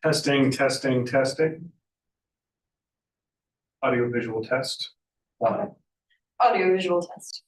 Testing, testing, testing. Audio visual test. Okay. Audio visual test.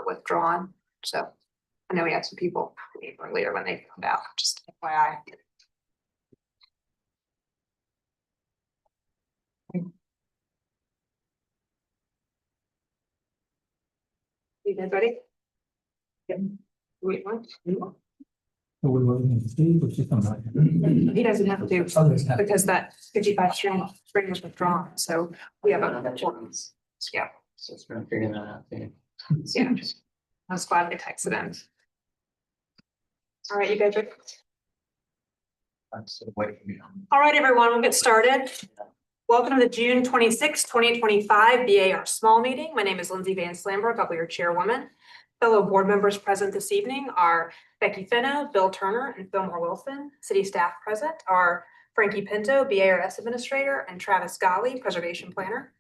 withdrawn. So I know we had some people earlier when they found out, just FYI. You guys ready? Yep. Wait, what? He doesn't have to, because that 55 string was withdrawn, so we have a. Yeah, So it's been figuring that out. yeah. I was glad they texted in. All right, you guys ready? I'm sort of waiting. All right, everyone, we'll get started. Welcome to the June 26, 2025 BAR small meeting. My name is Lindsay Van Slamberg. I'll be your chairwoman. Fellow board members present this evening are Becky Finna, Bill Turner, and Fillmore Wilson. City staff present are Frankie Pinto, BARS administrator, and Travis Golly, preservation planner.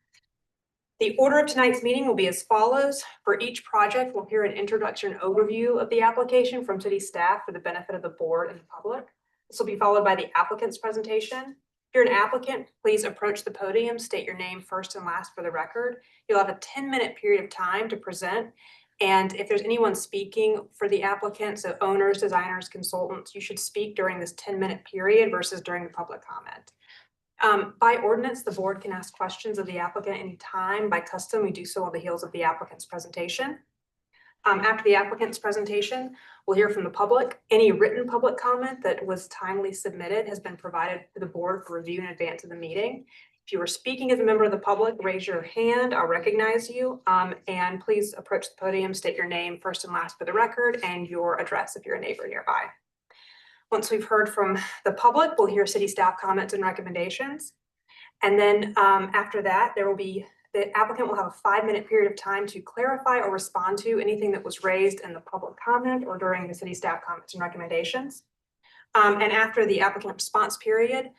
The order of tonight's meeting will be as follows. For each project, we'll hear an introduction overview of the application from city staff for the benefit of the board and the public. This will be followed by the applicant's presentation. If you're an applicant, please approach the podium, state your name first and last for the record. You'll have a 10-minute period of time to present. And if there's anyone speaking for the applicant, so owners, designers, consultants, you should speak during this 10-minute period versus during the public comment. By ordinance, the board can ask questions of the applicant anytime. By custom, we do so on the heels of the applicant's presentation. After the applicant's presentation, we'll hear from the public. Any written public comment that was timely submitted has been provided to the board for review in advance of the meeting. If you are speaking as a member of the public, raise your hand. I'll recognize you. And please approach the podium, state your name first and last for the record, and your address if you're a neighbor nearby. Once we've heard from the public, we'll hear city staff comments and recommendations. And then after that, the applicant will have a 5-minute period of time to clarify or respond to anything that was raised in the public comment or during the city staff comments and recommendations. And after the applicant response period,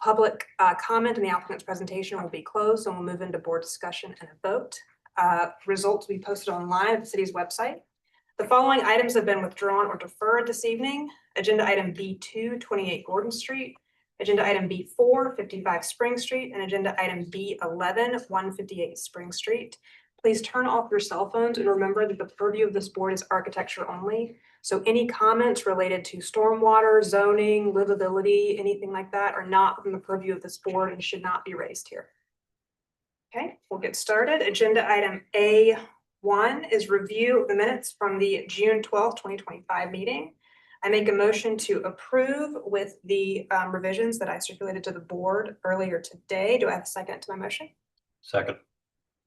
public comment and the applicant's presentation will be closed, and we'll move into board discussion and a vote. Results will be posted online at the city's website. The following items have been withdrawn or deferred this evening. Agenda item B2, 28 Gordon Street. Agenda item B4, 55 Spring Street, and agenda item B11, 158 Spring Street. Please turn off your cell phones and remember that the purview of this board is architecture only. So any comments related to stormwater, zoning, livability, anything like that are not within the purview of this board and should not be raised here. Okay, we'll get started. Agenda item A1 is review of the minutes from the June 12th, 2025 meeting. I make a motion to approve with the revisions that I circulated to the board earlier today. Do I have a second to my motion? Second.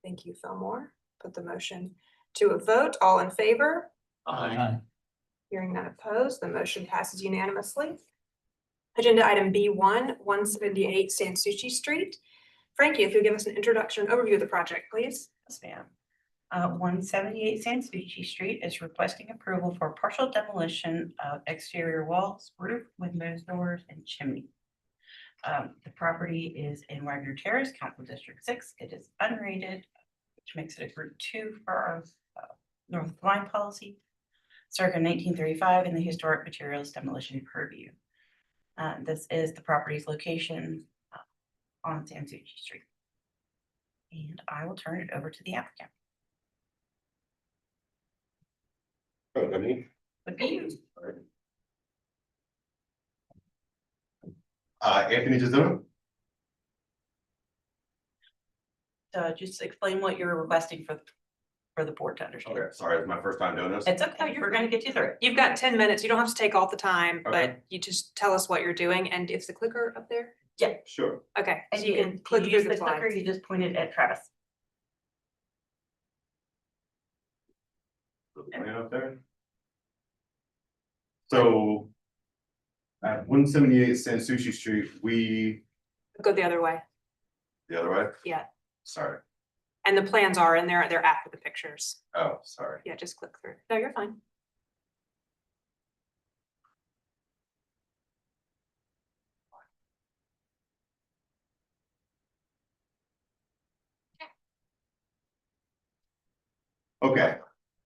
Thank you, Fillmore. Put the motion to a vote. All in favor? Aye. Hearing none opposed, the motion passes unanimously. Agenda item B1, 178 Sanssouci Street. Frankie, if you'll give us an introduction overview of the project, please. Yes, ma'am. 178 Sanssouci Street is requesting approval for partial demolition of exterior walls, roof, windows, doors, and chimney. The property is in Wagner Terrace, Council District 6. It is unrated, which makes it a Group 2 for our North Line policy, circa 1935 in the historic materials demolition purview. This is the property's location on Sanssouci Street. And I will turn it over to the applicant. Oh, I mean, Would be you. Anthony Gizzone. Just explain what you're requesting for the board to understand. Okay, sorry, it's my first time doing this. It's okay, we're gonna get you through it. You've got 10 minutes. You don't have to take all the time, Okay. but you just tell us what you're doing. And is the clicker up there? Sure. Okay, And so you can you click use through the the clicker, slides. you just pointed at Travis. The plan up there. So at 178 Sanssouci Street, Go the other way. the other way? Yeah. Sorry. And the plans are in there. They're after the pictures. Oh, sorry. Yeah, just click through. No, you're fine. Okay.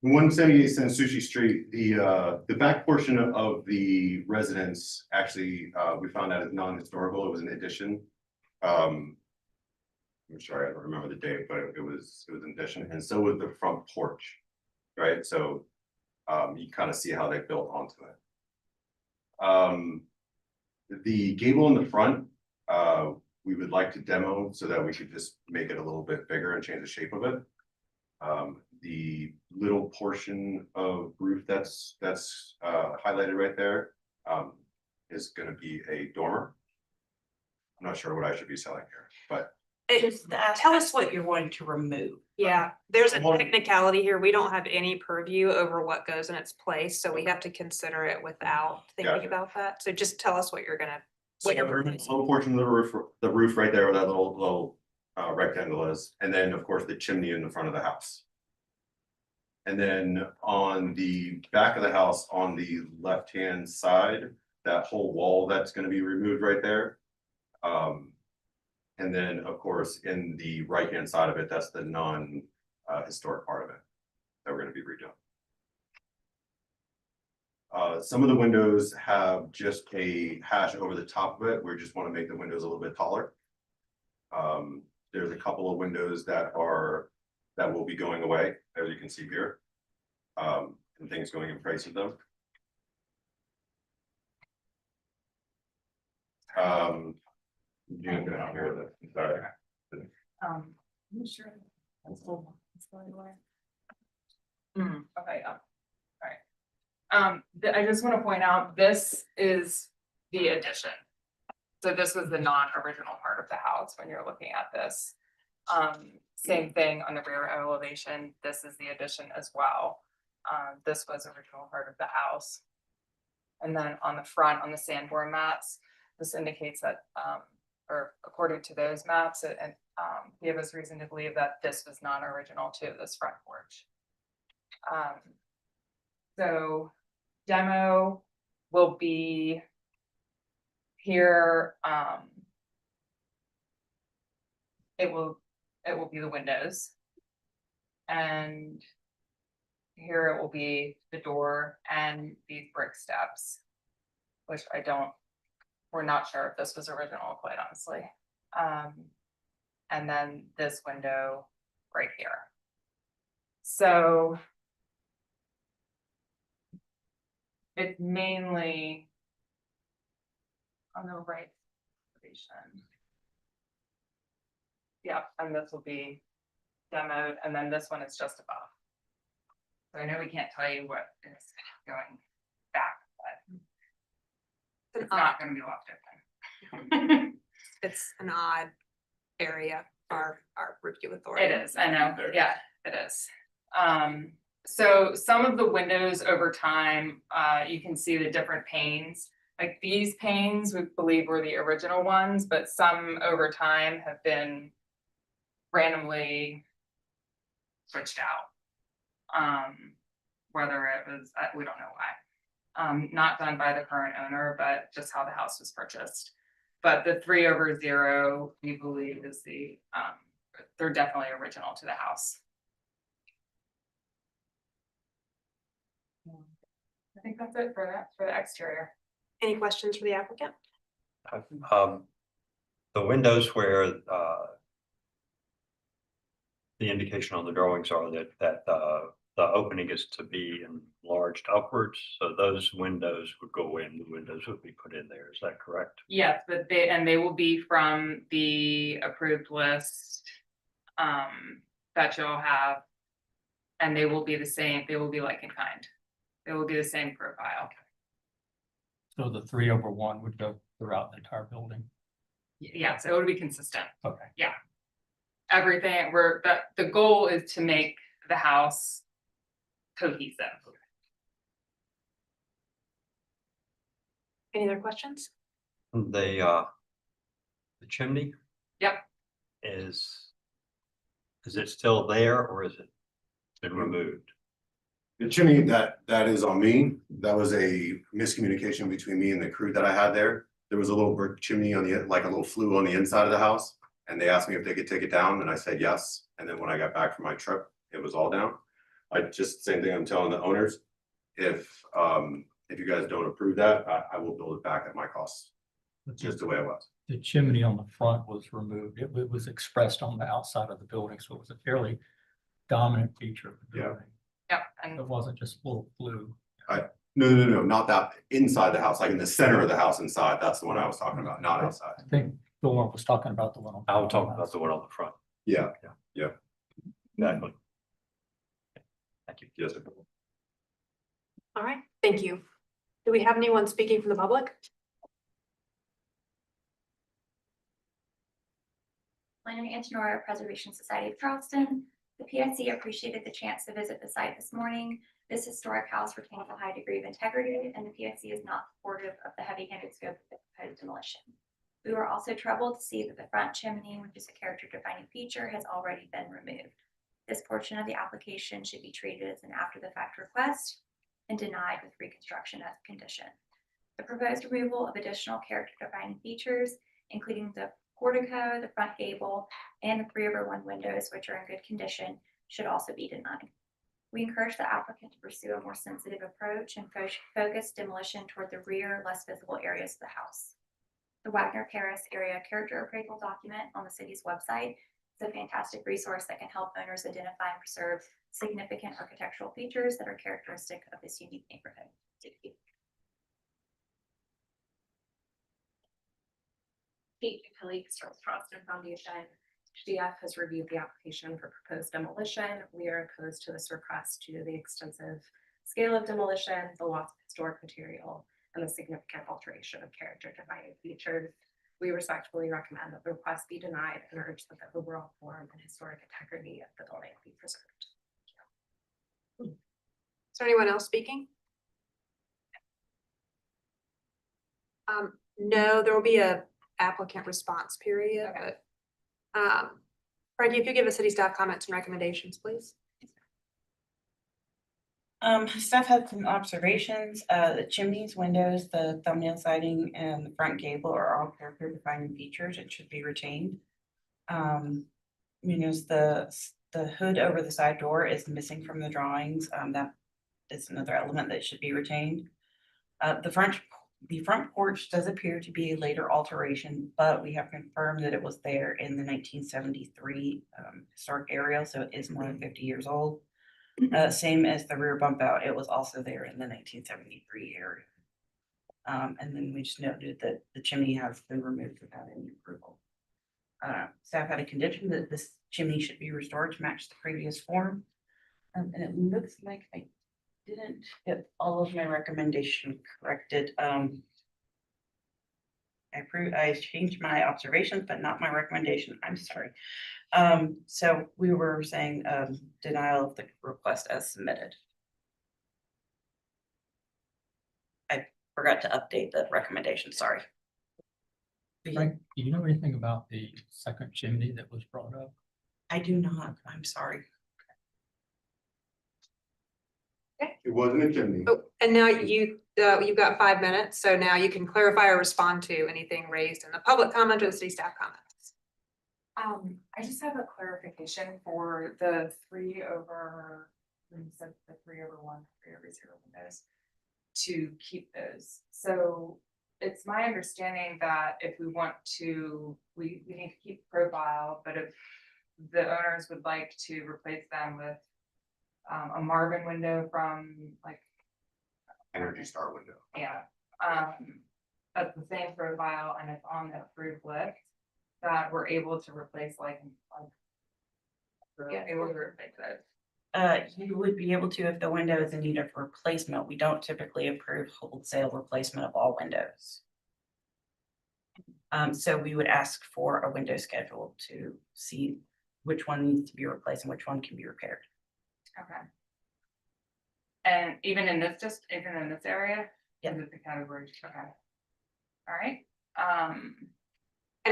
178 Sanssouci Street, the back portion of the residence actually we found out is non-historical. It was an addition. I'm sorry, I don't remember the date, but it was an addition, and so was the front porch. right? So you kind of see how they built onto it. The gable in the front, we would like to demo so that we could just make it a little bit bigger and change the shape of it. The little portion of roof that's highlighted right there is gonna be a dormer. I'm not sure what I should be selling here, but Just Tell us what you're wanting to remove. Yeah, there's a Well- technicality here. We don't have any purview over what goes in its place, so we have to consider it without thinking Gotcha. about that. So just tell us what you're gonna, so what you're the replacing. little portion of the roof right there where that little rectangle is, and then of course the chimney in the front of the house. And then on the back of the house, on the left-hand side, that whole wall that's gonna be removed right there. And then, of course, in the right-hand side of it, that's the historic part of it that we're gonna be redoing. Some of the windows have just a hash over the top of it. We just wanna make the windows a little bit taller. There's a couple of windows that will be going away, as you can see here. And things going in place with them. June, gonna hear that, sorry. I'm sure. That's still going away. Okay, yeah. Alright. I just wanna point out, this is the addition. So this was the non-original part of the house when you're looking at this. Same thing on the rear elevation, this is the addition as well. This was original part of the house. And then on the front, on the Sanborn maps, this indicates that, or according to those maps, it gave us reason to believe that this was non-original to this front porch. So demo will be here. It will be the windows. And here it will be the door and these brick steps, which we're not sure if this was original, quite honestly. And then this window right here. So it's mainly on the right elevation. Yeah, and this will be demoed, and then this one is just above. So I know we can't tell you what is going back, but it's not gonna be a lot different. It's an odd area, our review authority. It is, I know, yeah, it is. So some of the windows over time, you can see the different panes. Like these panes, we believe were the original ones, but some over time have been randomly switched out. Whether it was, we don't know why. Not done by the current owner, but just how the house was purchased. But the 3/0, we believe is they're definitely original to the house. I think that's it for the exterior. Any questions for the applicant? The windows where the indication on the drawings are that the opening is to be enlarged upwards, so those windows would go in, the windows would be put in there, is that correct? Yes, but they will be from the approved list that you'll have. And they will be the same, they will be like in kind. It will be the same profile. So the 3/1 would go throughout the entire building? Yes, it would be consistent. Okay. Everything, the goal is to make the house cohesive. Any other questions? The chimney? Yep. Is it still there or is it been removed? The chimney, that is on me. That was a miscommunication between me and the crew that I had there. There was a little brick chimney on the, like a little flue on the inside of the house. And they asked me if they could take it down and I said yes. And then when I got back from my trip, it was all down. Same thing I'm telling the owners. If you guys don't approve that, I will build it back at my cost, just the way it was. The chimney on the front was removed. It was expressed on the outside of the building, so it was a fairly dominant feature of the Yeah. building. Yep, and It wasn't just full blue. No, not that, inside the house, like in the center of the house inside, that's the one I was talking about, not outside. I think the one was talking about the one on. I'll talk about the one on the front. Yeah, Exactly. Thank you. yes, sir. All right, thank you. Do we have anyone speaking from the public? My name is Antonora, Preservation Society of Charleston. The PSC appreciated the chance to visit the site this morning. This historic house retains a high degree of integrity, and the PSC is not supportive of the heavy-handed scope of the proposed demolition. We were also troubled to see that the front chimney, which is a character-defining feature, has already been removed. This portion of the application should be treated as an after-the-fact request and denied with reconstruction as a condition. The proposed removal of additional character-defining features, including the portico, the front gable, and the 3/1 windows, which are in good condition, should also be denied. We encourage the applicant to pursue a more sensitive approach and focus demolition toward the rear, less visible areas of the house. The Wagner Terrace area character appraisal document on the city's website is a fantastic resource that can help owners identify and preserve significant architectural features that are characteristic of this unique neighborhood. Thank you. Kate Kelly, Charleston Foundation. GDF has reviewed the application for proposed demolition. We are opposed to this request due to the extensive scale of demolition, the loss of historic material, and the significant alteration of character defining features. We respectfully recommend that the request be denied and urge that the overall form and historic integrity of the building be preserved. Is there anyone else speaking? No, there will be a applicant response period, Okay. but Frankie, if you give the city staff comments and recommendations, please. Staff had some observations, the chimneys, windows, the thumbnail siding and the front gable are all character defining features. It should be retained. The hood over the side door is missing from the drawings. That is another element that should be retained. The front porch does appear to be a later alteration, but we have confirmed that it was there in the 1973 historic aerial, so it is more than 50 years old. Same as the rear bump out, it was also there in the 1973 area. And then we just noted that the chimney has been removed without any approval. Staff had a condition that this chimney should be restored to match the previous form. And it looks like I didn't get all of my recommendation corrected. I changed my observations, but not my recommendation. I'm sorry. So we were saying denial of the request as submitted. I forgot to update the recommendation, sorry. Frank, do you know anything about the second chimney that was brought up? I do not, I'm sorry. It wasn't a chimney. Oh, and now you've got 5 minutes, so now you can clarify or respond to anything raised in the public comment or the city staff comments. I just have a clarification for the 3/1, 3/0 windows. To keep those, so it's my understanding that if we want to, we need to keep profile, but if the owners would like to replace them with a Marvin window from like, Energy Star window. yeah, at the same profile and it's on the approved list, that we're able to replace Yeah. able to replace those. You would be able to if the window is in need of replacement. We don't typically approve wholesale replacement of all windows. So we would ask for a window schedule to see which one needs to be replaced and which one can be repaired. Okay. And even in this area? Yeah. Is it the category? Okay. All right, And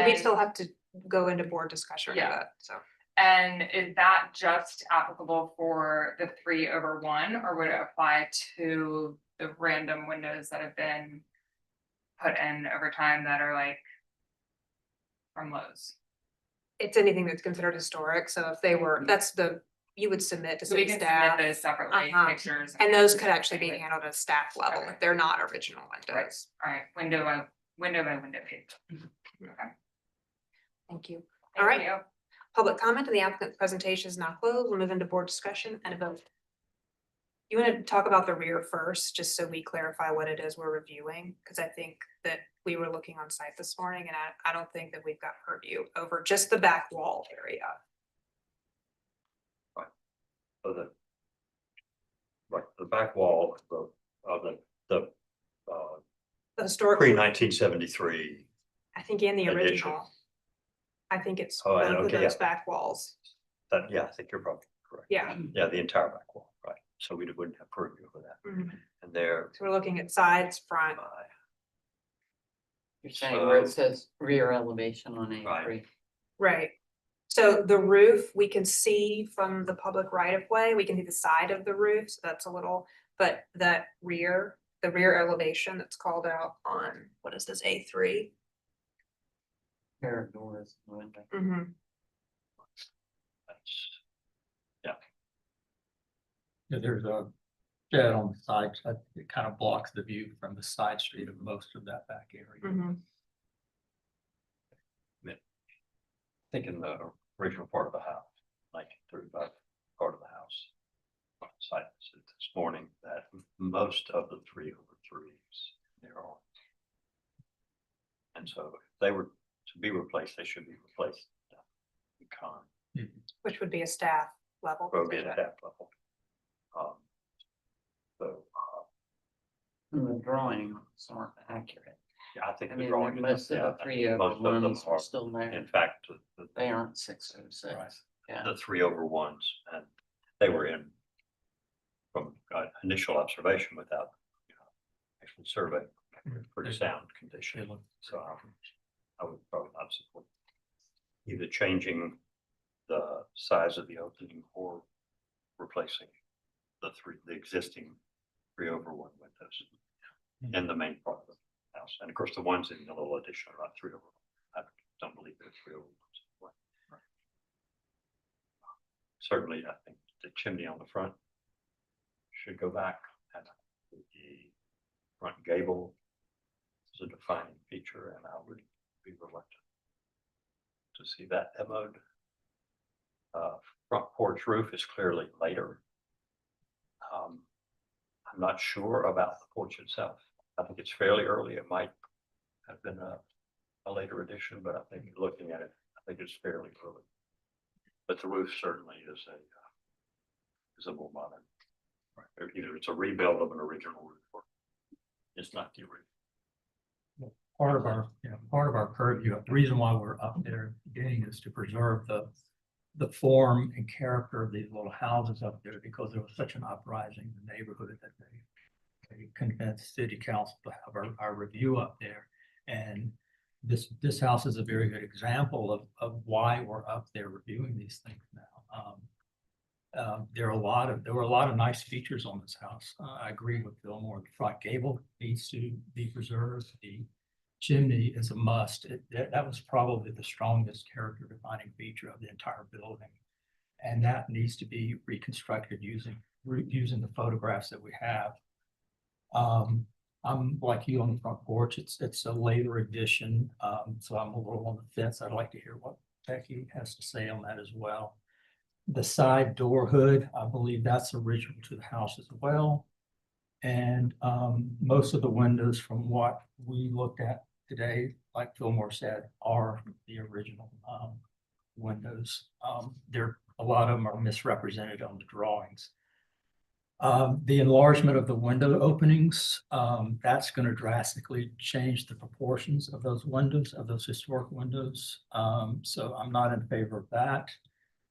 we And- still have to go into board discussion of Yeah. that, so. and is that just applicable for the 3/1, or would it apply to the random windows that have been put in over time that are like from Lowe's? It's anything that's considered historic, so if they were, you would submit to So we city can staff. submit those separately, Uh-huh. pictures. And those could actually be handled at staff level if they're not original windows. All right, window by window page. Mm-hmm. Okay. Thank you. Thank All right. you. Public comment and the applicant's presentation is now closed. We'll move into board discussion and a vote. You want to talk about the rear first, just so we clarify what it is we're reviewing? Because I think that we were looking on site this morning and I don't think that we've got purview over just the back wall area. So the back wall of the The historic, pre-1973. I think in the addition. original. I think it's Oh, both of okay, those yeah. back walls. Yeah, I think you're probably correct. Yeah. Yeah, the entire back wall, right. So we wouldn't have purview for that. Mhm. And there. So we're looking at sides, front. You're saying where it says rear elevation on Right. A3. Right. So the roof, we can see from the public right of way, we can see the side of the roof, so that's a little, but that rear, the rear elevation that's called out on, what is this, A3? Pair of doors, window. Mm-hmm. That's Yeah, there's a shed on the side, so it kind of blocks the view from the side street of most of that back area. Mm-hmm. I think in the original part of the house, 1935 part of the house. On the site visit this morning that most of the 303s they're on. And so if they were to be replaced, they should be replaced. In kind, Which would be a staff level. will be at position. that level. So And the drawings aren't accurate. yeah, I think I the mean, drawing. most of yeah, the 3 most over of them ones are. are still there. In fact, They aren't 606. Yeah. the 3/1s, and they were in from initial observation without, actual survey, pretty sound They condition. look. So I would probably not support either changing the size of the opening or replacing the existing 3/1 windows in the main part of the house. And of course, the ones in the little addition are not 3/1. I don't believe they're 3/1. Certainly, I think the chimney on the front should go back, and the front gable is a defining feature, and I would be reluctant to see that demoed. Front porch roof is clearly later. I'm not sure about the porch itself. I think it's fairly early. It might have been a later addition, but I think looking at it, I think it's fairly early. But the roof certainly is a more modern. Either it's a rebuild of an original roof or it's not the original. Part of our purview, the reason why we're up there beginning is to preserve the form and character of these little houses up there, because there was such an uprising in the neighborhood that they convinced city council to have our review up there. And this house is a very good example of why we're up there reviewing these things now. There were a lot of nice features on this house. I agree with Fillmore. The front gable needs to be preserved. The chimney is a must. That was probably the strongest character defining feature of the entire building. And that needs to be reconstructed using the photographs that we have. I'm like you on the front porch. It's a later addition. So I'm a little on the fence. I'd like to hear what Becky has to say on that as well. The side door hood, I believe that's original to the house as well. And most of the windows from what we looked at today, like Fillmore said, are the original windows. A lot of them are misrepresented on the drawings. The enlargement of the window openings, that's going to drastically change the proportions of those windows, of those historic windows. So I'm not in favor of that.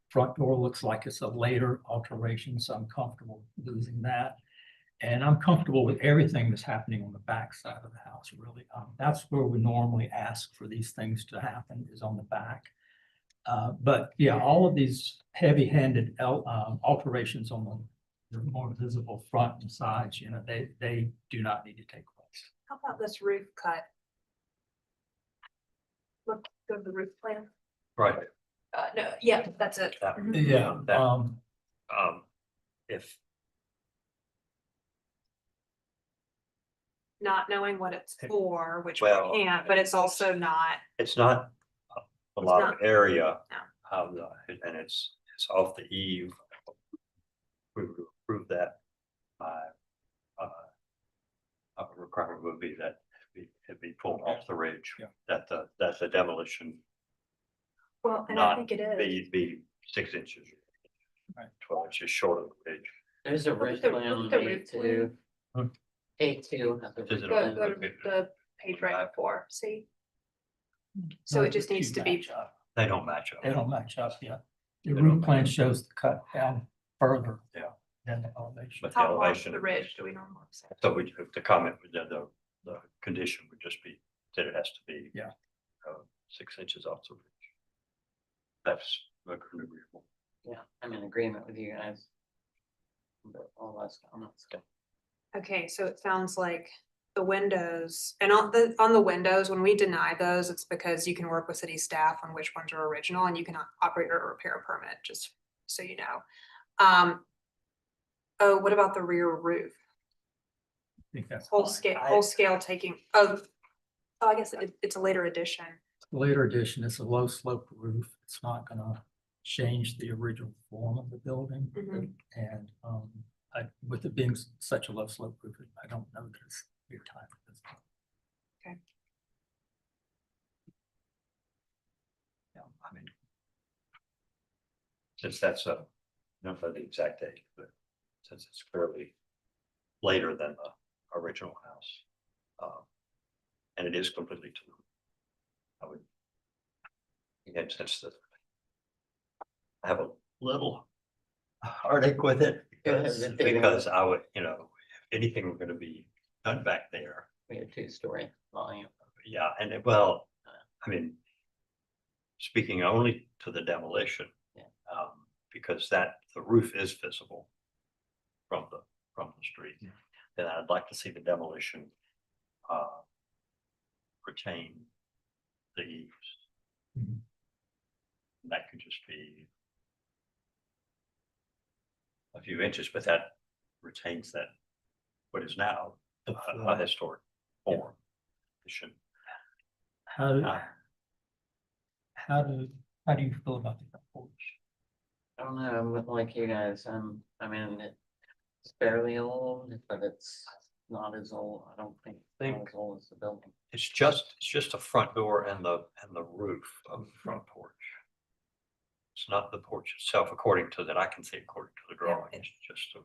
Front door looks like it's a later alteration, so I'm comfortable losing that. And I'm comfortable with everything that's happening on the back side of the house, really. That's where we normally ask for these things to happen, is on the back. But yeah, all of these heavy-handed alterations on the more visible front and sides, they do not need to take place. How about this roof cut? Look, go to the roof plan. Right. No, yeah, that's it. That- Mhm. Yeah, that, if Not knowing what it's for, which we Well, can't, but it's also not. it's not a lot of not- area No. of and it's off the eve. We would approve that my, requirement would be that it be pulled off the ridge. Yeah. That the demolition Well, and I not think it is. be 6 inches. Right. 12 inches short of the ridge. There's a Look at ridge the- line look on at the A2. roof line. A2 has a Is ridge it Go, line. go to the page right before, see? So it just needs to be- match up. They don't match up. They don't match up yet. The They roof don't plan match up. shows the cut down further. Yeah. Than the elevation. But the How long elevation. the ridge do we normally say? So we, the comment, the condition would just be that it has to be. Yeah. 6 inches off the ridge. That's agreeable. Yeah, I'm in agreement with you guys. But all those comments. Okay, so it sounds like the windows, and on the windows, when we deny those, it's because you can work with city staff on which ones are original and you can operate or repair a permit, just so you know. Oh, what about the rear roof? I think that's Whole fine. scale taking, I guess it's a later addition. Later addition, it's a low slope roof. It's not gonna change the original form of the building. Mhm. And, with it being such a low slope roof, I don't know that it's your time for this. Okay. Yeah, I mean. Since that's not for the exact date, but since it's clearly later than the original house. And it is completely to, I would. Again, since I have a little heartache with it because I would, if anything were gonna be done back there. We had 2-story volume. Yeah, and well, I mean. Speaking only to the demolition. Yeah. Because the roof is visible. From the street. Yeah. Then I'd like to see the demolition. Retain the eaves. Mhm. That could just be. A few inches, but that retains that, what is now The a floor. historic Yeah. form. It should. How do you feel about the front porch? I don't know, I'm like you guys, I mean, it's fairly old, but it's not as old, I don't think, it's not as old as the building. It's just a front door and the roof of the front porch. It's not the porch itself, according to that, I can see according to the drawing, it's just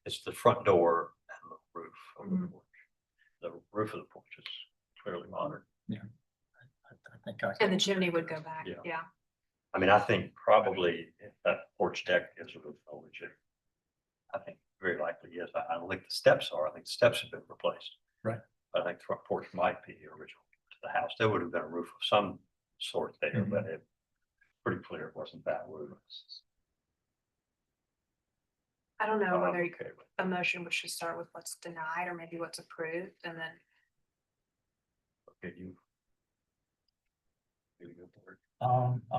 it's the front door and the roof of the Mhm. porch. The roof of the porch is clearly modern. I think I. And the chimney would go back, Yeah. yeah. I mean, I think probably if that porch deck is a roof foliage. I think very likely, yes, I don't think the steps are, I think the steps have been replaced. Right. I think the front porch might be original to the house, there would have been a roof of some sort there, but it. Pretty clear it wasn't that roof. I don't know whether Okay with a motion which should start with what's denied or maybe what's approved and then. okay, you. Maybe go for it.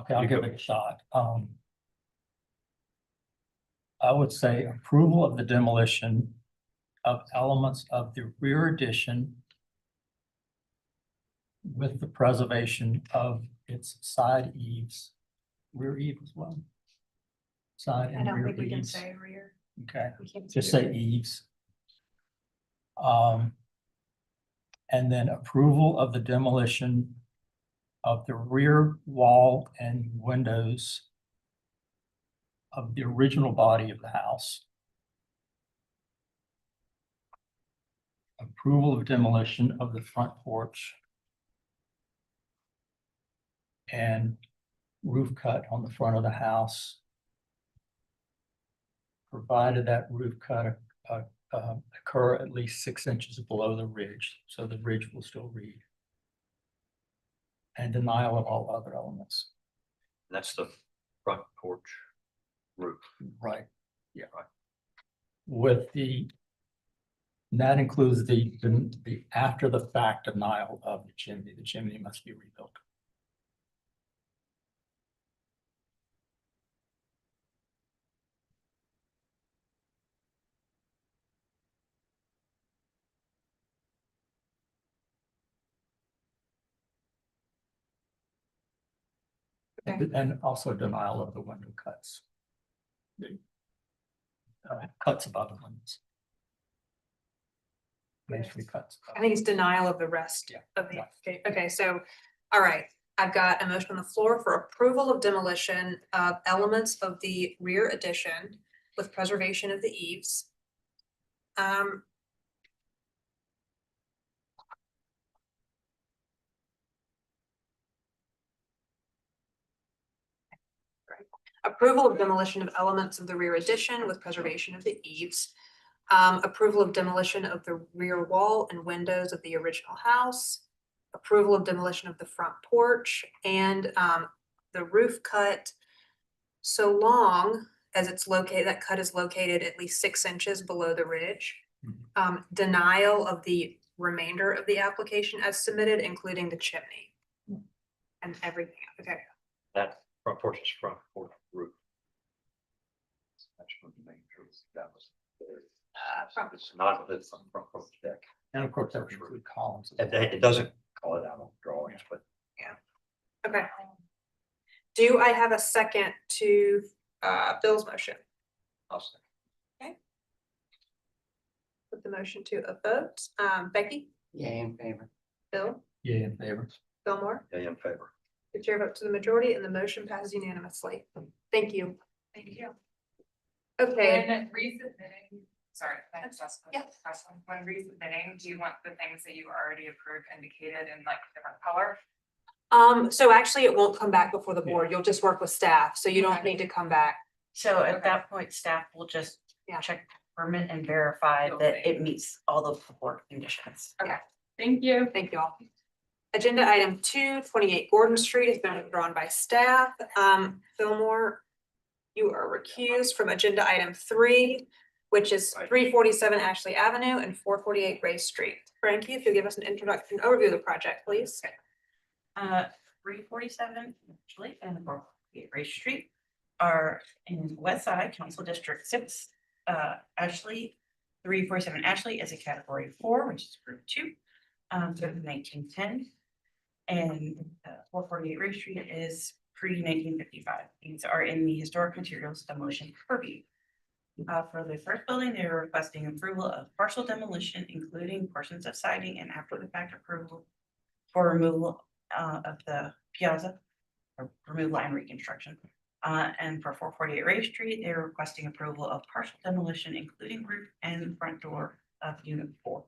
Okay, I'll You give go. it a shot. I would say approval of the demolition of elements of the rear addition with the preservation of its side eaves, rear eave as well. Side I and don't rear think we can eaves. say rear. Okay, We can't just rear. say eaves. And then approval of the demolition of the rear wall and windows of the original body of the house. Approval of demolition of the front porch. And roof cut on the front of the house. Provided that roof cut occur at least 6 inches below the ridge, so the ridge will still read. And denial of all other elements. That's the front porch roof. Right. Yeah. Right. With that includes the after the fact denial of the chimney. The chimney must be rebuilt. Okay. And also denial of the window cuts. The cuts above the windows. masonry cuts. I think it's denial of the rest of the, okay, so, all right. I've got a motion on the floor for approval of demolition of elements of the rear addition with preservation of the eaves. Approval of demolition of elements of the rear addition with preservation of the eaves. Approval of demolition of the rear wall and windows of the original house. Approval of demolition of the front porch and the roof cut. So long as it's located, that cut is located at least 6 inches below the ridge. Denial of the remainder of the application as submitted, including the chimney. And everything, okay. That front porch is front porch roof. That's from the main roof. That was. It's not, it's on front porch deck. And of course, that would include columns. It doesn't call it out on drawings, but Okay. Do I have a second to Bill's motion? I'll say. Put the motion to a vote. Becky, Yay in favor. Bill, Yeah, in favor. Fillmore, Yeah, in favor. the chair vote to the majority and the motion passes unanimously. Thank you. Thank you. Okay, When resubmitting, sorry, can I just ask a Yeah. question? When resubmitting, do you want the things that you already approved indicated in like different color? so actually it won't come back before the board. You'll just work with staff, so you don't Okay. need to come back. So at Okay. that point, staff will just Yeah. check the permit and verify You'll that see. it meets all the board conditions. Okay, thank you. Thank you all. Agenda item 2, 28 Gordon Street has been withdrawn by staff. Fillmore, you are recused from agenda item 3, which is 347 Ashley Avenue and 448 Ray Street. Frankie, if you'll give us an introduction overview of the project, please. 347 actually and 448 Race Street are in West Side Council District 6. Ashley, 347 Ashley is a category 4, which is group 2, so 1910. And 448 Race Street is pre-1955. These are in the historic materials demolition purview. For the first building, they're requesting approval of partial demolition, including portions of siding and after the fact approval for removal of the piazza, or removal and reconstruction. And for 448 Ray Street, they're requesting approval of partial demolition, including roof and front door of unit 4.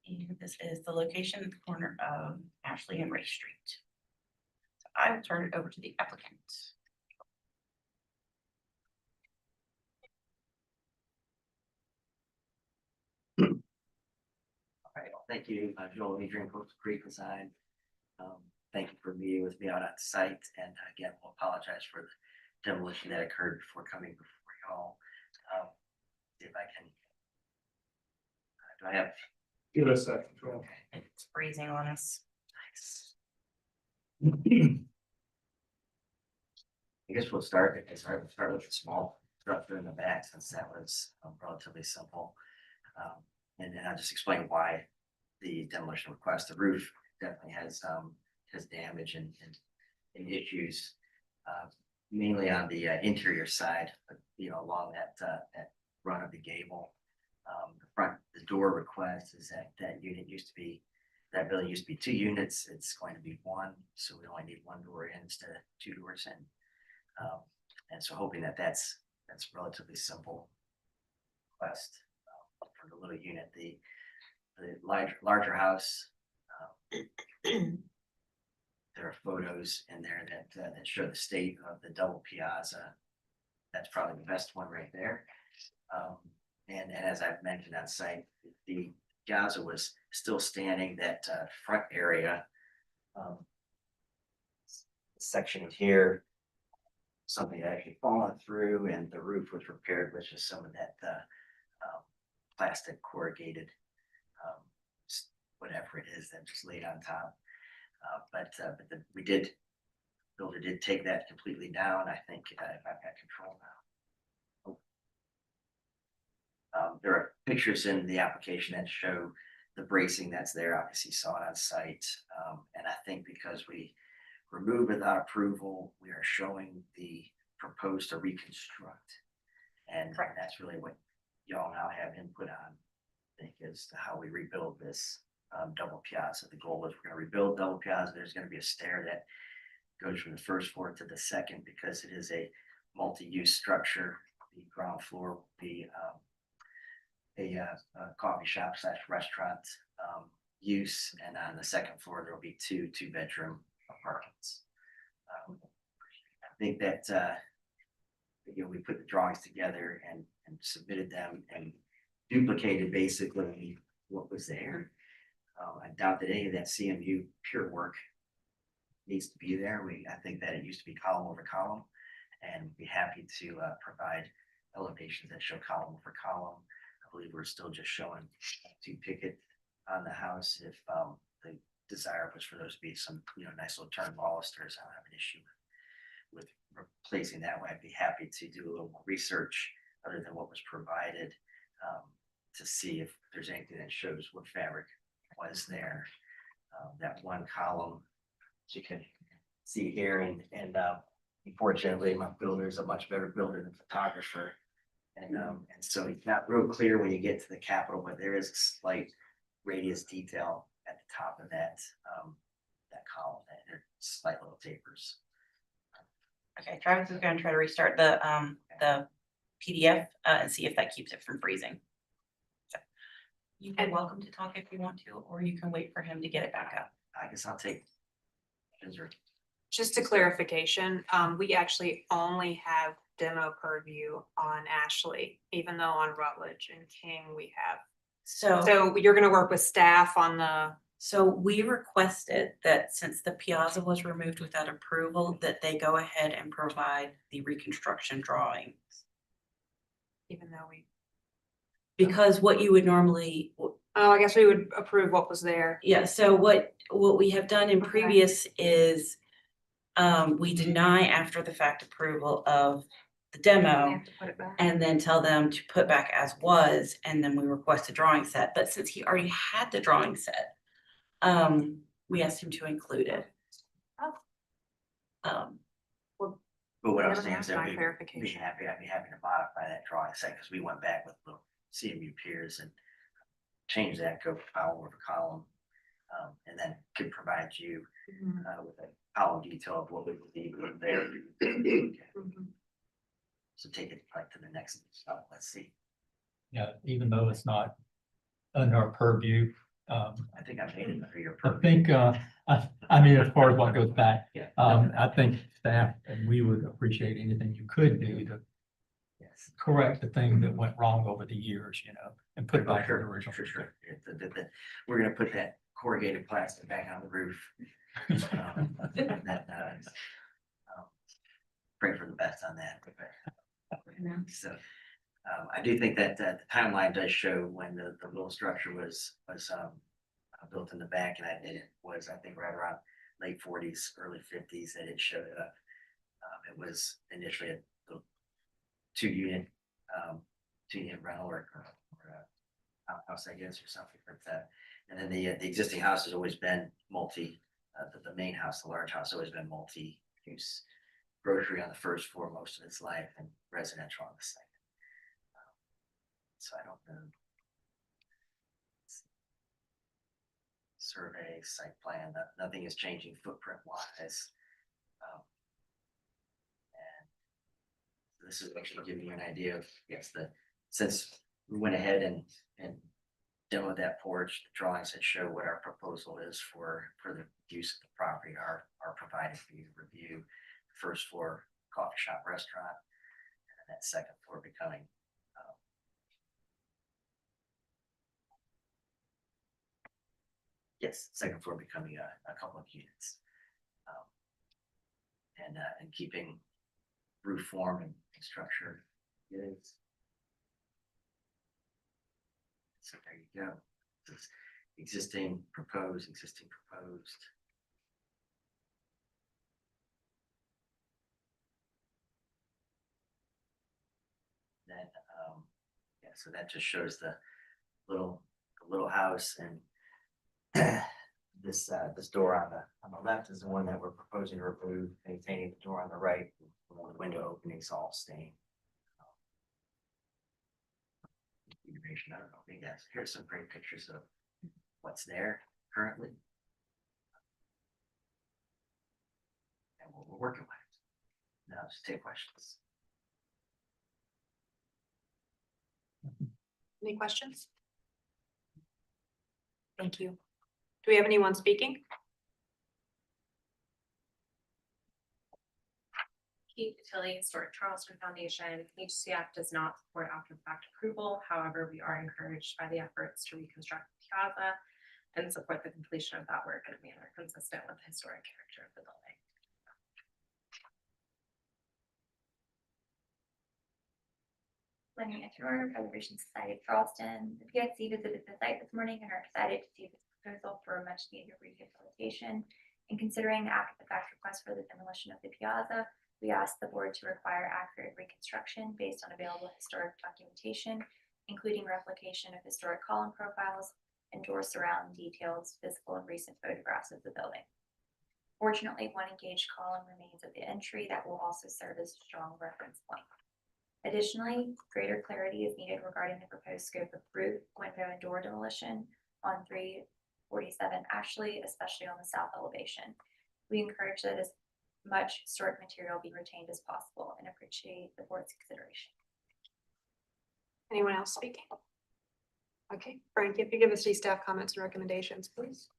And this is the location at the corner of Ashley and Ray Street. So I will turn it over to the applicant. All right, well, thank you, Joel Adrian, Coastal Creek design. Thank you for meeting with me out at site, and again, we'll apologize for the demolition that occurred before coming before y'all. See if I can. Do I have? Give us a second. Joel. Okay, It's freezing on us. nice. I guess we'll start with the small structure in the back, since that was relatively simple. And then I'll just explain why the demolition request. The roof definitely has damage and issues, mainly on the interior side, along that front of the gable. The door request is that unit used to be, that building used to be 2 units. It's going to be 1, so we only need 1 door in instead of 2 doors in. And so hoping that that's relatively simple request for the little unit. The larger house, there are photos in there that show the state of the double piazza. That's probably the best one right there. And as I've mentioned on site, the piazza was still standing. That front area, section here, something that actually fallen through, and the roof was repaired with just some of that plastic corrugated, whatever it is that just laid on top. Builder did take that completely down. I think if I've got control now. There are pictures in the application that show the bracing that's there. Obviously saw it on site. And I think because we removed without approval, we are showing the proposed to reconstruct. And that's really what y'all now have input on, I think, as to how we rebuild this double piazza. The goal is we're gonna rebuild double piazza. There's gonna be a stair that goes from the first floor to the second because it is a multi-use structure. The ground floor will be a coffee shop slash restaurant use, and on the second floor, there will be two-bedroom apartments. I think that, we put the drawings together and submitted them and duplicated basically what was there. I doubt that any of that CMU pure work needs to be there. I think that it used to be column over column, and be happy to provide elevations that show column over column. I believe we're still just showing to picket on the house. If the desire was for those to be some, nice little turn balusters, I don't have an issue with replacing that way. I'd be happy to do a little more research other than what was provided to see if there's anything that shows what fabric was there. That one column, as you can see here, and unfortunately, my builder is a much better builder than photographer. And so it's not real clear when you get to the Capitol, but there is a slight radius detail at the top of that column, and there are slight little tapers. Okay, Travis is gonna try to restart the PDF and see if that keeps it from freezing. So, you are welcome to talk if you want to, or you can wait for him to get it back up. I guess I'll take. Just a clarification, we actually only have demo purview on Ashley, even though on Rutledge and King we have. So you're gonna work with staff on the, So we requested that since the piazza was removed without approval, that they go ahead and provide the reconstruction drawing. even though we, Because what you would normally, oh, I guess we would approve what was there. yeah, so what we have done in Okay. previous is we deny after the fact approval of the We demo have to put it back. and then tell them to put back as was, and then we request a drawing set. But since he already had the drawing set, we asked him to include it. Oh. But what I was Never saying asked is that my I'd be clarification. happy to modify that drawing set, because we went back with little CMU piers and changed that, go column over column. And then could provide you Mhm. with a column detail of what we believe was there. Mhm. So take it like to the next step. Let's see. Yeah, even though it's not under our purview, I think I made it under your I purview. think, I mean, as far as what goes back, Yeah. I think staff and we would appreciate anything you could do to Yes. correct the thing that went wrong over the years, and put it Oh, back to the sure, original. sure. We're gonna put that corrugated plastic back on the roof. Pray for the best on that. So, I do think that the timeline does show when the little structure was built in the back, and it was, I think, right around late 40s, early 50s that it showed up. It was initially a two-unit rental or house, I guess, or something like that. And then the existing house has always been the main house, the large house, has always been multi-use. Grocery on the first floor most of its life, and residential on the second. So I don't know. Survey, site plan, nothing is changing footprint wise. And this is actually giving you an idea of, yes, since we went ahead and demoed that porch, the drawings that show what our proposal is for the use of the property are provided for you to review. First floor coffee shop restaurant, and that second floor becoming second floor becoming a couple of units. And keeping roof form and structure is. So there you go. This existing proposed. Then, so that just shows the little house, and this door on the left is the one that we're proposing to remove, maintaining the door on the right, the window openings all staying. configuration. I don't know, maybe that's, here's some great pictures of what's there currently. And what we're working with. Now, just take questions. Any questions? Thank you. Do we have anyone speaking? Keith Tilly, Historic Charleston Foundation. HCF does not support after the fact approval. However, we are encouraged by the efforts to reconstruct the piazza and support the completion of that work in a manner consistent with the historic character of the building. Lenny Etcher, Preservation Society of Charleston. The PIC visited the site this morning and are excited to see this proposal for a much needed rehabilitation. In considering the after the fact request for the demolition of the piazza, we asked the board to require accurate reconstruction based on available historic documentation, including replication of historic column profiles and door surround details, physical and recent photographs of the building. Fortunately, one engaged column remains at the entry that will also serve as a strong reference point. Additionally, greater clarity is needed regarding the proposed scope of roof, window, and door demolition on 347 Ashley, especially on the south elevation. We encourage that as much historic material be retained as possible and appreciate the board's consideration. Anyone else speaking? Okay, Frank, if you give us these staff comments and recommendations, please.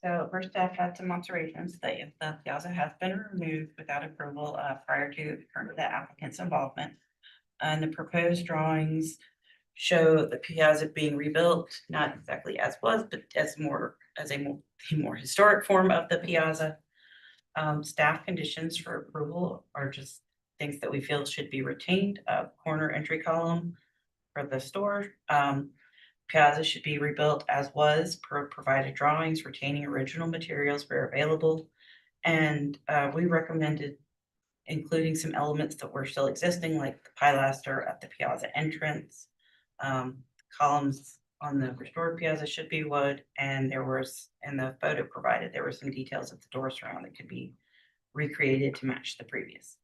So first staff had some observations that if the piazza has been removed without approval prior to the applicant's involvement. And the proposed drawings show the piazza being rebuilt, not exactly as was, but as a more historic form of the piazza. Staff conditions for approval are just things that we feel should be retained. Corner entry column for the store. Piazza should be rebuilt as was per provided drawings, retaining original materials where available. And we recommended including some elements that were still existing, like the pilaster at the piazza entrance. Columns on the restored piazza should be wood, and there was, in the photo provided, there were some details of the door surround that could be recreated to match the previous.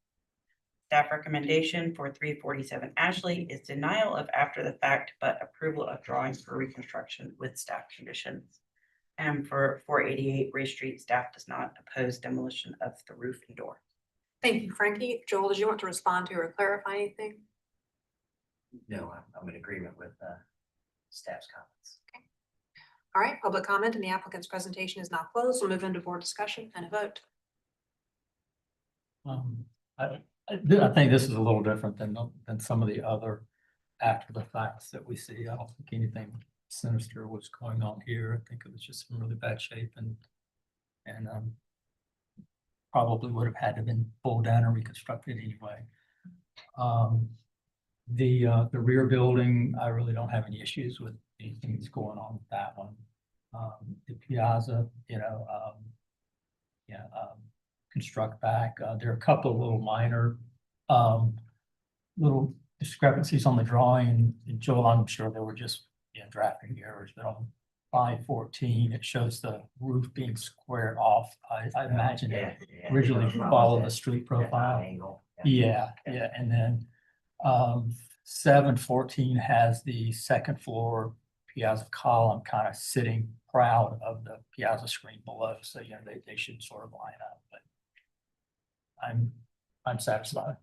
Staff recommendation for 347 Ashley is denial of after the fact, but approval of drawings for reconstruction with staff conditions. And for 488 Ray Street, staff does not oppose demolition of the roof and door. Thank you, Frankie. Joel, did you want to respond to or clarify anything? No, I'm in agreement with staff's comments. All right, public comment and the applicant's presentation is now closed. We'll move into board discussion and a vote. I think this is a little different than some of the other after the facts that we see. I don't think anything sinister was going on here. I think it was just in really bad shape and probably would have had to been pulled down and reconstructed anyway. The rear building, I really don't have any issues with anything that's going on with that one. The piazza, construct back. There are a couple of little minor little discrepancies on the drawing. And Joel, I'm sure there were just drafting errors, but on 514, it shows the roof being squared off. I imagine it originally followed the street profile. Yeah. And then 714 has the second floor piazza column kind of sitting proud of the piazza screen below. So, they should sort of line up, but I'm satisfied.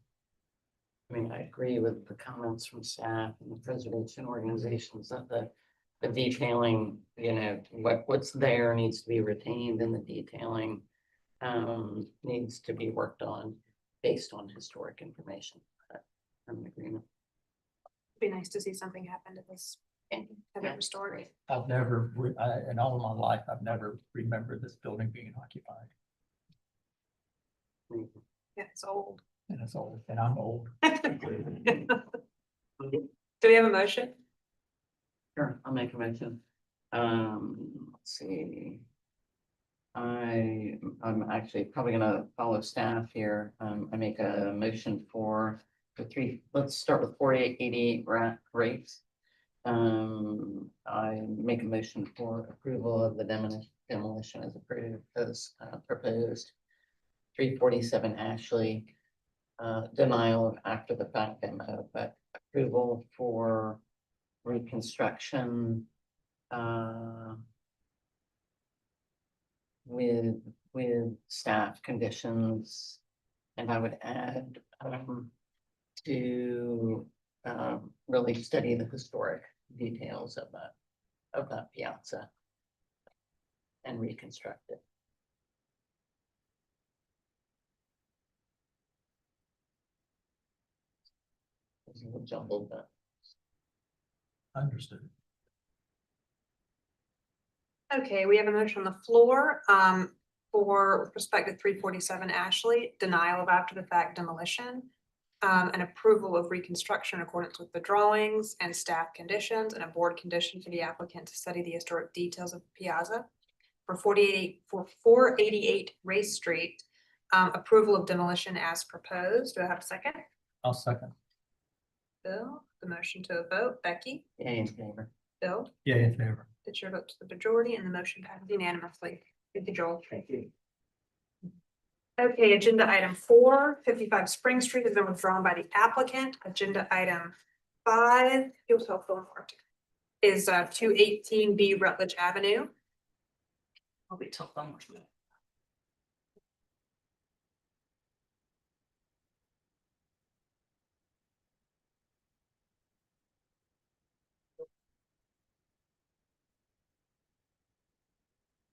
I mean, I agree with the comments from staff and the preservation organizations that the detailing, what's there needs to be retained, and the detailing needs to be worked on based on historic information. But I'm in agreement. It'd be nice to see something happen to this and have it restored. I've never, in all of my life, I've never remembered this building being occupied. Yeah, it's old. And it's old, and I'm old. Do we have a motion? Sure, I'll make a motion. Let's see. I'm actually probably gonna follow staff here. I make a motion for the three, let's start with 4888 rates. I make a motion for approval of the demolition as approved, as proposed. 347 Ashley. denial of after the fact demo, but approval for reconstruction. With staff conditions. And I would add, to, really study the historic details of that piazza. And reconstruct it. It's a little jumbled, but Understood. Okay, we have a motion on the floor, for with respect to 347 Ashley, denial of after the fact demolition. And approval of reconstruction in accordance with the drawings and staff conditions, and a board condition for the applicant to study the historic details of the piazza. For 488 Race Street, approval of demolition as proposed. Do I have a second? I'll second. Bill, the motion to a vote. Becky? yay in favor. Bill? Yeah, in favor. The chair votes to the majority and the motion passes unanimously. Thank you, Joel. Thank you. Okay, agenda item 4, 55 Spring Street has been withdrawn by the applicant. Agenda item 5, is 218B Rutledge Avenue. I'll wait till one more.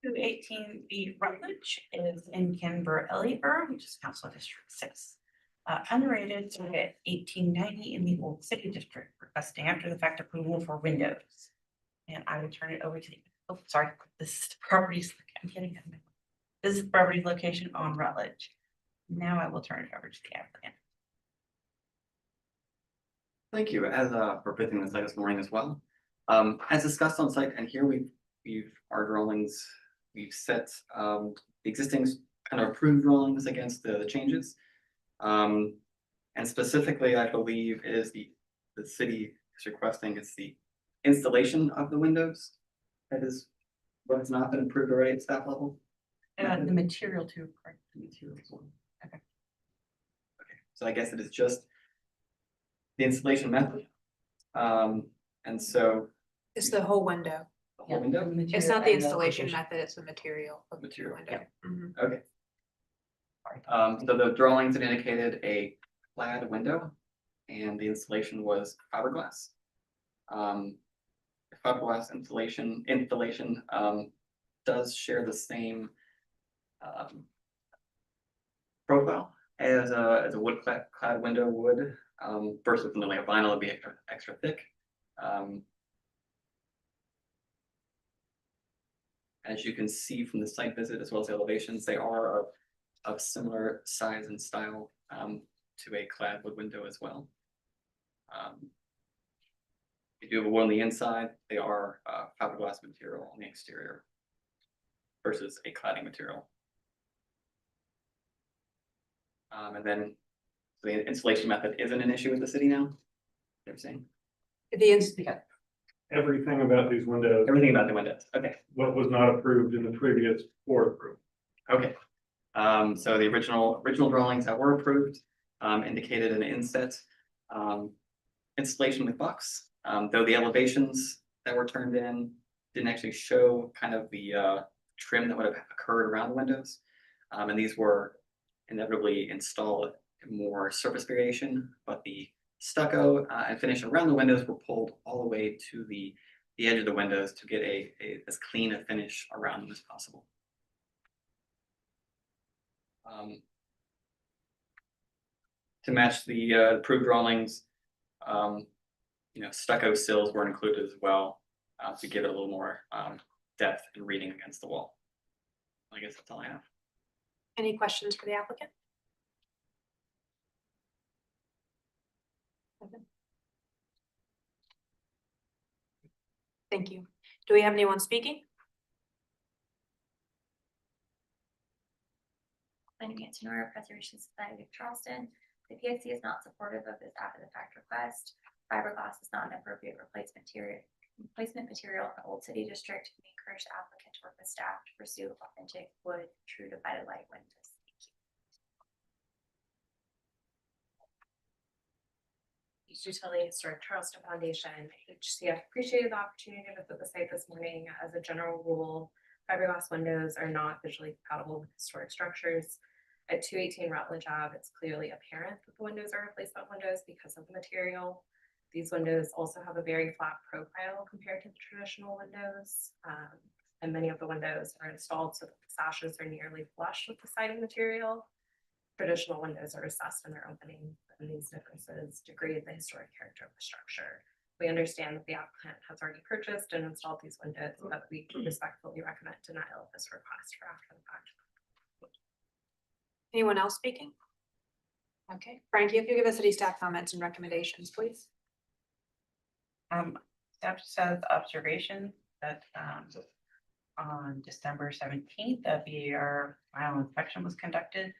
218B Rutledge is in Canberra Elliotsburg, which is Council District 6. Unrated to at 1890 in the Old City District, requesting after the fact approval for windows. And I will turn it over to the, oh, sorry, this is the properties, I'm getting it. This is the property location on Rutledge. Now I will turn it over to the applicant. Thank you, as for visiting the site this morning as well. As discussed on site, and here we've our drawings, we've set the existing kind of approved drawings against the changes. And specifically, I believe is the city is requesting it's the installation of the windows. That is what has not been approved already at staff level. The material to, correct, the materials. Okay, so I guess it is just the installation method. And so It's the whole window. the whole window, It's not the installation method, it's the material of the Material, window. Mhm. okay. So the drawings had indicated a clad window and the installation was fiberglass. Fiberglass installation does share the same profile as a wood clad window would, versus something like a vinyl would be extra thick. As you can see from the site visit as well as the elevations, they are of similar size and style to a clad wood window as well. You do have a wood on the inside, they are fiberglass material on the exterior versus a cladding material. And then the installation method isn't an issue with the city now, they're saying? Everything about these windows, Everything about the windows, okay. what was not approved in the previous board approved. Okay, so the original drawings that were approved indicated an inset installation with box. Though the elevations that were turned in didn't actually show kind of the trim that would have occurred around the windows. And these were inevitably installed more surface variation, but the stucco and finish around the windows were pulled all the way to the edge of the windows to get as clean a finish around them as possible. To match the approved drawings, stucco sills were included as well to give it a little more depth and reading against the wall. I guess that's all I have. Any questions for the applicant? Thank you. Do we have anyone speaking? My name is Nora, Preservation Society of Charleston. The PSC is not supportive of this after the fact request. Fiberglass is not an appropriate replacement material for Old City District. We encourage the applicant to work with staff to pursue authentic wood, true divided light windows. Utility Historic Charleston Foundation. HCF appreciated the opportunity to visit the site this morning. As a general rule, fiberglass windows are not visually compatible with historic structures. At 218 Rutledge Ave, it's clearly apparent that the windows are replacement windows because of the material. These windows also have a very flat profile compared to the traditional windows. And many of the windows are installed so that the sashes are nearly flush with the siding material. Traditional windows are recessed in their opening, and these differences degrade the historic character of the structure. We understand that the applicant has already purchased and installed these windows, but we respectfully recommend denial of this request for after the fact. Anyone else speaking? Okay, Frankie, if you give us city staff comments and recommendations, please. Staff just has observation that, on December 17th, the BAR final inspection was conducted.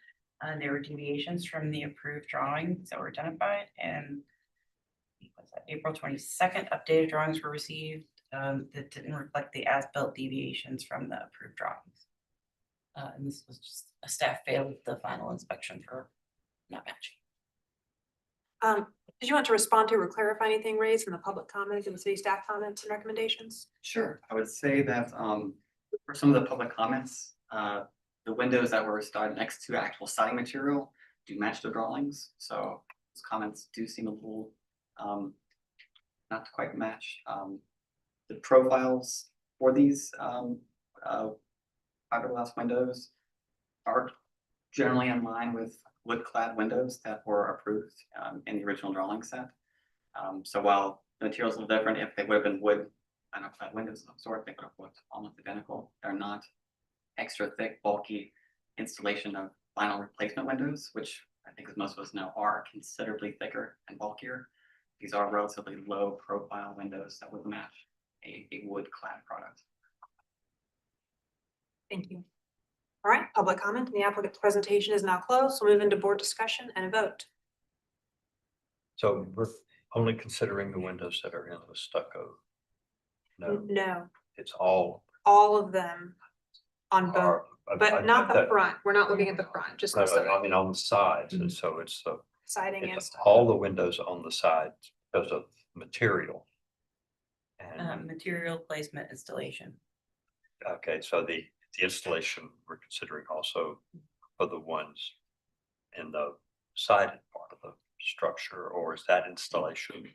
There were deviations from the approved drawings that were identified, and was that April 22nd, updated drawings were received, that didn't reflect the as-built deviations from the approved drawings. And this was just a staff failed the final inspection for not matching. Did you want to respond to or clarify anything raised in the public comments and the city staff comments and recommendations? Sure, I would say that for some of the public comments, the windows that were installed next to actual siding material do match the drawings, so those comments do seem a little not to quite match. The profiles for these fiberglass windows are generally in line with wood-clad windows that were approved in the original drawing set. So while the material is a little different, if they would have been wood clad windows of sort, they would have looked almost identical. They're not extra thick, bulky installation of vinyl replacement windows, which I think as most of us know are considerably thicker and bulkier. These are relatively low profile windows that would match a wood clad product. Thank you. All right, public comment. The applicant's presentation is now closed. We'll move into board discussion and a vote. So we're only considering the windows that are in the stucco. No, No, it's all. all of them on both, are- but not the that- front. We're not looking at the front, just No, the no, I side, mean, on the sides, and so it's the, siding and it's stuff. all the windows on the sides because of material. And, Material placement installation. okay, so the installation, we're considering also for the ones in the sided part of the structure, or is that installation?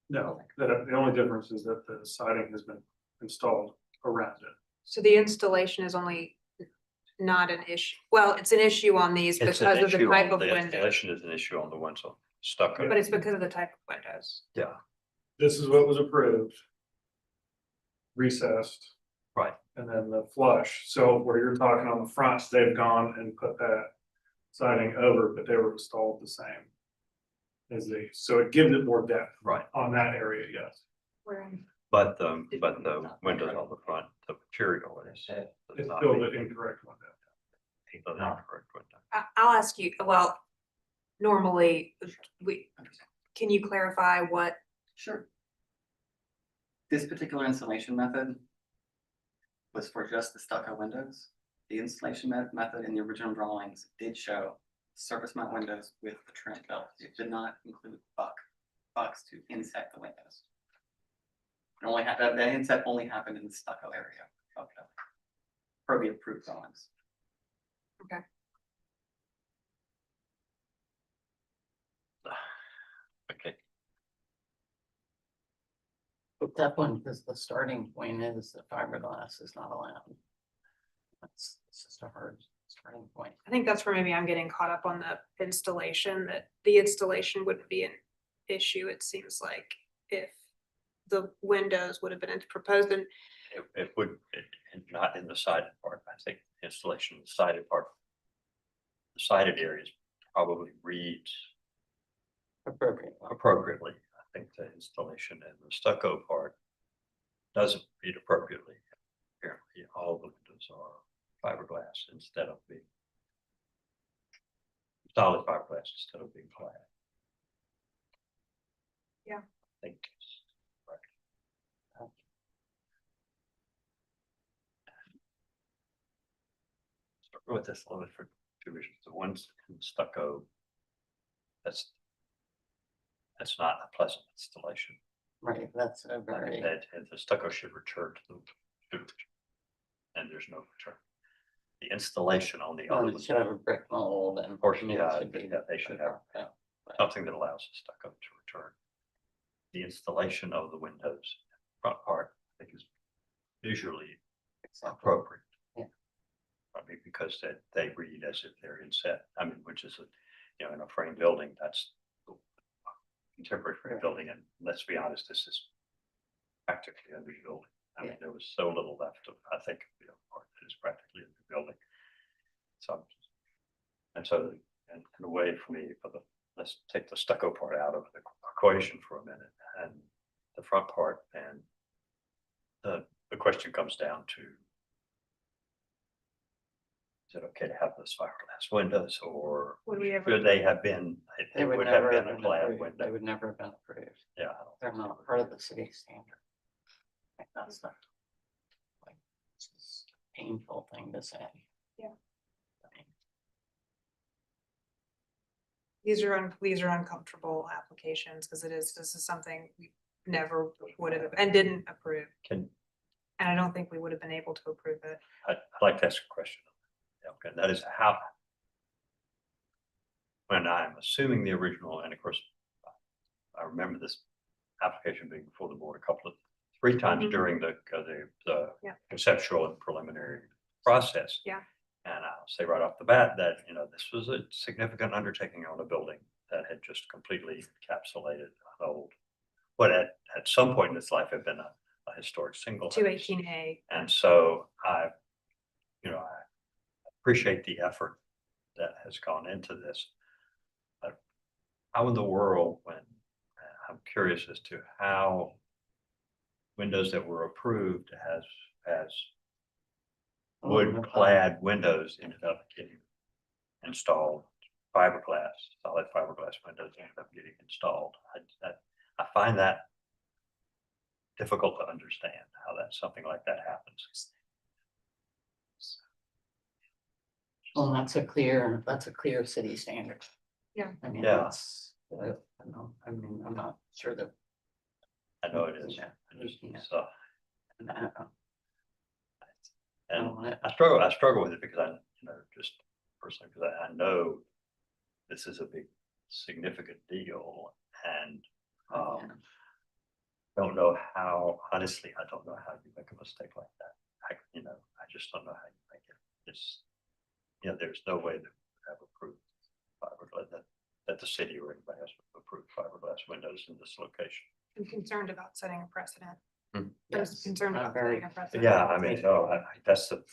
No, the only difference is that the siding has been installed around it. So the installation is only not an issue. Well, it's an issue on these It's because an of the issue type on of the window, installation is an issue on the ones on stucco. but it's because of the type of windows. Yeah, This is what was approved. Recessed. right. And then the flush, so where you're talking on the fronts, they've gone and put that siding over, but they were installed the same. As these, so it gives it more depth. Right. On that area, yes. But the windows on the front, the material is. It's still the incorrect one. The incorrect window. I'll ask you, well, normally, can you clarify what? Sure. This particular installation method was for just the stucco windows. The installation method in the original drawings did show surface mount windows with the trim built. It did not include bucks to inset the windows. It only had that inset only happened in the stucco area of the per the approved drawings. Okay. Okay, But that one, because the starting point is that fiberglass is not allowed. It's just a hard starting point. I think that's where maybe I'm getting caught up on the installation, that the installation wouldn't be an issue. It seems like if the windows would have been proposed and it would, not in the sided part, I think installation in the sided part. The sided areas probably reads appropriately. I think the installation in the stucco part doesn't read appropriately. Apparently, all the windows are fiberglass instead of being solid fiberglass instead of being clad. Yeah. I think it's right. Start with this a little bit for two reasons. The ones in stucco, that's That's not a pleasant installation. Right, that's a very, And the stucco should return to the, and there's no return. The installation on the well, other, it should have a brick mold and. portion, maybe it yeah, should be- they should have Yeah. something that allows the stucco to return. The installation of the windows, front part, I think is visually appropriate. Yeah. I mean, because they read as if they're inset, I mean, which is a, you know, in a frame building, that's contemporary frame Right. building, and let's be honest, this is practically a new building. I mean, Yeah. there was so little left of, I think, you know, part that is practically a new building. So, and so, and in a way for me, let's take the stucco part out of the equation for a minute, and the front part, and the question comes down to, is it okay to have those fiberglass windows, or Would we ever? should they have been, They it would would have never been have a been clad approved. They window? would never have been approved. Yeah. I don't They're think so. not part of the city standard. Like, that's the. Like, it's just a painful thing to say. Yeah. I mean, These are uncomfortable applications because this is something we never would have and didn't approve. Can, And I don't think we would have been able to approve it. I'd like to ask a question. Okay, and that is how, when I'm assuming the original, and of course, I remember this application being before the board three times Mhm. during the Yeah. conceptual and preliminary process. Yeah. And I'll say right off the bat that, you know, this was a significant undertaking on a building that had just completely encapsulated an old, what at some point in its life had been a historic single. house. 218A. And so you know, I appreciate the effort that has gone into this. But how in the world, when, I'm curious as to how windows that were approved as wood clad windows ended up getting installed, fiberglass, solid fiberglass windows ended up getting installed. I find that difficult to understand how something like that happens. Well, that's a clear city standard. Yeah. I mean, Yeah. that's, I mean, I'm not sure that. I know it is. Yeah. I just, Yeah. so, I and don't want it. I struggle with it because you know, just personally, because I know this is a big, significant deal, and Yeah. don't know how, honestly, I don't know how you make a mistake like that. You know, I just don't know how you make it. It's, you know, there's no way that we have approved fiberglass, that the city or anybody has approved fiberglass windows in this location. I'm concerned about setting a precedent. Hmm. I'm just concerned I'm about very- setting a precedent. Yeah, I mean, no, that's the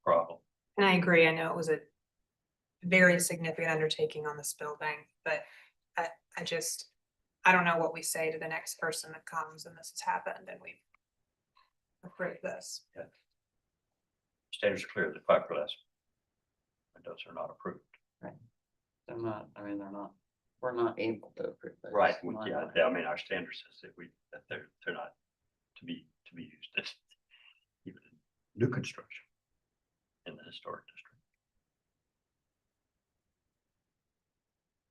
problem. And I agree. I know it was a very significant undertaking on this building, but I don't know what we say to the next person that comes and this has happened and we've approved this. Standards are clear that fiberglass windows are not approved. They're not, I mean, we're not able to approve this. Right, Not yeah, allowed. I mean, our standard says that they're not to be used as even in new construction in the historic district.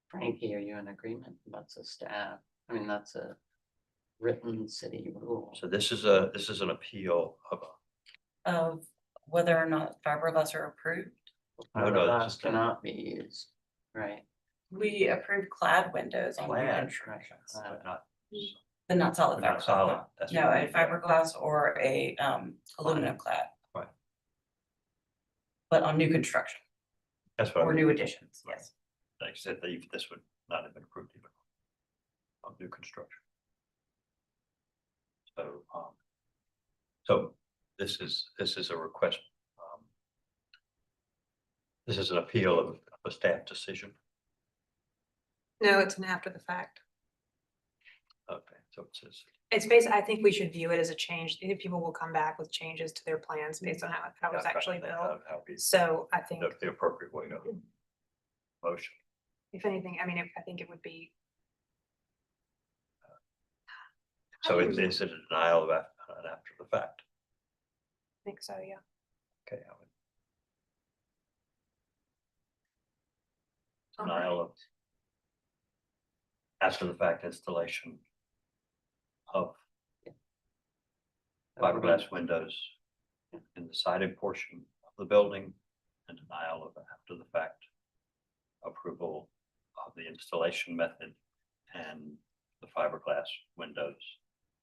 Frankie, are you in agreement? That's a staff, I mean, that's a written city rule. So this is an appeal of, Of whether or not fiberglass are approved. No, no, Fiberglass this is- cannot be used, right? We approved clad windows on new Clad, construction, but not, but not solid but not fiberglass. solid. That's No, what a we- fiberglass or a aluminum clad. Right. But on new construction That's what I or mean. new additions, yes. Like I said, this would not have been approved even on new construction. So this is a request. This is an appeal of a staff decision. No, it's an after the fact. Okay, so it says, It's basically, I think we should view it as a change. I think people will come back with changes to their plans based on how it's actually built. how we, So I think the appropriate way to motion. if anything, I mean, I think it would be. So it's a denial of after the fact. I think so, yeah. Okay. Denial of after the fact installation of fiberglass windows in the sided portion of the building and denial of after the fact approval of the installation method and the fiberglass windows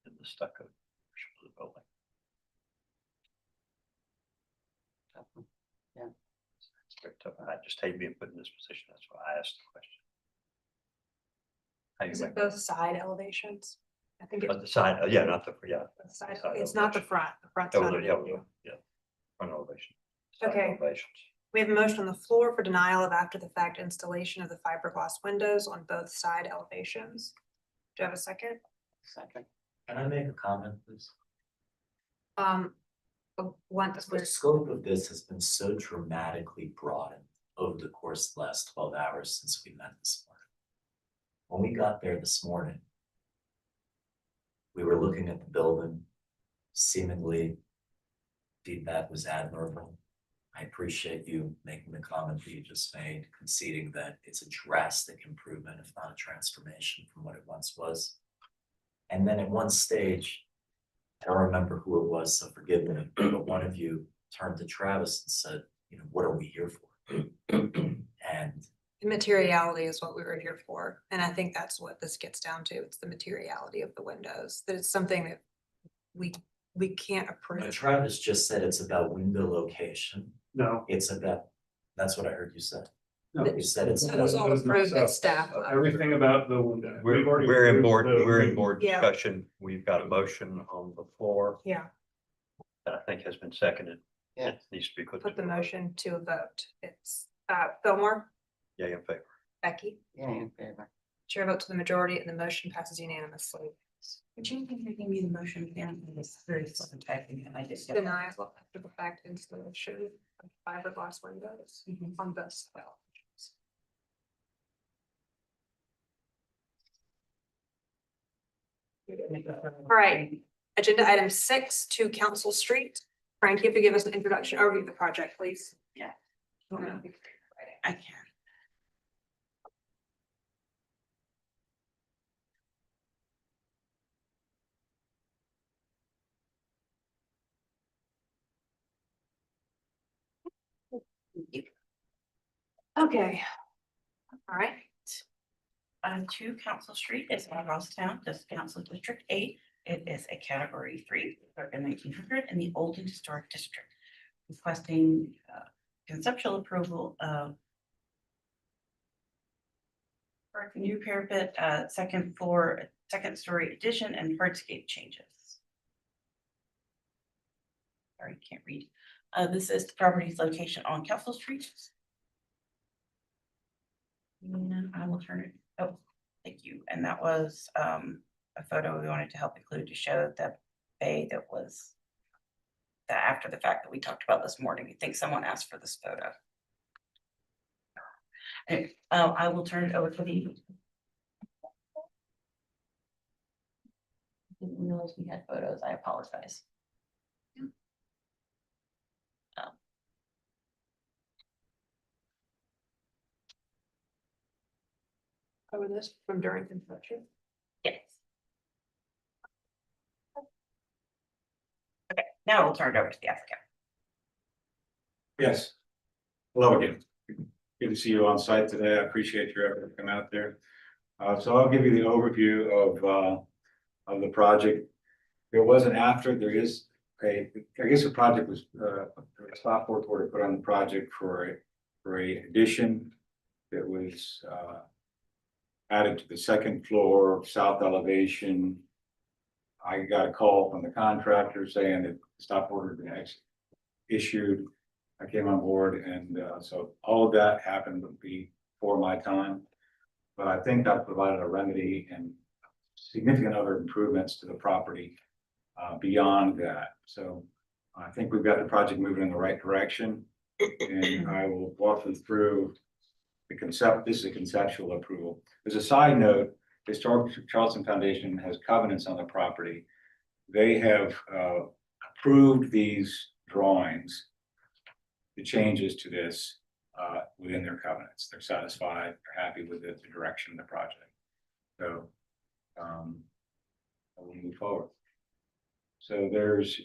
in the stucco portion of the building. Yeah. It's very tough. I just hate being put in this position. That's why I asked the question. How you Is make it both side elevations? I think But it's. the side, yeah, not the, yeah. the side- side It's not the elevation. front, the front's Oh, not. yeah, available. yeah, front elevation. Side Okay. Elevations. We have a motion on the floor for denial of after the fact installation of the fiberglass windows on both side elevations. Do you have a second? Second. Can I make a comment, please? One, The scope of this has been so dramatically broadened over the course of the last 12 hours since we met this morning. When we got there this morning, we were looking at the building, seemingly feedback was admirable. I appreciate you making the comment that you just made, conceding that it's a drastic improvement, if not a transformation from what it once was. And then at one stage, I don't remember who it was, so forgive me, but one of you turned to Travis and said, you know, what are we here for? And materiality is what we were here for, and I think that's what this gets down to. It's the materiality of the windows, that it's something that we can't approve. Travis just said it's about window location. No. It's about, that's what I heard you say. No. You said it's. That was all approved at staff. Everything about the window. We've already We're in approved board, the- we're in board Yeah. discussion. We've got a motion on the floor Yeah, that I think has been seconded. Yeah. It needs to be put. put the to vote. motion to a vote. It's Fillmore, Yea, in favor. Becky, Yeah, in favor. chair vote to the majority, and the motion passes unanimously. Would you think you gave me the motion again? It was very slow typing and I just. Denial after the fact installation of fiberglass windows on both sides. All right, agenda item 6 to Council Street. Frank, you have to give us an introduction overview of the project, please. Yeah. I can. Okay. All right. 2 Council Street is in Charlestown, this Council District 8. It is a category 3, circa 1900 in the Old Historic District. Requesting conceptual approval of for a new parapet, second floor, second story addition and hardscape changes. Sorry, can't read. This is the property's location on Council Street. And I will turn it, oh, thank you. And that was a photo we wanted to help include to show the bay that was the after the fact that we talked about this morning. I think someone asked for this photo. And, I will turn it over to the. Didn't realize we had photos. I apologize. Cover this from during construction. Yes. Okay, now we'll turn it over to the applicant. Yes. Hello again. Good to see you on site today. I appreciate your effort to come out there. So I'll give you the overview of the project. There was an after, there is I guess the project was, a stop work order put on the project for a addition that was, added to the second floor, south elevation. I got a call from the contractor saying that the stop order had been issued. I came on board and so all of that happened before my time. But I think I provided a remedy and significant other improvements to the property beyond that. So I think we've got the project moving in the right direction. And I will walk you through this is a conceptual approval. As a side note, the Historic Charleston Foundation has covenants on the property. They have approved these drawings, the changes to this within their covenants. They're satisfied, they're happy with the direction of the project. So, we'll move forward. So there is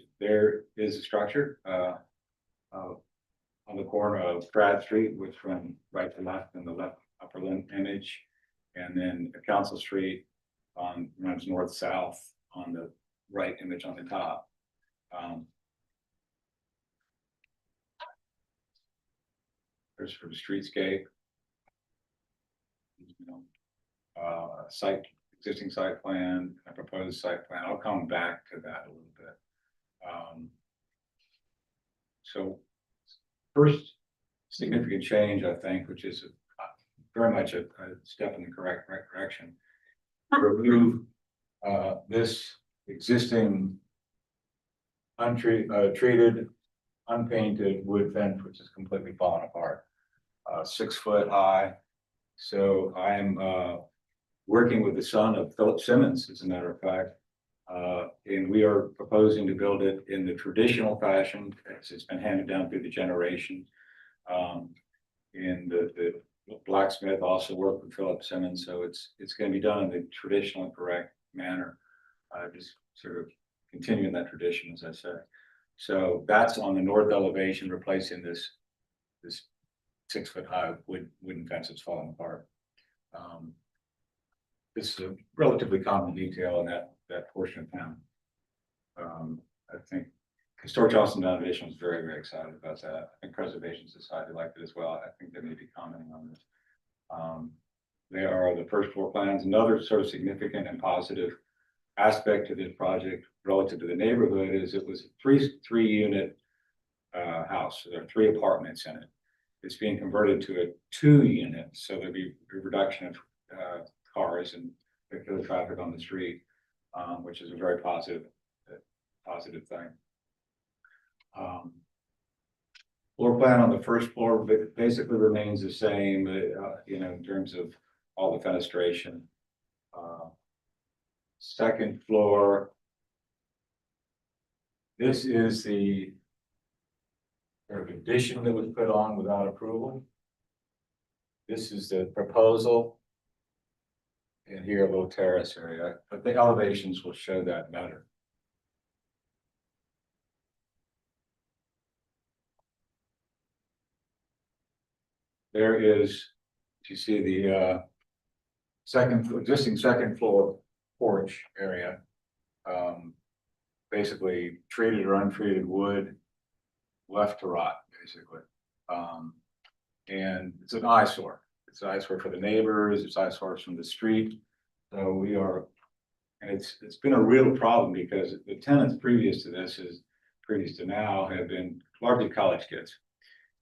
a structure, on the corner of Brad Street, which from right to left in the left upper image. And then Council Street runs north-south on the right image on the top. There's for the streetscape. Existing site plan, a proposed site plan. I'll come back to that a little bit. So first significant change, I think, which is very much a step in the correct direction. Remove this existing treated, unpainted wood fence, which is completely fallen apart, 6 foot high. So I am working with the son of Philip Simmons, as a matter of fact. And we are proposing to build it in the traditional fashion, as it's been handed down through the generation. And the blacksmith also worked with Philip Simmons, so it's going to be done in the traditional and correct manner. Just sort of continuing that tradition, as I say. So that's on the north elevation, replacing this 6 foot high wooden fence that's falling apart. This is a relatively common detail in that portion of town. I think Historic Charleston Foundation was very, very excited about that. I think Preservation Society liked it as well. I think they may be commenting on this. They are the first floor plans. Another sort of significant and positive aspect to this project relative to the neighborhood is it was a three unit house. So there are 3 apartments in it. It's being converted to a 2 unit, so there'll be a reduction of cars and vehicular traffic on the street, which is a very positive thing. Floor plan on the first floor basically remains the same, in terms of all the fenestration. Second floor, this is the sort of addition that was put on without approval. This is the proposal. And here a little terrace area, but the elevations will show that better. There is, you see the existing second floor porch area. Basically treated or untreated wood, left to rot, basically. And it's an eyesore. It's an eyesore for the neighbors, it's eyesores from the street. So we are, and it's been a real problem because the tenants previous to now have been largely college kids.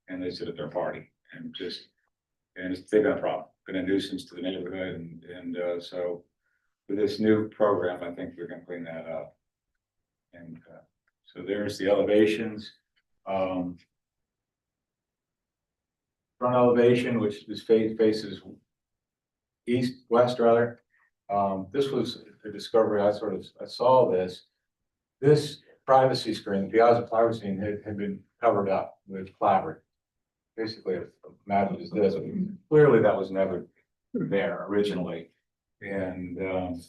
And they sit at their party and they've been a problem, been a nuisance to the neighborhood. And so with this new program, I think we're gonna clean that up. And so there's the elevations. Front elevation, which is faces west rather. This was a discovery. I saw this. This privacy screen, the Piazza privacy screen had been covered up with clapboard. Basically, imagine is this. Clearly, that was never there originally, and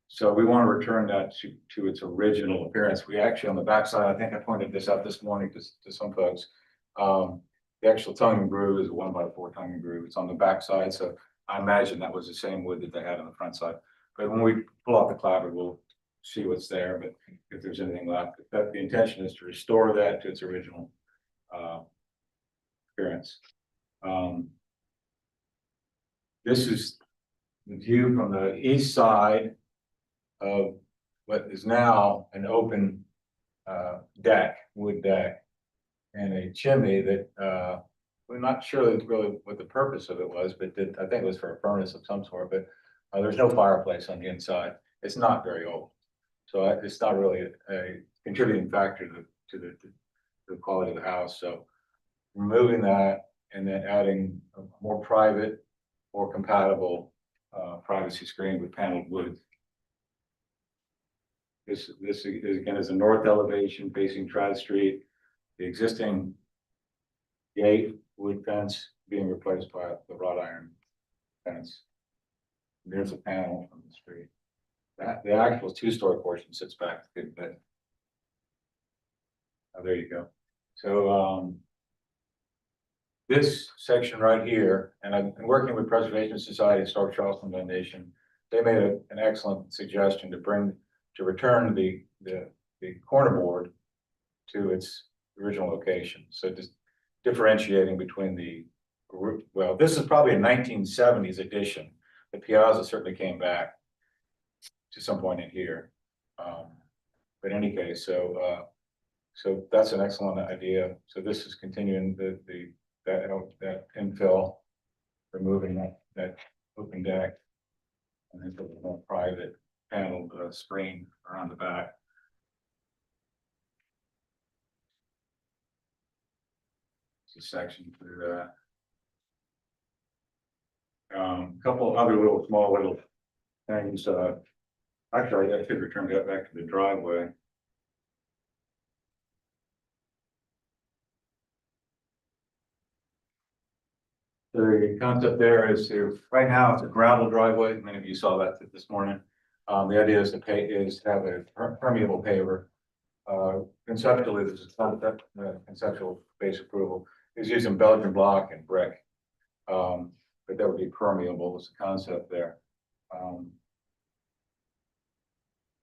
so we want to return that to its original appearance. We actually on the backside, I think I pointed this out this morning to some folks. The actual tongue and groove is a 1x4 tongue and groove. It's on the backside, so I imagine that was the same wood that they had on the front side. But when we pull out the clapboard, we'll see what's there. But if there's anything left, the intention is to restore that to its original appearance. This is the view from the east side of what is now an open wood deck. And a chimney that we're not sure really what the purpose of it was, but I think it was for a furnace of some sort. But there's no fireplace on the inside. It's not very old, so it's not really a contributing factor to the quality of the house. So removing that and then adding a more private or compatible privacy screen with paneled wood. This again is a north elevation facing Trad Street. The existing gate wood fence being replaced by the wrought iron fence. There's a panel from the street. That, the actual two-story portion sits back a good bit. Oh, there you go. So, this section right here, and I've been working with Preservation Society, Historic Charleston Foundation. They made an excellent suggestion to return the corner board to its original location. So just differentiating between well, this is probably a 1970s addition. The piazza certainly came back to some point in here. But in any case, so that's an excellent idea. So this is continuing that infill, removing that open deck. And then put a more private paneled screen around the back. It's a section through that. A couple other small little things. Actually, I should return that back to the driveway. The concept there is right now it's a gravel driveway. Many of you saw that this morning. The idea is to have a permeable paver. Conceptually, this is conceptual base approval is using Belgian block and brick. But that would be permeable is the concept there.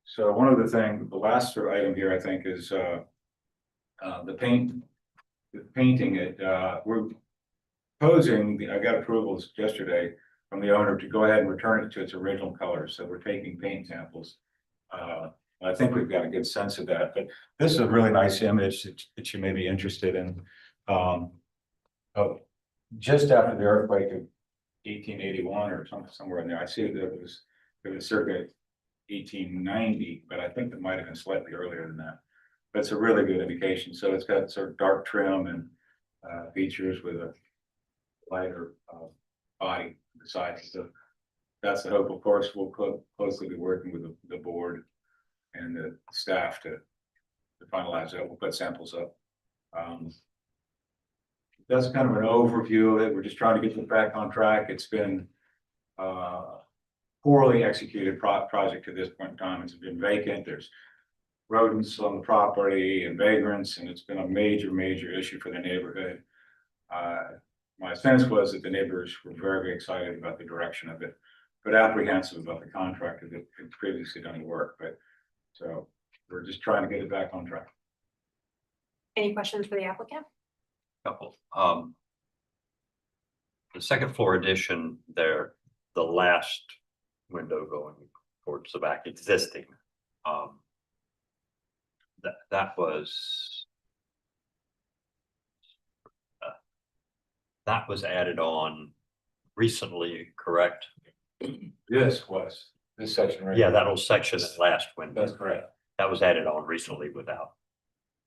So one of the things, the last item here, I think, is painting it. We're proposing, I got approvals yesterday from the owner to go ahead and return it to its original colors. So we're taking paint samples. I think we've got a good sense of that, but this is a really nice image that you may be interested in. Just after the earthquake of 1881 or somewhere in there, I see that it was circa 1890, but I think it might have been slightly earlier than that. But it's a really good indication. So it's got sort of dark trim and features with a lighter body beside it. So that's the hope. Of course, we'll closely be working with the board and the staff to finalize that. We'll put samples up. That's kind of an overview of it. We're just trying to get it back on track. It's been poorly executed project to this point in time. It's been vacant. There's rodents on the property and vagrants, and it's been a major issue for the neighborhood. My sense was that the neighbors were very excited about the direction of it, but apprehensive about the contractor that had previously done the work. But so we're just trying to get it back on track. Any questions for the applicant? Couple. The second floor addition there, the last window going towards the back existing. That was added on recently, correct? This section right Yeah, here. that whole section, that last window. That's correct. That was added on recently without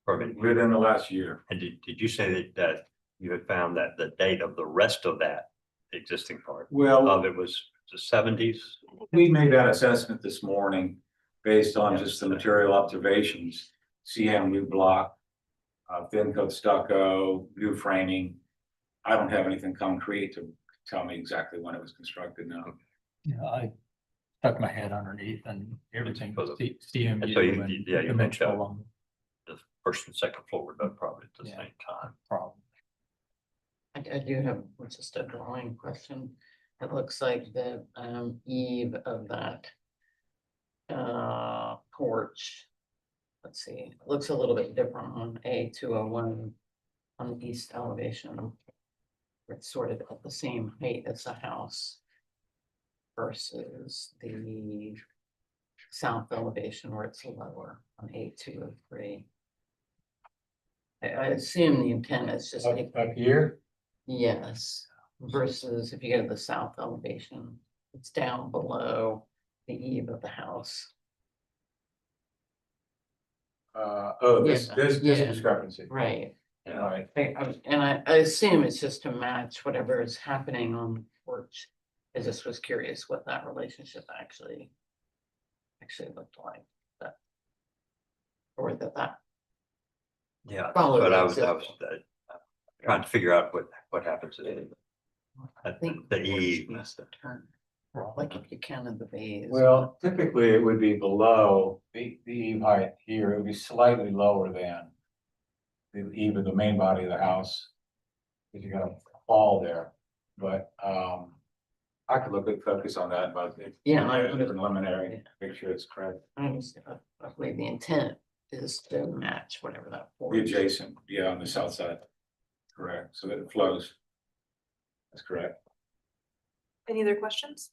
permit. Within the last year. And did you say that you had found that the date of the rest of that existing part Well, of it was the 70s? we made that assessment this morning based on just the material observations. CM new block, thin coat stucco, new framing. I don't have anything concrete to tell me exactly when it was constructed now. Yeah, I stuck my head underneath and everything was CMU So you and mentioned on the first and second floor were done probably at the Yeah. same time. problem. I do have just a drawing question. It looks like the eave of that porch. Let's see, it looks a little bit different on A201 on the east elevation. It's sort of at the same height as the house versus the south elevation where it's lower on A203. I assume the intent is just. Up here? Yes, versus if you go to the south elevation, it's down below the eave of the house. This Yeah. discrepancy. Right. Right. I assume it's just to match whatever is happening on the porch. I just was curious what that relationship actually looked like. Or that. Yeah, Follow but the I was existing. trying to figure out what happens. I think The porch eve. must have turned. Like if you counted the bays. Well, typically it would be below the eave height here, it would be slightly lower than the eave of the main body of the house. If you're gonna fall there, but, I could look at, focus on that, but it's. Yeah, I it's understand. preliminary, make sure it's correct. I understand, but roughly the intent is to match whatever that. The porch. adjacent, yeah, on the south side. Correct, so that it flows. That's correct. Any other questions?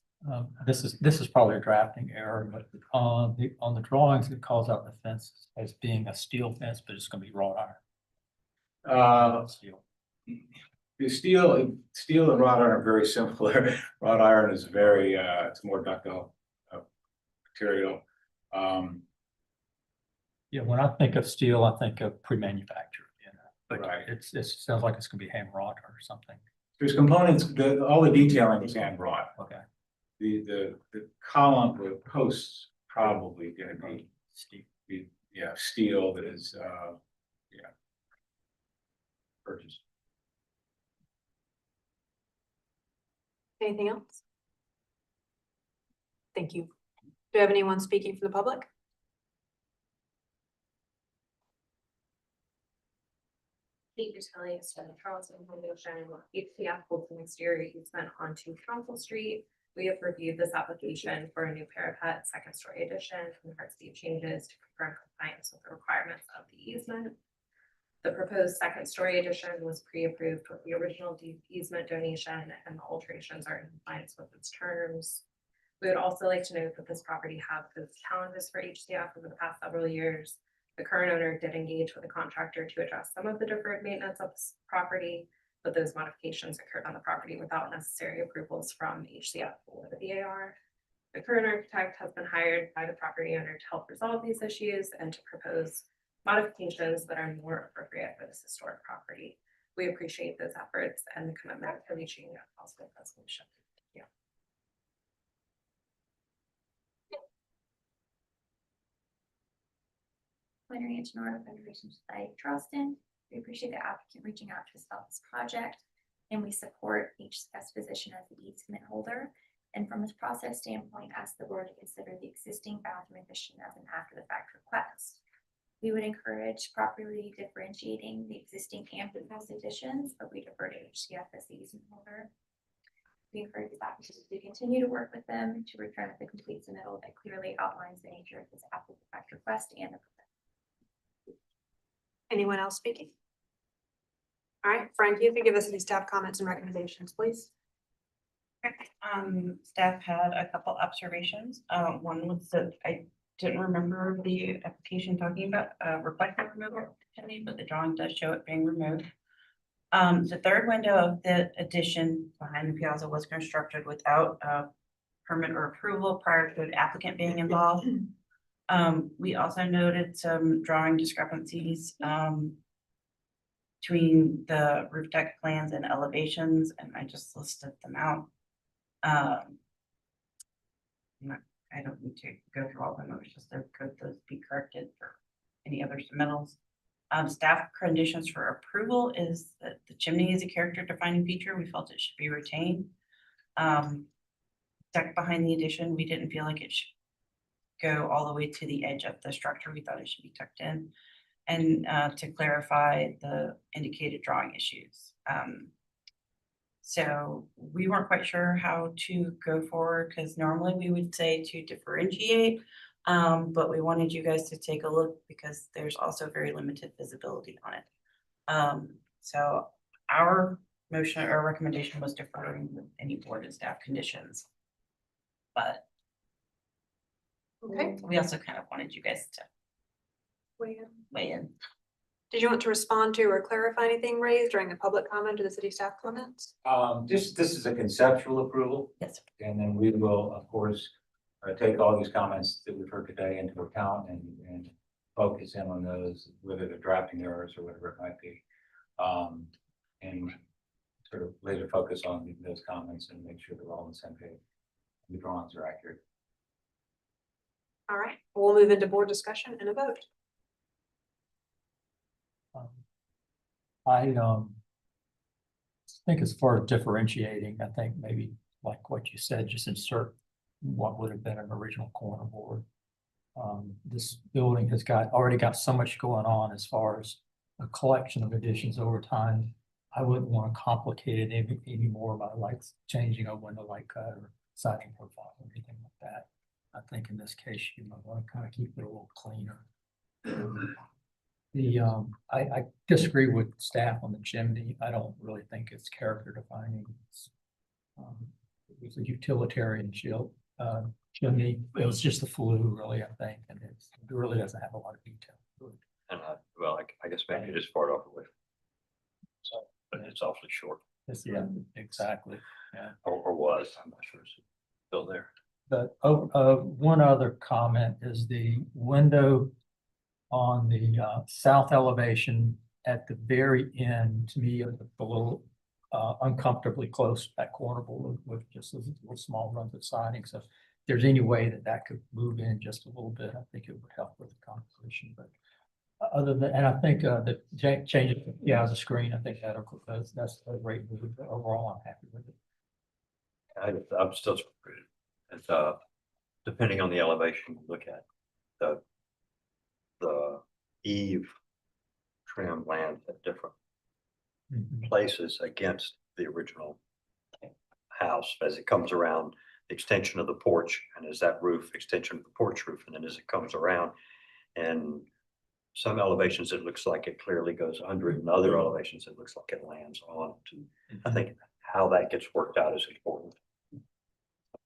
This is probably a drafting error, but on the drawings, it calls out the fence as being a steel fence, but it's gonna be wrought iron. Steel. The steel and wrought iron are very similar. Wrought iron is very, it's more ductile material. Yeah, when I think of steel, I think of pre-manufactured, but Right. it sounds like it's gonna be hand wrought or something. There's components, all the detailing is hand wrought. Okay. The column, the posts probably gonna be Steel. steel that is, purchased. Anything else? Thank you. Do you have anyone speaking from the public? Kate Utilities from the Charleston Foundation, HCF holds an exterior easement onto Council Street. We have reviewed this application for a new parapet, second story addition, and hardscape changes to confirm compliance with the requirements of the easement. The proposed second story addition was pre-approved with the original easement donation, and the alterations are in compliance with its terms. We would also like to note that this property has faced challenges for HCF over the past several years. The current owner did engage with a contractor to address some of the deferred maintenance of this property, but those modifications occurred on the property without necessary approvals from HCF or the VAR. The current architect has been hired by the property owner to help resolve these issues and to propose modifications that are more appropriate for this historic property. We appreciate those efforts and the commitment to reaching a positive resolution. Thank you. Flannery Antonora, Federation Society of Charleston. We appreciate the applicant reaching out to us about this project, and we support HCF's position as the easement holder. And from a process standpoint, ask the board to consider the existing bathroom addition as an after-the-fact request. We would encourage properly differentiating the existing and proposed additions, but we defer to HCF as the easement holder. We encourage the applicant to continue to work with them to return with a complete submittal that clearly outlines the nature of this after-the-fact request and the. Anyone else speaking? All right, Frank, you can give us any staff comments and recommendations, please. Staff had a couple observations. One was that I didn't remember the application talking about requesting removal, but the drawing does show it being removed. The third window of the addition behind the piazza was constructed without a permit or approval prior to an applicant being involved. We also noted some drawing discrepancies between the roof deck plans and elevations, and I just listed them out. I don't need to go through all of them. It was just there could those be corrected for any other submittals. Staff conditions for approval is that the chimney is a character defining feature. We felt it should be retained. Deck behind the addition, we didn't feel like it should go all the way to the edge of the structure. We thought it should be tucked in. And to clarify the indicated drawing issues. So we weren't quite sure how to go forward because normally we would say to differentiate. But we wanted you guys to take a look because there's also very limited visibility on it. So our motion or recommendation was deferring with any board and staff conditions. But Okay. we also kind of wanted you guys to weigh in. Did you want to respond to or clarify anything raised during the public comment or the city staff comments? This is a conceptual approval. Yes. And then we will, of course, take all these comments that we've heard today into account and focus in on those, whether they're drafting errors or whatever it might be. And sort of laser focus on those comments and make sure they're all on the same page. The drawings are accurate. All right, we'll move into board discussion and a vote. I think as far as differentiating, I think maybe like what you said, just insert what would have been an original corner board. This building has already got so much going on as far as a collection of additions over time. I wouldn't want to complicate it any more by like changing a window light cut or siding profile or anything like that. I think in this case, you might want to kind of keep it a little cleaner. I disagree with staff on the chimney. I don't really think it's character defining. It was a utilitarian chimney. It was just the flue really, I think, and it really doesn't have a lot of detail to it. And well, I guess maybe it is far off away. So, but it's awfully short, Yeah, exactly. Yeah. or was, I'm not sure it's still there. But one other comment is the window on the south elevation at the very end, to me, a little uncomfortably close, that corner board with just those little small runs of siding. So if there's any way that could move in just a little bit, I think it would help with the composition. But other than, and I think the change, the screen, I think that's a great move. Overall, I'm happy with it. I'm still, it's depending on the elevation you look at, the eave trim lands at different places against the original house as it comes around the extension of the porch, and as that roof extension of the porch roof, and then as it comes around, and some elevations it looks like it clearly goes under it, and other elevations it looks like it lands on it. I think how that gets worked out is important.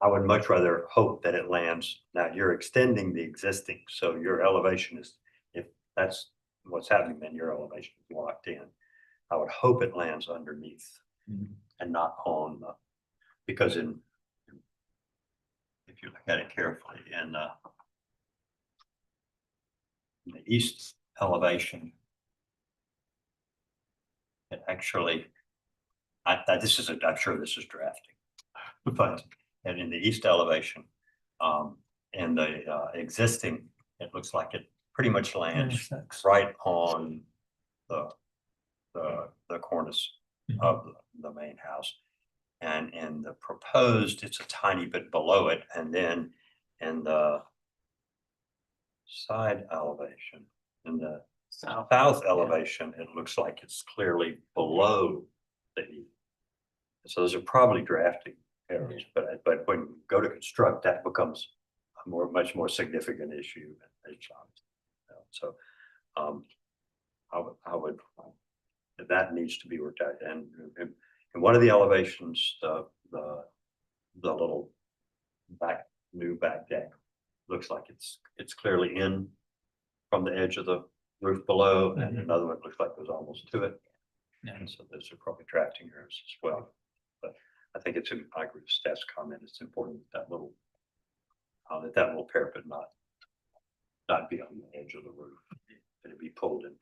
I would much rather hope that it lands. Now you're extending the existing, so your elevation is, if that's what's happening, then your elevation is locked in. I would hope it lands underneath and not on the, because if you look at it carefully in the east elevation, it actually, I'm sure this is drafting, but and in the east elevation, in the existing, it looks like it pretty much lands right on the cornice of the main house. And in the proposed, it's a tiny bit below it, and then in the side elevation, in the south elevation, it looks like it's clearly below the eave. So those are probably drafting errors, but when you go to construct, that becomes a much more significant issue. So I would that needs to be worked out. And one of the elevations, the little new back deck looks like it's clearly in from the edge of the roof below, and another one looks like it was almost to it. And so those are probably drafting errors as well. But I think I agree with staff's comment. It's important that little parapet not be on the edge of the roof, and it be pulled in.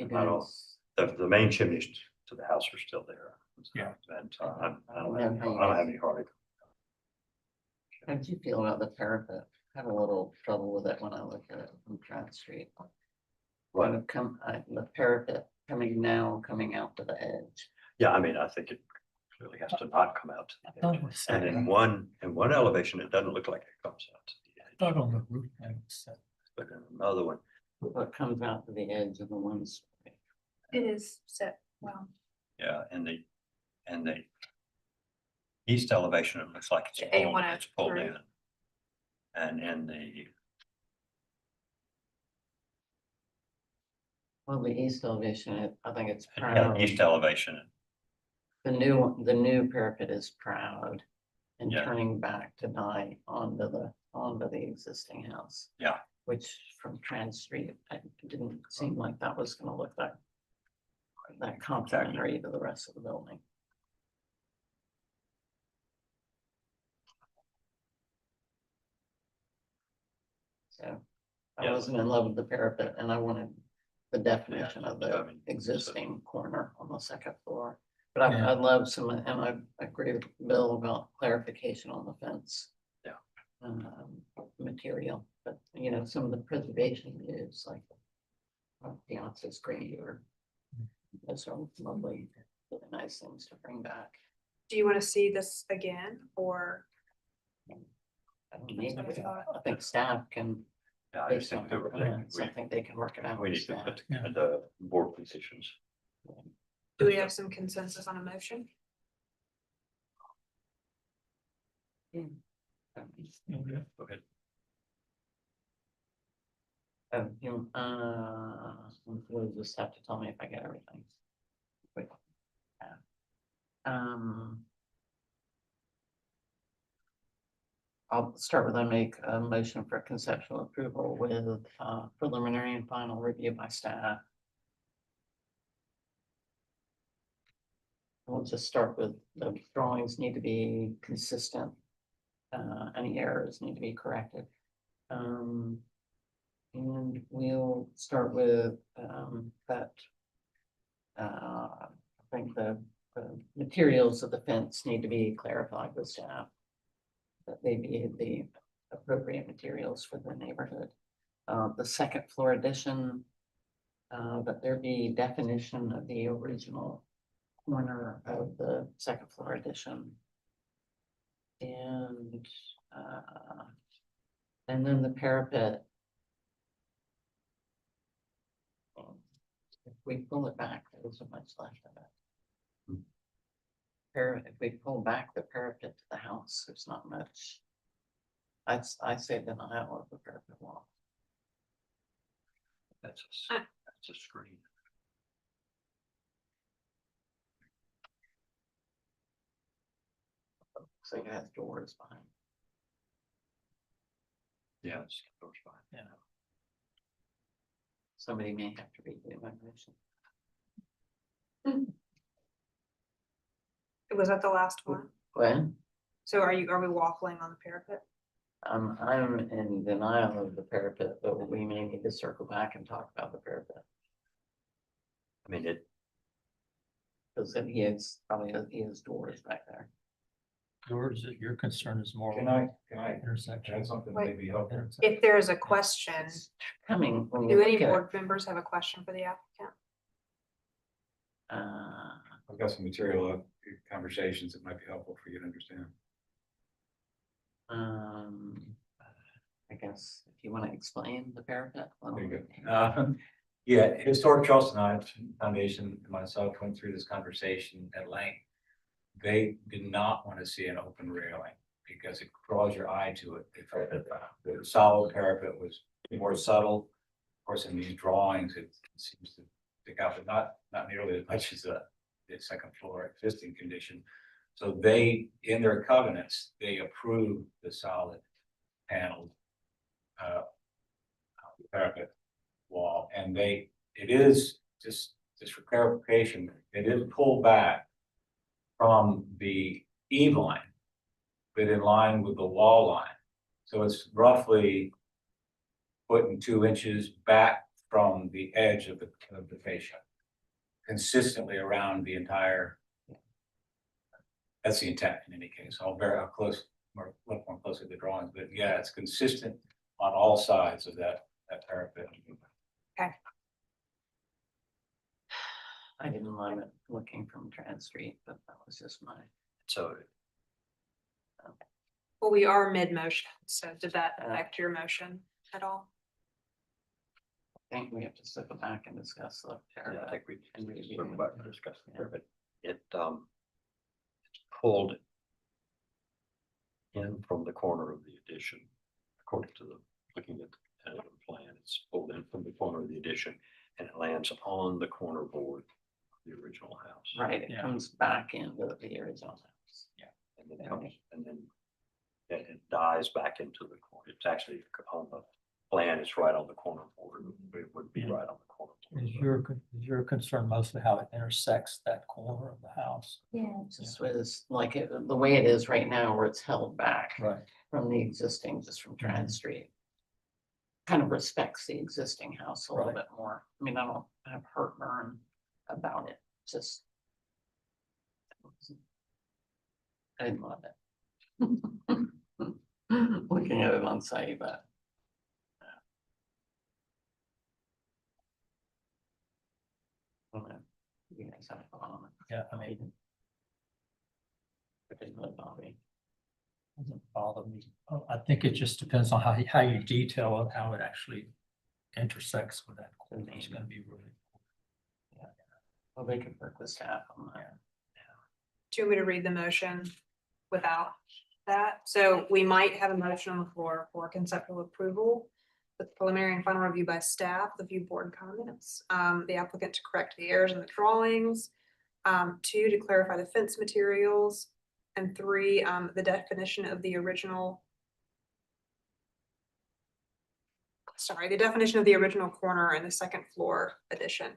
Not all, the main chimneys to the house are still there. Yeah. And I don't have any heartache. How do you feel about the parapet? I had a little trouble with it when I looked at it from Trent Street. What? The parapet coming out to the edge. Yeah, I mean, I think it clearly has to not come out to the edge. And in one elevation, it doesn't look like it comes out to the edge. Not on the roof, But in another one, What comes out to the edge of the one story? It is set well. yeah, in the east elevation, it looks like it's pulled in. And in the Well, the east elevation, I think it's yeah, proud. east elevation, The new parapet is proud and Yeah. turning back to die onto the existing house. Yeah. Which from Trent Street, it didn't seem like that was gonna look that complementary to the rest of the building. So I Yeah. wasn't in love with the parapet, and I wanted the definition of I the mean, existing corner on the second floor. But I'd love some, and I agree with Bill about clarification on the fence. Yeah. Material, but some of the preservation is like Beyonce's grave, or those are lovely, really nice things to bring back. Do you want to see this again or? I don't need it. I think staff can, Yeah, I based think on they their were plans, I thinking, think they can work it out. we with need to staff. put the board positions. Do we have some consensus on a motion? Go ahead. You'll just have to tell me if I get everything. Wait. Um. I'll start with, I make a motion for conceptual approval with preliminary and final review by staff. We'll just start with the drawings need to be consistent. Any errors need to be corrected. And we'll start with that. I think the materials of the fence need to be clarified with staff. That they be the appropriate materials for the neighborhood. The second floor addition, that there be definition of the original corner of the second floor addition. And then the parapet. If we pull it back, there isn't much left of it. If we pull back the parapet to the house, there's not much. I'd say denial of the parapet wall. That's a screen. So it has doors behind. Yeah, it's doors behind. Yeah. Somebody may have to read the evaluation. Was that the last one? Gwen, So are we waffling on the parapet? I'm in denial of the parapet, but we may need to circle back and talk about the parapet. I mean, it, Because then he has doors back there. Yours, your concern is more. Can I Intersection. add something Wait. maybe helpful? If there's a question, Coming. When you do any look at it, board members have a question for the applicant? I've got some material conversations that might be helpful for you to understand. I guess if you want to explain the parapet. There you go. Yeah, Historic Charleston Foundation and myself went through this conversation at length. They did not want to see an open railing because it draws your eye to it. They felt that the solid parapet was more subtle. Of course, in these drawings, it seems to stick out, but not nearly as much as the second floor existing condition. So they, in their covenants, they approved the solid paneled parapet wall, and it is just for clarification, it is pulled back from the eave line, but in line with the wall line. So it's roughly 1.2 back from the edge of the fascia, consistently around the entire. That's the intent in any case. I'll look more closely at the drawings, but yeah, it's consistent on all sides of that parapet. I didn't mind it looking from Trans Street, but that was just my. so Well, we are mid-motion, so did that affect your motion at all? I think we have to circle back and discuss the yeah, I parapet. think we And we- circle back and discuss the parapet. It's pulled in from the corner of the addition, according to looking at the plan, it's pulled in from the corner of the addition and it lands on the corner board of the original house. Right, it Yeah. comes back into the Arizona house. And then comes, and then it dies back into the corner. It's actually on the plan, it's right on the corner board. It would be right on the corner. board. Is your concern mostly how it intersects that corner of the house? Yeah, it just was like the way it is right now, where it's held back Right. from the existing, just from Trans Street. Kind of respects the existing house a little Right. bit more. I mean, I don't have heartburn about it, just. I didn't love it. Looking at it on site, but. I don't know. You guys have a thought on it? Yeah, I mean, It didn't really bother me. Doesn't bother me. I think it just depends on how you detail it, how it actually intersects with that corner. It's gonna be really. Well, they could work with staff on that. Do you want me to read the motion without that? So we might have a motion on the floor for conceptual approval with preliminary and final review by staff, the view board comments, the applicant to correct the errors in the drawings, 2, to clarify the fence materials, and 3, the definition of the original. Sorry, the definition of the original corner and the second floor addition.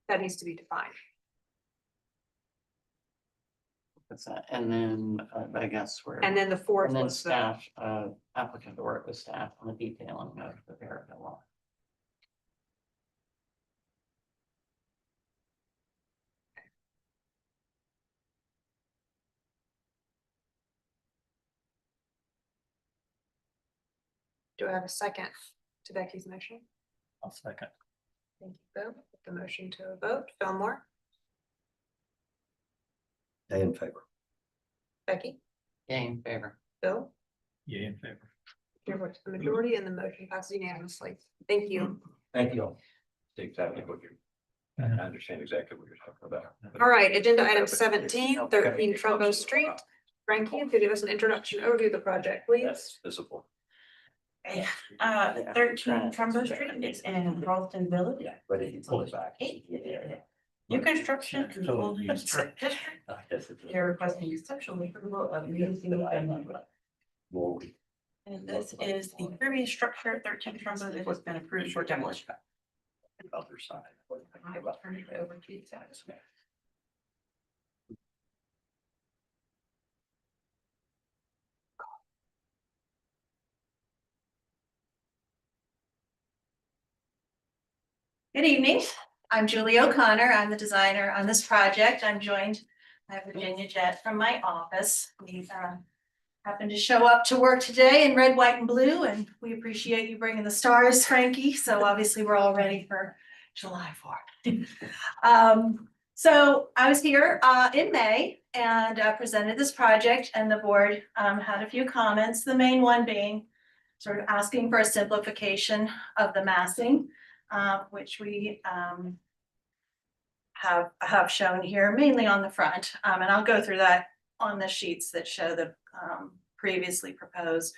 That needs to be defined. That's that, and then, I guess we're. And then the fourth And then was the, staff, applicant to work with staff on the detailing of the Verica law. do I have a second to Becky's motion? I'll second. Thank you, Bill. Put the motion to a vote. Fillmore, In favor. Becky, Yay, in favor. Bill, Yeah, in favor. your vote to the majority and the motion passes unanimously. Thank you. Thank you. Exactly what you're, I understand exactly what you're talking about. All right, agenda item 17, 13 Trumbo Street. Frankie, could you give us an introduction overview of the project, please? That's visible. 13 Trumbo Street is in Charleston Village. Yeah, but if you pull it back. New construction and full Totally. use district. They're requesting conceptual approval of municipal amendment. Well, And this is the previous structure, 13 Trumbo, that has been approved for demolition. Other side. I will turn it over to you, Travis. Good evening. I'm Julie O'Connor. I'm the designer on this project. I'm joined by Virginia Jett from my office. We happened to show up to work today in red, white, and blue, and we appreciate you bringing the stars, Frankie. So obviously we're all ready for July 4th. So I was here in May and presented this project, and the board had a few comments. The main one being sort of asking for a simplification of the massing, which we have shown here mainly on the front. And I'll go through that on the sheets that show the previously proposed.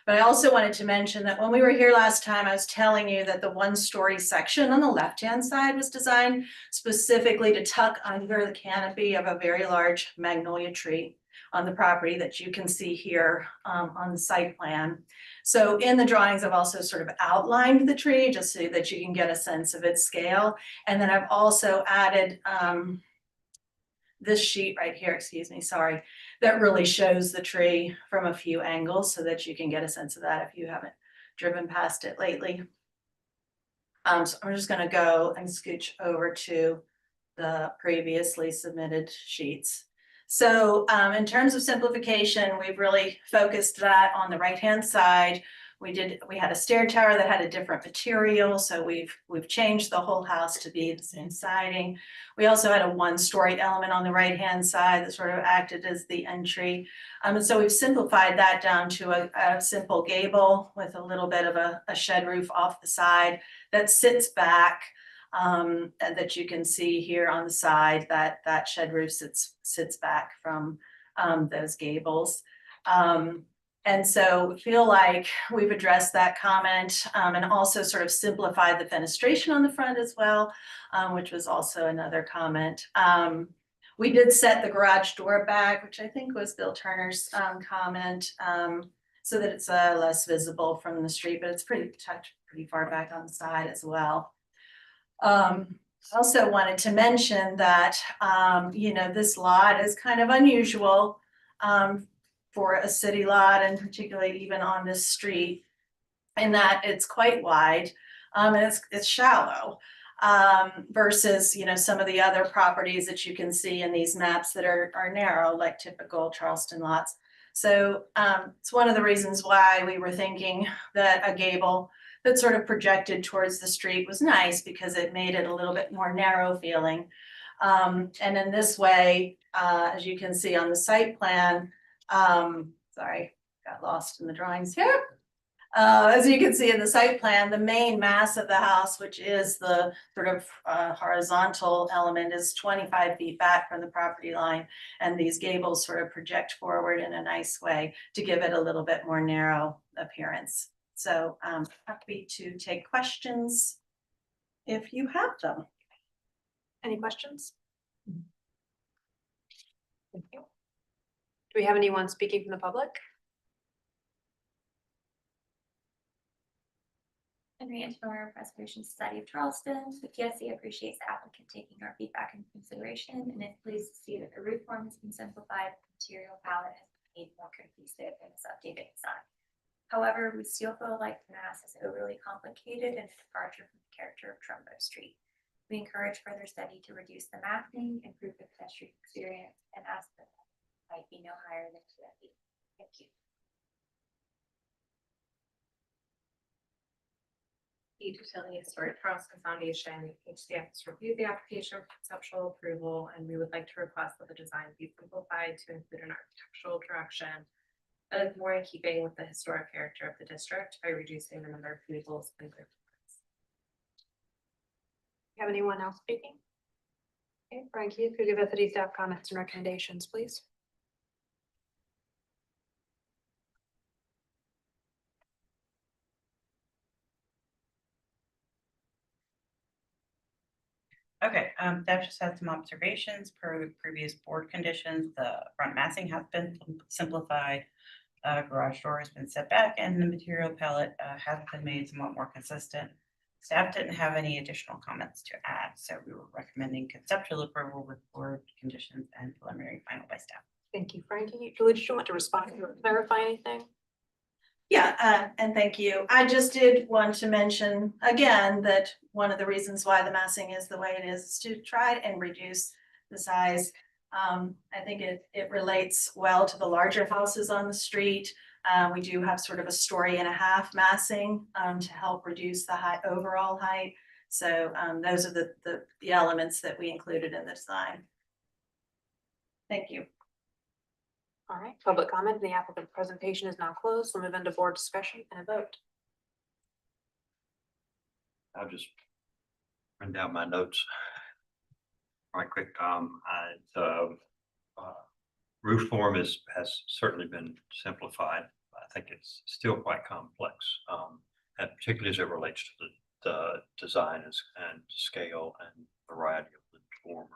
But I also wanted to mention that when we were here last time, I was telling you that the 1-story section on the left-hand side was designed specifically to tuck under the canopy of a very large magnolia tree on the property that you can see here on the site plan. So in the drawings, I've also sort of outlined the tree just so that you can get a sense of its scale. And then I've also added this sheet right here, excuse me, sorry, that really shows the tree from a few angles so that you can get a sense of that if you haven't driven past it lately. So I'm just gonna go and scooch over to the previously submitted sheets. So in terms of simplification, we've really focused that on the right-hand side. We had a stair tower that had a different material, so we've changed the whole house to be the same siding. We also had a 1-story element on the right-hand side that sort of acted as the entry. And so we've simplified that down to a simple gable with a little bit of a shed roof off the side that sits back. And that you can see here on the side that shed roof sits back from those gables. And so we feel like we've addressed that comment and also sort of simplified the fenestration on the front as well, which was also another comment. We did set the garage door back, which I think was Bill Turner's comment, so that it's less visible from the street, but it's pretty tucked pretty far back on the side as well. I also wanted to mention that, this lot is kind of unusual for a city lot, and particularly even on this street, in that it's quite wide and it's shallow versus, some of the other properties that you can see in these maps that are narrow, like typical Charleston lots. So it's one of the reasons why we were thinking that a gable that sort of projected towards the street was nice, because it made it a little bit more narrow feeling. And in this way, as you can see on the site plan, sorry, got lost in the drawings here. As you can see in the site plan, the main mass of the house, which is the sort of horizontal element, is 25 feet back from the property line. And these gables sort of project forward in a nice way to give it a little bit more narrow appearance. So I'm happy to take questions if you have them. Any questions? Thank you. Do we have anyone speaking from the public? Henry Antonor, Preservation Society of Charleston. The PSC appreciates the applicant taking our feedback into consideration and is pleased to see that the roof form has been simplified, the material palette has been made more cohesive in its updated design. However, we still feel like the mass is overly complicated and a departure from the character of Trumbo Street. We encourage further study to reduce the massing, improve the pedestrian experience, and ask that the height be no higher than 2 feet. Thank you. Utility Historic Charleston Foundation, HCF has reviewed the application for conceptual approval, and we would like to request that the design be simplified to include an architectural direction that is more in keeping with the historic character of the district by reducing the number of vehicles and groups. Have anyone else speaking? Okay, Frankie, if you give us city staff comments and recommendations, please. Okay, Deb just had some observations per previous board conditions. The front massing has been simplified. Garage door has been set back and the material palette has been made somewhat more consistent. Staff didn't have any additional comments to add, so we were recommending conceptual approval with board conditions and preliminary final by staff. Thank you, Frankie. Julie, did you want to respond or clarify anything? Yeah, and thank you. I just did want to mention again that one of the reasons why the massing is the way it is to try and reduce the size. I think it relates well to the larger houses on the street. We do have sort of a 1.5-story massing to help reduce the overall height. So those are the elements that we included in the design. Thank you. All right, public comment. The applicant presentation is now closed. We'll move into board discussion and a vote. I'll just run down my notes right quick. Roof form has certainly been simplified. I think it's still quite complex, and particularly as it relates to the design and scale and variety of the dormers.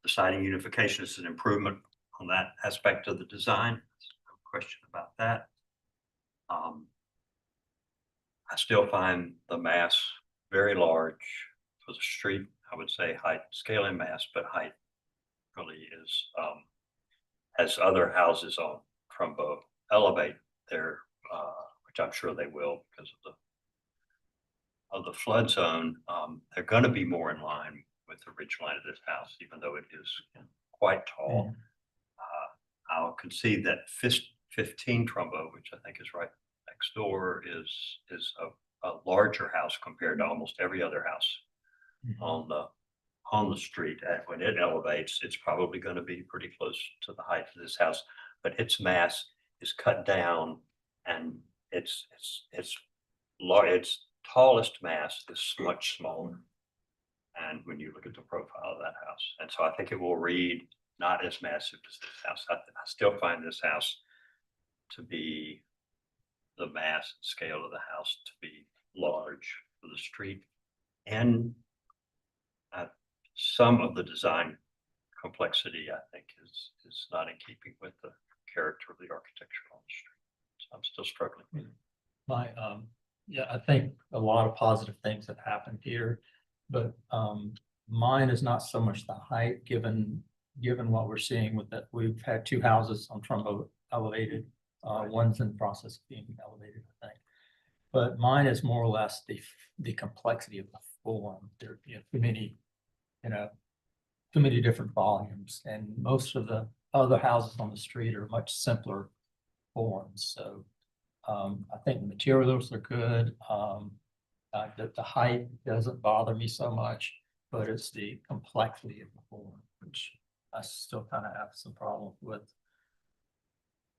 The siding unification is an improvement on that aspect of the design. No question about that. I still find the mass very large for the street. I would say height, scale and mass, but height really is, as other houses on Trumbo elevate their, which I'm sure they will because of the flood zone, they're going to be more in line with the ridge line of this house, even though it is quite tall. I'll concede that 15 Trumbo, which I think is right next door, is a larger house compared to almost every other house on the street. And when it elevates, it's probably going to be pretty close to the height of this house, but its mass is cut down, and its tallest mass is much smaller. And when you look at the profile of that house, and so I think it will read not as massive as this house. I still find this house to be the mass scale of the house to be large for the street, and some of the design complexity I think is not in keeping with the character of the architecture on the street. So I'm still struggling with it. Yeah, I think a lot of positive things have happened here, but mine is not so much the height, given what we're seeing with that. We've had 2 houses on Trumbo elevated, one's in the process of being elevated, I think. But mine is more or less the complexity of the form. There are too many different volumes, and most of the other houses on the street are much simpler forms. So I think the materials are good. The height doesn't bother me so much. but it's the complexity of the form, which I still kind of have some problems with.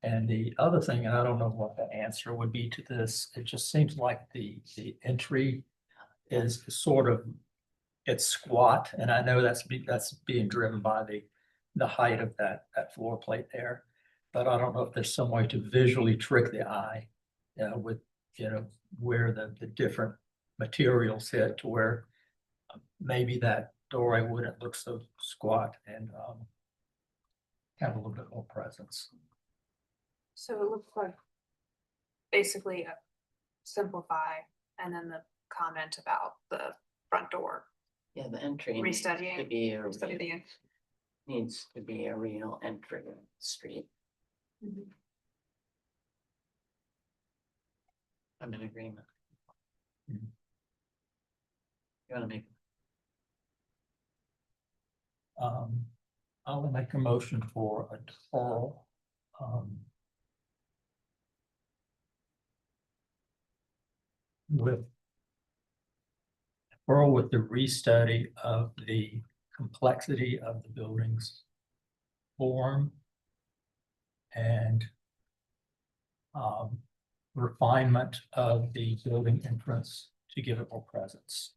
And the other thing, and I don't know what the answer would be to this, it just seems like the entry is sort of, it's squat, and I know that's being driven by the height of that floor plate there. But I don't know if there's some way to visually trick the eye, with, where the different materials hit to where maybe that doorway wouldn't look so squat and have a little bit more presence. So it looks like basically simplify and then the comment about the front door. Yeah, the entry Restudying. needs to be a real entry in the street. I'm in agreement. Mhm. You wanna make, I will make a motion for a deferral. With the restudy of the complexity of the building's form and refinement of the building entrance to give it more presence.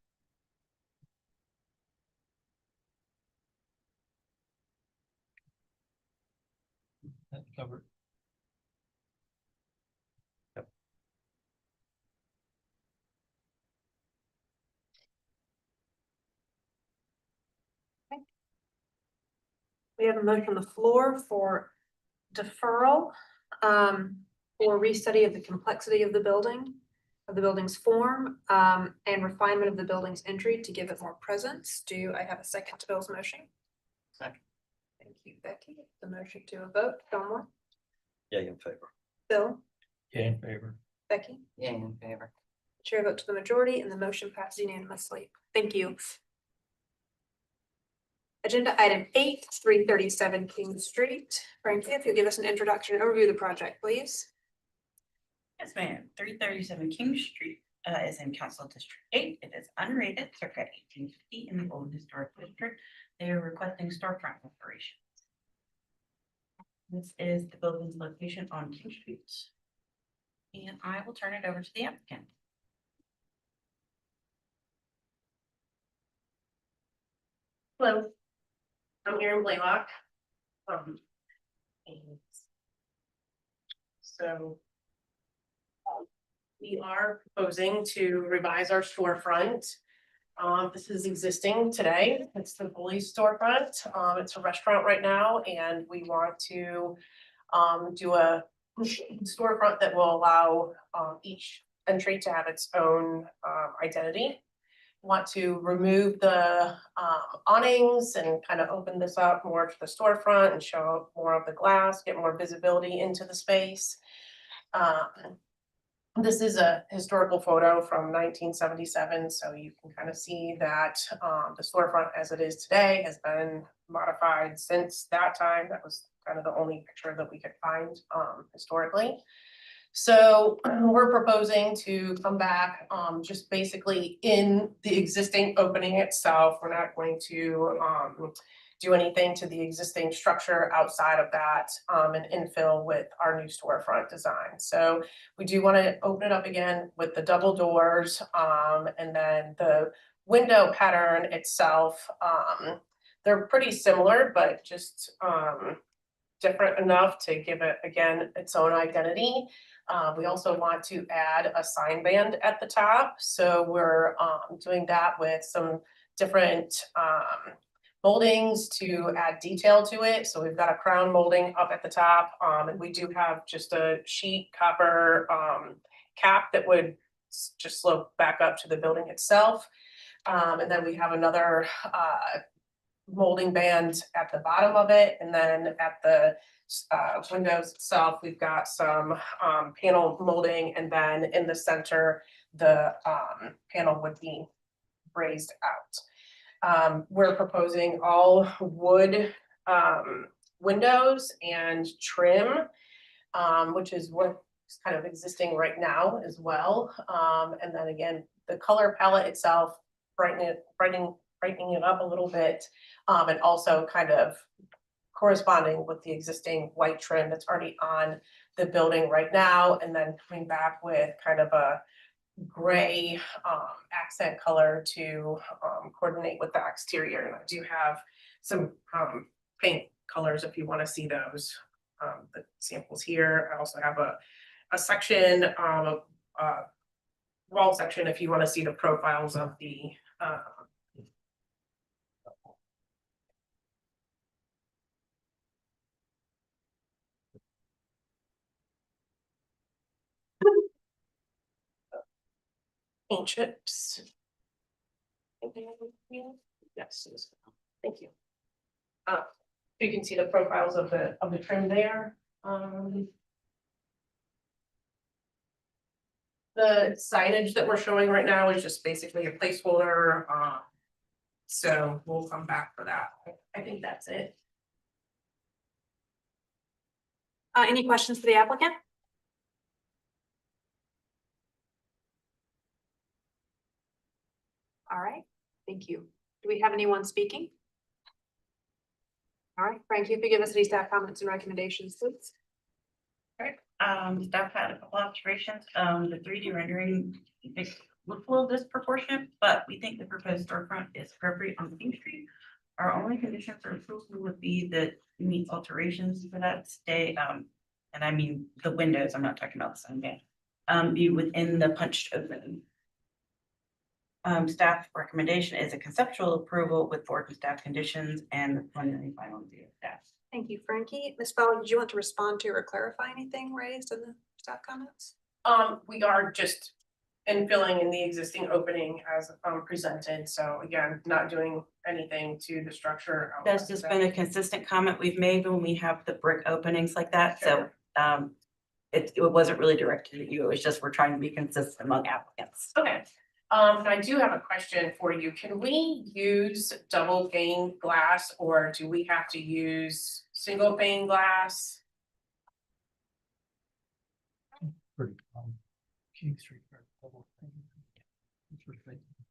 That covered. We have a motion on the floor for deferral, for restudy of the complexity of the building, of the building's form, and refinement of the building's entry to give it more presence. Do I have a second to Bill's motion? Second. Thank you, Becky. The motion to a vote, Fillmore, Yay in favor. Bill, Yeah, in favor. Becky, yeah, in favor. chair vote to the majority, and the motion passes unanimously. Thank you. Agenda item 8, 337 King Street. Frankie, if you'll give us an introduction and overview of the project, please. Yes, ma'am. 337 King Street is in Council District 8. It is unrated, circa 1850 in the Old Historic District. They are requesting storefront operations. This is the building's location on King Street. And I will turn it over to the applicant. Hello, I'm Erin Blaylock. And so we are proposing to revise our storefront. This is existing today. It's the Bully's storefront. It's a restaurant right now, and we want to do a storefront that will allow each entry to have its own identity. Want to remove the awnings and kind of open this up more to the storefront and show more of the glass, get more visibility into the space. This is a historical photo from 1977, so you can kind of see that the storefront as it is today has been modified since that time. That was kind of the only picture that we could find historically. So we're proposing to come back just basically in the existing opening itself. We're not going to do anything to the existing structure outside of that and infill with our new storefront design. So we do want to open it up again with the double doors and then the window pattern itself. They're pretty similar, but just different enough to give it, again, its own identity. We also want to add a sign band at the top. So we're doing that with some different moldings to add detail to it. So we've got a crown molding up at the top, and we do have just a sheet copper cap that would just slope back up to the building itself. And then we have another molding band at the bottom of it, and then at the windows itself, we've got some panel molding, and then in the center, the panel would be raised out. We're proposing all wood windows and trim, which is what's kind of existing right now as well. And then again, the color palette itself, brightening brightening it up a little bit. And also kind of corresponding with the existing white trim that's already on the building right now, and then coming back with kind of a gray accent color to coordinate with the exterior. And I do have some paint colors if you want to see those, the samples here. I also have a section, wall section if you want to see the profiles of the paint chips. Yes, thank you. You can see the profiles of the trim there. The signage that we're showing right now is just basically a placeholder. So we'll come back for that. I think that's it. Any questions for the applicant? All right, thank you. Do we have anyone speaking? All right, Frank, you could give us any staff comments and recommendations, please. Staff had a couple observations. The 3D rendering makes it look a little disproportionate, but we think the proposed storefront is appropriate on King Street. Our only conditions for approval would be that meets alterations for that stay, and I mean the windows, I'm not talking about the sign yet, be within the punched opening. Staff recommendation is a conceptual approval with board and staff conditions and the preliminary final review of staff. Thank you, Frankie. Ms. Bell, did you want to respond to or clarify anything raised in the staff comments? We are just infilling in the existing opening as presented. So again, not doing anything to the structure. That's just been a consistent comment we've made when we have the brick openings like that. So it wasn't really directed at you. It was just we're trying to be consistent among applicants. Okay. I do have a question for you. Can we use double pane glass or do we have to use single pane glass? Pretty, King Street.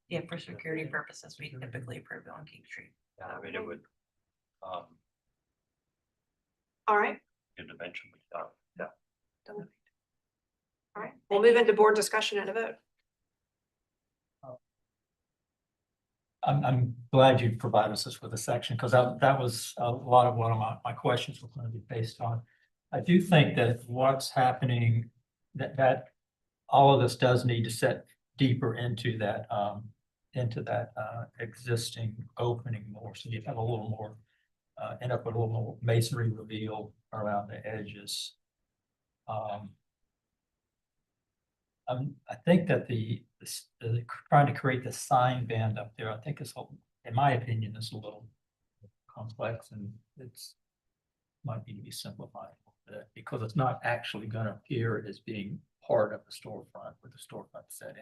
Yeah, for security purposes, we typically approve it on King Street. Yeah, I mean, it would, All right. in dimension, yeah. All right, we'll move into board discussion and a vote. I'm glad you provided us with a section, because that was a lot of what my questions were going to be based on. I do think that what's happening, that all of this does need to set deeper into that existing opening more, so you have a little more, end up with a little more masonry reveal around the edges. I think that the trying to create the sign band up there, I think is, in my opinion, is a little complex, and it's might need to be simplified a bit, because it's not actually going to appear as being part of the storefront with the storefront set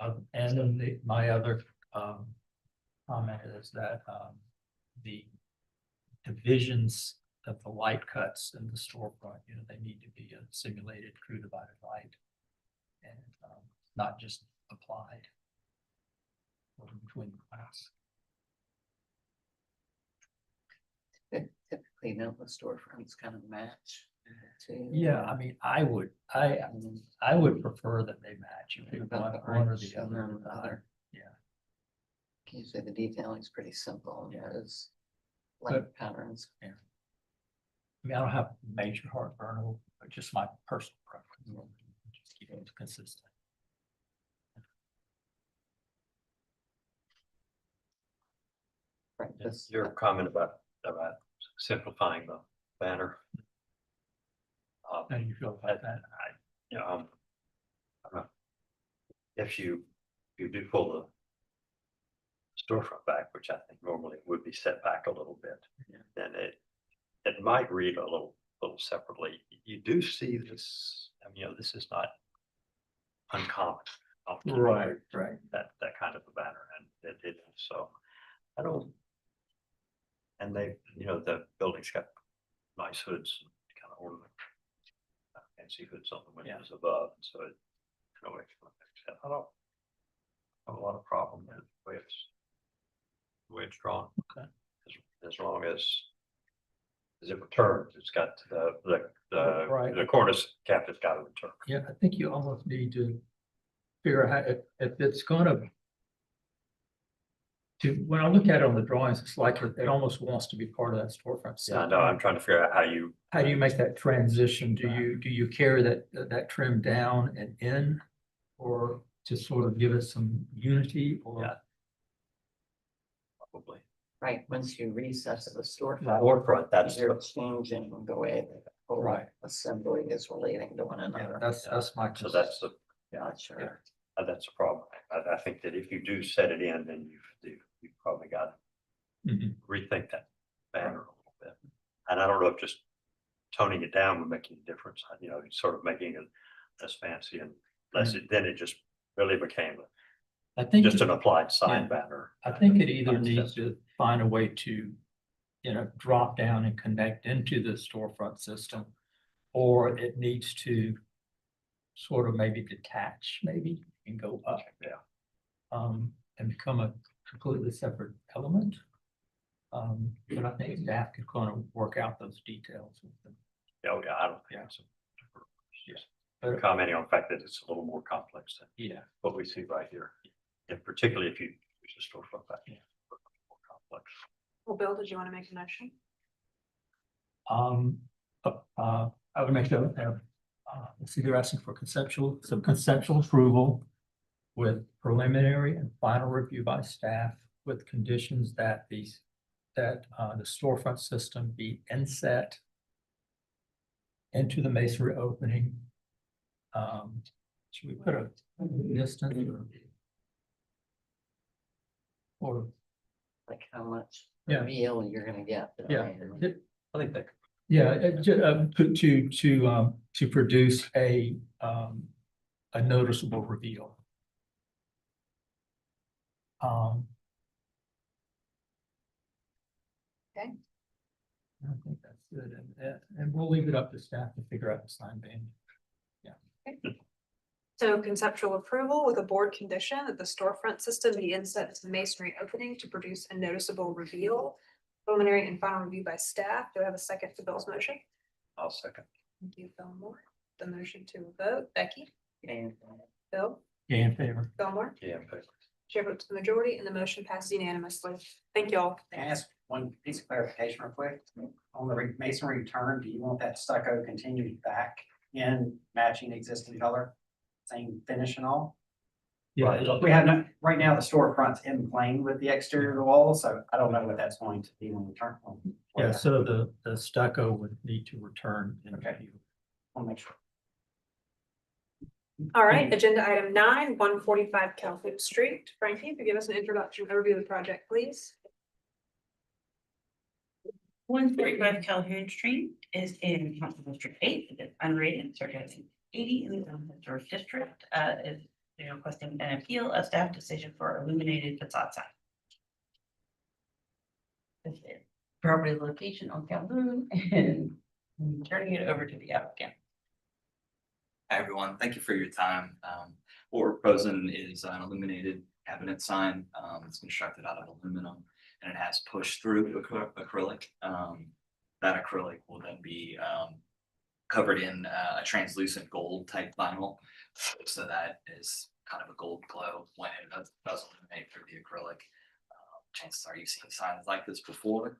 in. And then my other comment is that the divisions of the light cuts in the storefront, they need to be a simulated crew divided light and not just applied between the glass. Typically, no, the storefronts kind of match. Yeah, I mean, I would prefer that they match. You pick one or the other. Yeah. Usually the detailing is pretty simple. Yeah, it's light patterns. Yeah. I mean, I don't have major heartburn, but just my personal preference. Just keep it consistent. Right. Your comment about simplifying the banner. How do you feel about that? If you do pull the storefront back, which I think normally would be set back a little bit, then it might read a little separately. You do see this, I mean, this is not uncommon. Right. That kind of a banner, and it is, so I don't. And they, the building's got nice hoods, kind of ornament, fancy hoods on the windows above, so it, I don't. have a lot of problem with the way it's drawn. Okay. As long as it returns, it's got Right. the cornice cap has got to return. Yeah, I think you almost need to figure out if it's gonna. When I look at it on the drawings, it's like it almost wants to be part of that storefront. Yeah, I know, I'm trying to figure out how you. How do you make that transition? Do you carry that trim down and in? Or to sort of give it some unity or? Yeah. Probably. Right, once you recess the The storefront, storefront, that's, you're changing the way the whole Right. assembly is relating to one Yeah, another. that's my. so that's the, Not sure. that's a problem. I think that if you do set it in, then you've probably got to Mhm. rethink that banner a little bit. And I don't know if just toning it down would make any difference, you know, sort of making it less fancy and then it just really became I think. just an applied sign Yeah. banner. I think it either needs to find a way to, drop down and connect into the storefront system. Or it needs to sort of maybe detach, maybe, and go up. Yeah. And become a completely separate element. But I think staff could kind of work out those details with them. Oh, yeah, I don't think Yeah. so. Yes. Commenting on the fact that it's a little more complex than Yeah. what we see right here. And particularly if you use a storefront back here. More complex. Well, Bill, did you want to make a motion? I would make let's see, they're asking for some conceptual approval with preliminary and final review by staff with conditions that the storefront system be inset into the masonry opening. Should we put a distance or? Like how much Yeah. reveal you're gonna get. Yeah. I think that. Yeah, to produce a noticeable reveal. Okay. I think that's good, and we'll leave it up to staff to figure out the sign band. So conceptual approval with a board condition that the storefront system be inset into the masonry opening to produce a noticeable reveal. Preliminary and final review by staff. Do I have a second to Bill's motion? I'll second. Thank you, Fillmore. The motion to vote, Becky, And Bill, Yeah, in favor. Fillmore, Yeah, in favor. chair votes the majority and the motion passes unanimously. Thank you all. Can I ask one piece of clarification real quick? On the masonry return, do you want that stucco continued back in matching existing color? Same finish and all? Yeah, We have no, right now, the storefront's in plane with the exterior of the wall, so I don't know what that's going to be when we turn. yeah, so the stucco would need to return. Okay. I'll make sure. All right, agenda item 9, 145 Calhoun Street. Frankie, if you give us an introduction overview of the project, please. 145 Calhoun Street is in Council District 8, it is unrated, circulating 80 in the Zone Historic District, is requesting an appeal of staff decision for illuminated facade sign. This is property location on Calhoun and turning it over to the applicant. Hi, everyone. Thank you for your time. What we're proposing is an illuminated cabinet sign. It's constructed out of aluminum and it has push through acrylic. That acrylic will then be covered in a translucent gold type vinyl. So that is kind of a gold glow when it does illuminate through the acrylic. Chances are you've seen signs like this before.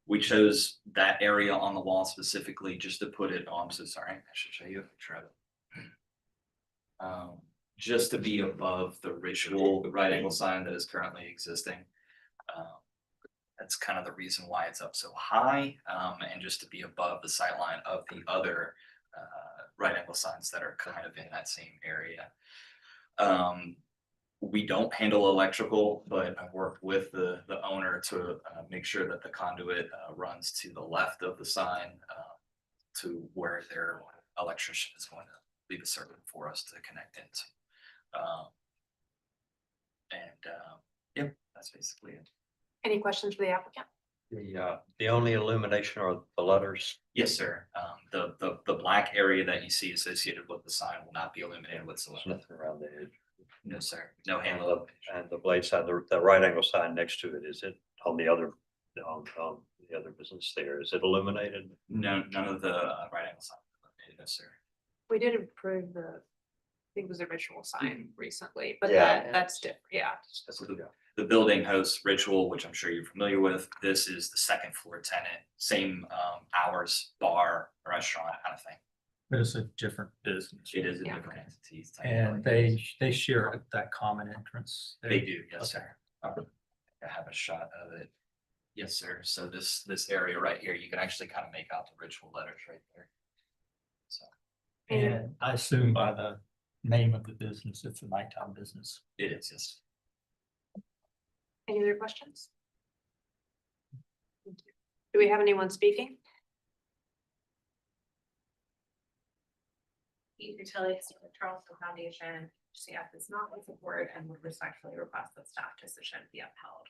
We chose that area on the wall specifically just to put it on. I'm so sorry. I should show you a picture of it. Just to be above the ritual right angle sign that is currently existing. That's kind of the reason why it's up so high, and just to be above the sight line of the other right angle signs that are kind of in that same area. We don't handle electrical, but I've worked with the owner to make sure that the conduit runs to the left of the sign to where their electrician is going to leave a circuit for us to connect into. Yep, that's basically it. Any questions for the applicant? The only illumination are the letters. Yes, sir. The black area that you see associated with the sign will not be illuminated whatsoever. Nothing around the edge. No, sir, no And handle. the blade sign, the right angle sign next to it, is it on the other, on the other business there, is it illuminated? No, none of the right angle signs. No, sir. We did approve the, I think it was the original sign recently, but Yeah. that's different, yeah. That's the building hosts Ritual, which I'm sure you're familiar with. This is the second floor tenant, same hours, bar, restaurant kind of thing. But it's a different business. It is a Yeah. different entity. And they share that common entrance. They do, yes, Okay. sir. I have a shot of it. Yes, sir. So this area right here, you can actually kind of make out the Ritual letters right there. So And I assume by the name of the business, it's a nighttime business. it is, yes. Any other questions? Do we have anyone speaking? Ethan Tilly, the Charleston Foundation, CF is not in support and would respectfully request that staff decision be upheld.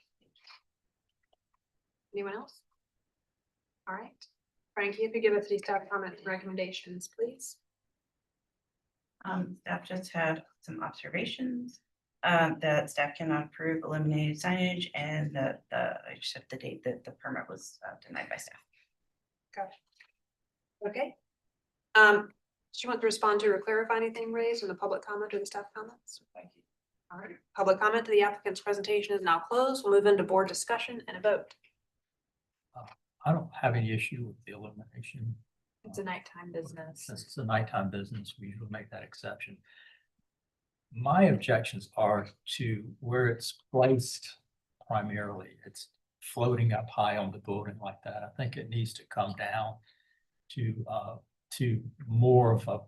Anyone else? All right. Frankie, if you give us the staff comment and recommendations, please. Staff just had some observations. That staff cannot approve eliminated signage and that, I just have the date that the permit was denied by staff. Gotcha. Okay. Do you want to respond to or clarify anything raised in the public comment or the staff comments? Thank you. All right, public comment to the applicant's presentation is now closed. We'll move into board discussion and a vote. I don't have any issue with the illumination. It's a nighttime business. Since it's a nighttime business, we usually make that exception. My objections are to where it's placed primarily. It's floating up high on the building like that. I think it needs to come down to more of a,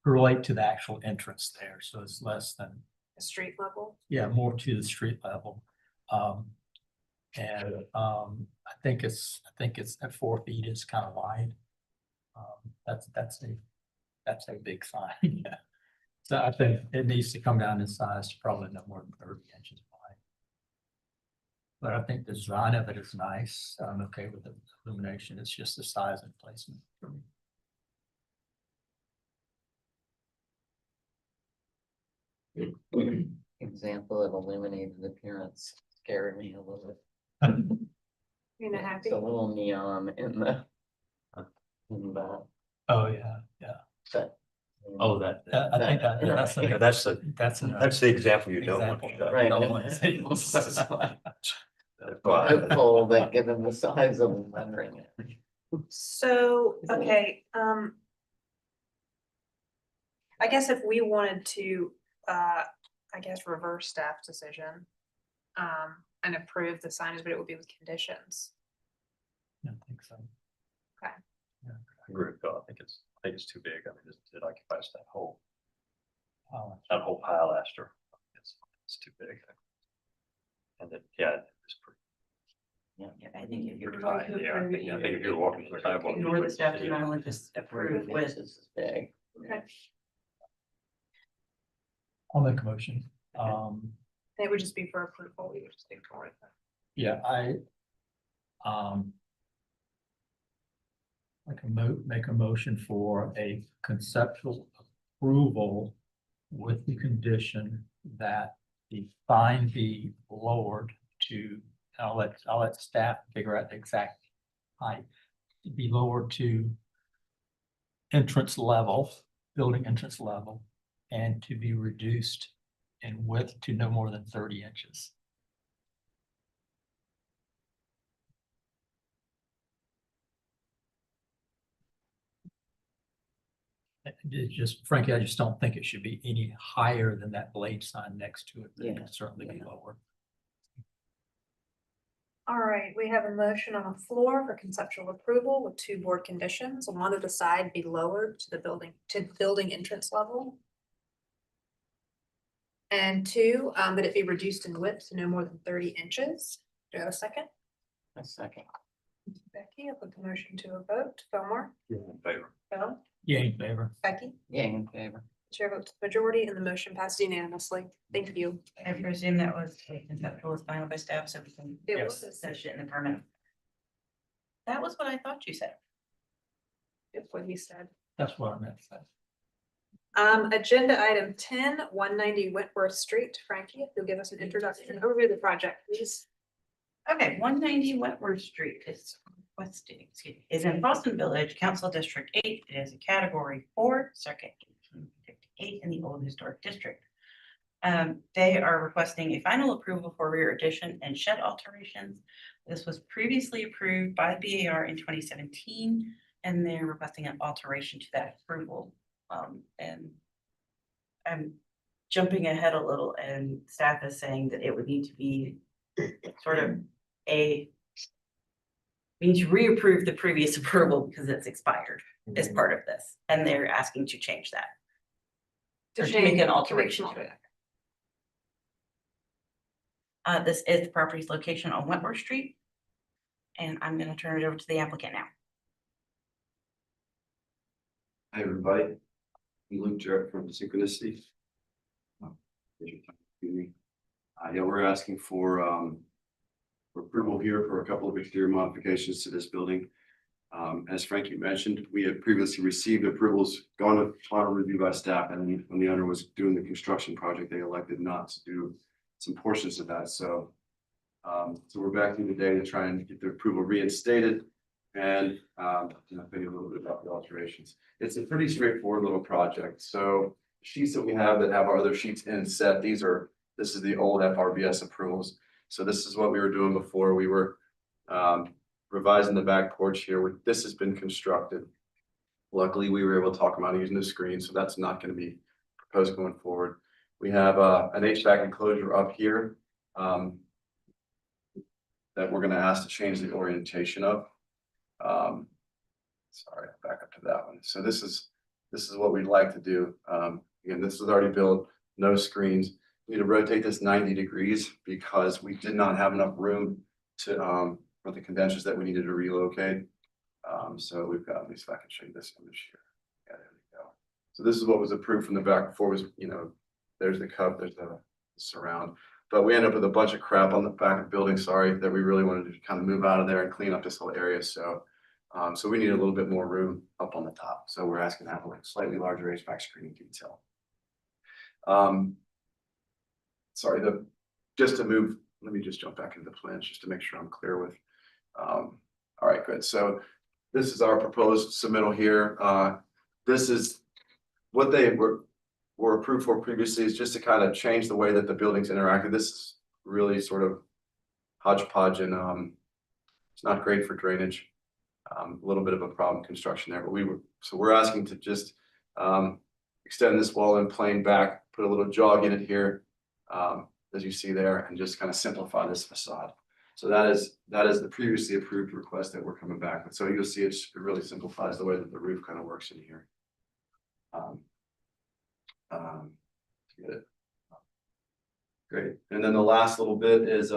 relate to the actual entrance there. So it's less than, The street level. yeah, more to the street level. I think it's at 4 feet is kind of wide. That's a big sign. Yeah. So I think it needs to come down in size to probably no more than 30 inches wide. But I think the design of it is nice. I'm okay with the illumination. It's just the size and placement for me. Example of illuminated appearance scared me a little bit. You're not happy? It's a little neon in the. Oh, yeah, yeah. But, Oh, that. I think that's That's the example you don't want to show. Right. Don't want to see. That's why. hopeful that given the size of them rendering it. So, okay, I guess if we wanted to, I guess reverse staff's decision. And approve the signage, but it would be with conditions. I think so. Okay. Yeah. I agree with Bill. I think it's too big. I mean, it occupies that whole pilaster. It's too big. And then, yeah, it's pretty. Yeah, I think if you're Pretty going high, to yeah. approve it, Yeah, I you think if you're walking the sidewalk, you ignore the wouldn't staff see it. denial and just approve with. This is big. Okay. I'll make a motion. It would just be for approval, we would just ignore it. Yeah, make a motion for a conceptual approval with the condition that the fine be lowered to, I'll let staff figure out the exact height, to be lowered to entrance level, building entrance level, and to be reduced in width to no more than 30 inches. It just, frankly, I just don't think it should be any higher than that blade sign next to it. It can certainly be lower. All right, we have a motion on the floor for conceptual approval with 2 board conditions. One of the side be lowered to the building entrance level. And 2, that it be reduced in width to no more than 30 inches. Do I have a second? A second. Becky, I'll put the motion to a vote. Fillmore? In favor. Bill? Yeah, in favor. Becky? Yeah, in favor. Chair votes majority and the motion passed unanimously. Thank you. I presume that was a conceptual was final by staff, so we can. It Yes. was. Set it in the permit. That was what I thought you said. It's what he said. That's what I meant to say. Agenda item 10, 190 Wentworth Street. Frankie, if you'll give us an introduction, overview of the project, please. Okay, 190 Wentworth Street is requesting, is in Boston Village, Council District 8. It is a category 4, circa 1858 in the Old Historic District. They are requesting a final approval for rear addition and shed alterations. This was previously approved by the BAR in 2017, and they're requesting an alteration to that approval. And I'm jumping ahead a little, and staff is saying that it would need to be sort of we need to reapprove the previous approval because it's expired as part of this, and they're asking to change that. Or to make an alteration to it. This is the property's location on Wentworth Street. And I'm gonna turn it over to the applicant now. Hi, everybody. I'm Luke Jarrett from Synchronicity. Yeah, we're asking for approval here for a couple of exterior modifications to this building. As Frankie mentioned, we had previously received approvals, gone to final review by staff, and when the owner was doing the construction project, they elected not to do some portions of that. So we're back here today to try and get the approval reinstated and tell you a little bit about the alterations. It's a pretty straightforward little project. So sheets that we have that have our other sheets in set, this is the old FRBS approvals. So this is what we were doing before. We were revising the back porch here. This has been constructed. Luckily, we were able to talk about using the screen, so that's not going to be proposed going forward. We have an HVAC enclosure up here that we're going to ask to change the orientation of. Sorry, back up to that one. So this is what we'd like to do. Again, this is already built, no screens. We need to rotate this 90 degrees because we did not have enough room to for the condensers that we needed to relocate. So we've got, at least if I can show you this image here. Yeah, there we go. So this is what was approved from the back before. Was, there's the cup, there's the surround. But we ended up with a bunch of crap on the back of the building, sorry, that we really wanted to kind of move out of there and clean up this whole area. So so we need a little bit more room up on the top. So we're asking to have a slightly larger HVAC screening detail. Sorry, just to move, let me just jump back into the plans just to make sure I'm clear with. All right, good. So this is our proposed submittal here. This is what they were approved for previously, is just to kind of change the way that the buildings interacted. This is really sort of hodgepodge, and it's not great for drainage. A little bit of a problem construction there, but we're asking to just extend this wall in plane back, put a little jog in it here, as you see there, and just kind of simplify this facade. So that is the previously approved request that we're coming back with. So you'll see it really simplifies the way that the roof kind of works in here. Get it. Great. And then the last little bit is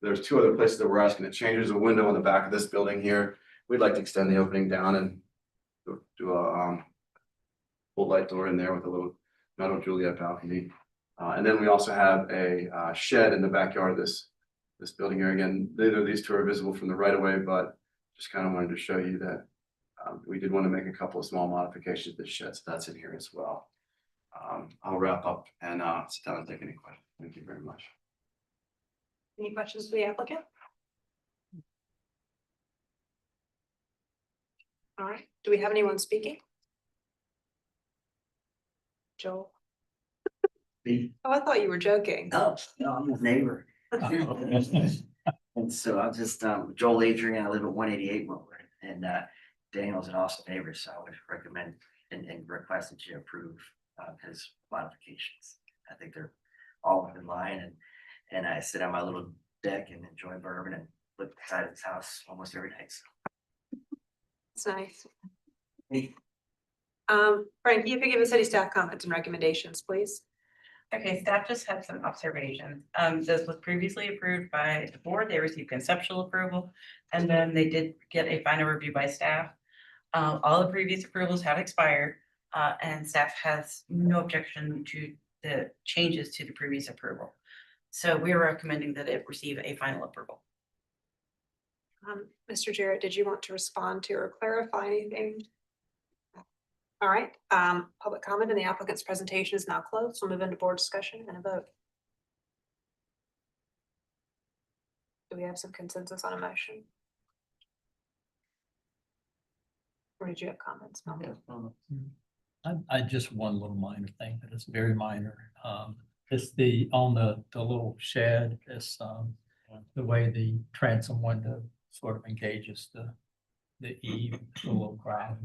there's two other places that we're asking to change. There's a window in the back of this building here. We'd like to extend the opening down and do a full light door in there with a little metal Juliet balcony. And then we also have a shed in the backyard of this building here. Again, these two are visible from the right of way, but just kind of wanted to show you that we did want to make a couple of small modifications to the shed, so that's in here as well. I'll wrap up and sit down and take any questions. Thank you very much. Any questions for the applicant? All right, do we have anyone speaking? Joel? Me? Oh, I thought you were joking. No, I'm a neighbor. And so I'm just Joel Adrian. I live at 188 Wentworth, and Daniel's an awesome neighbor, so I would recommend and request that you approve his modifications. I think they're all in line, and I sit on my little deck and enjoy bourbon and look inside his house almost every night. So. It's nice. Frankie, if you give us any staff comments and recommendations, please. Okay, staff just had some observations. This was previously approved by the board. They received conceptual approval, and then they did get a final review by staff. All the previous approvals have expired, and staff has no objection to the changes to the previous approval. So we are recommending that it receive a final approval. Mr. Jarrett, did you want to respond to or clarify anything? All right, public comment and the applicant's presentation is now closed. We'll move into board discussion and a vote. Do we have some consensus on a motion? Or did you have comments? Mel? I just one little minor thing, but it's very minor. It's on the little shed, it's, the way the transom window sort of engages the eave, a little crack.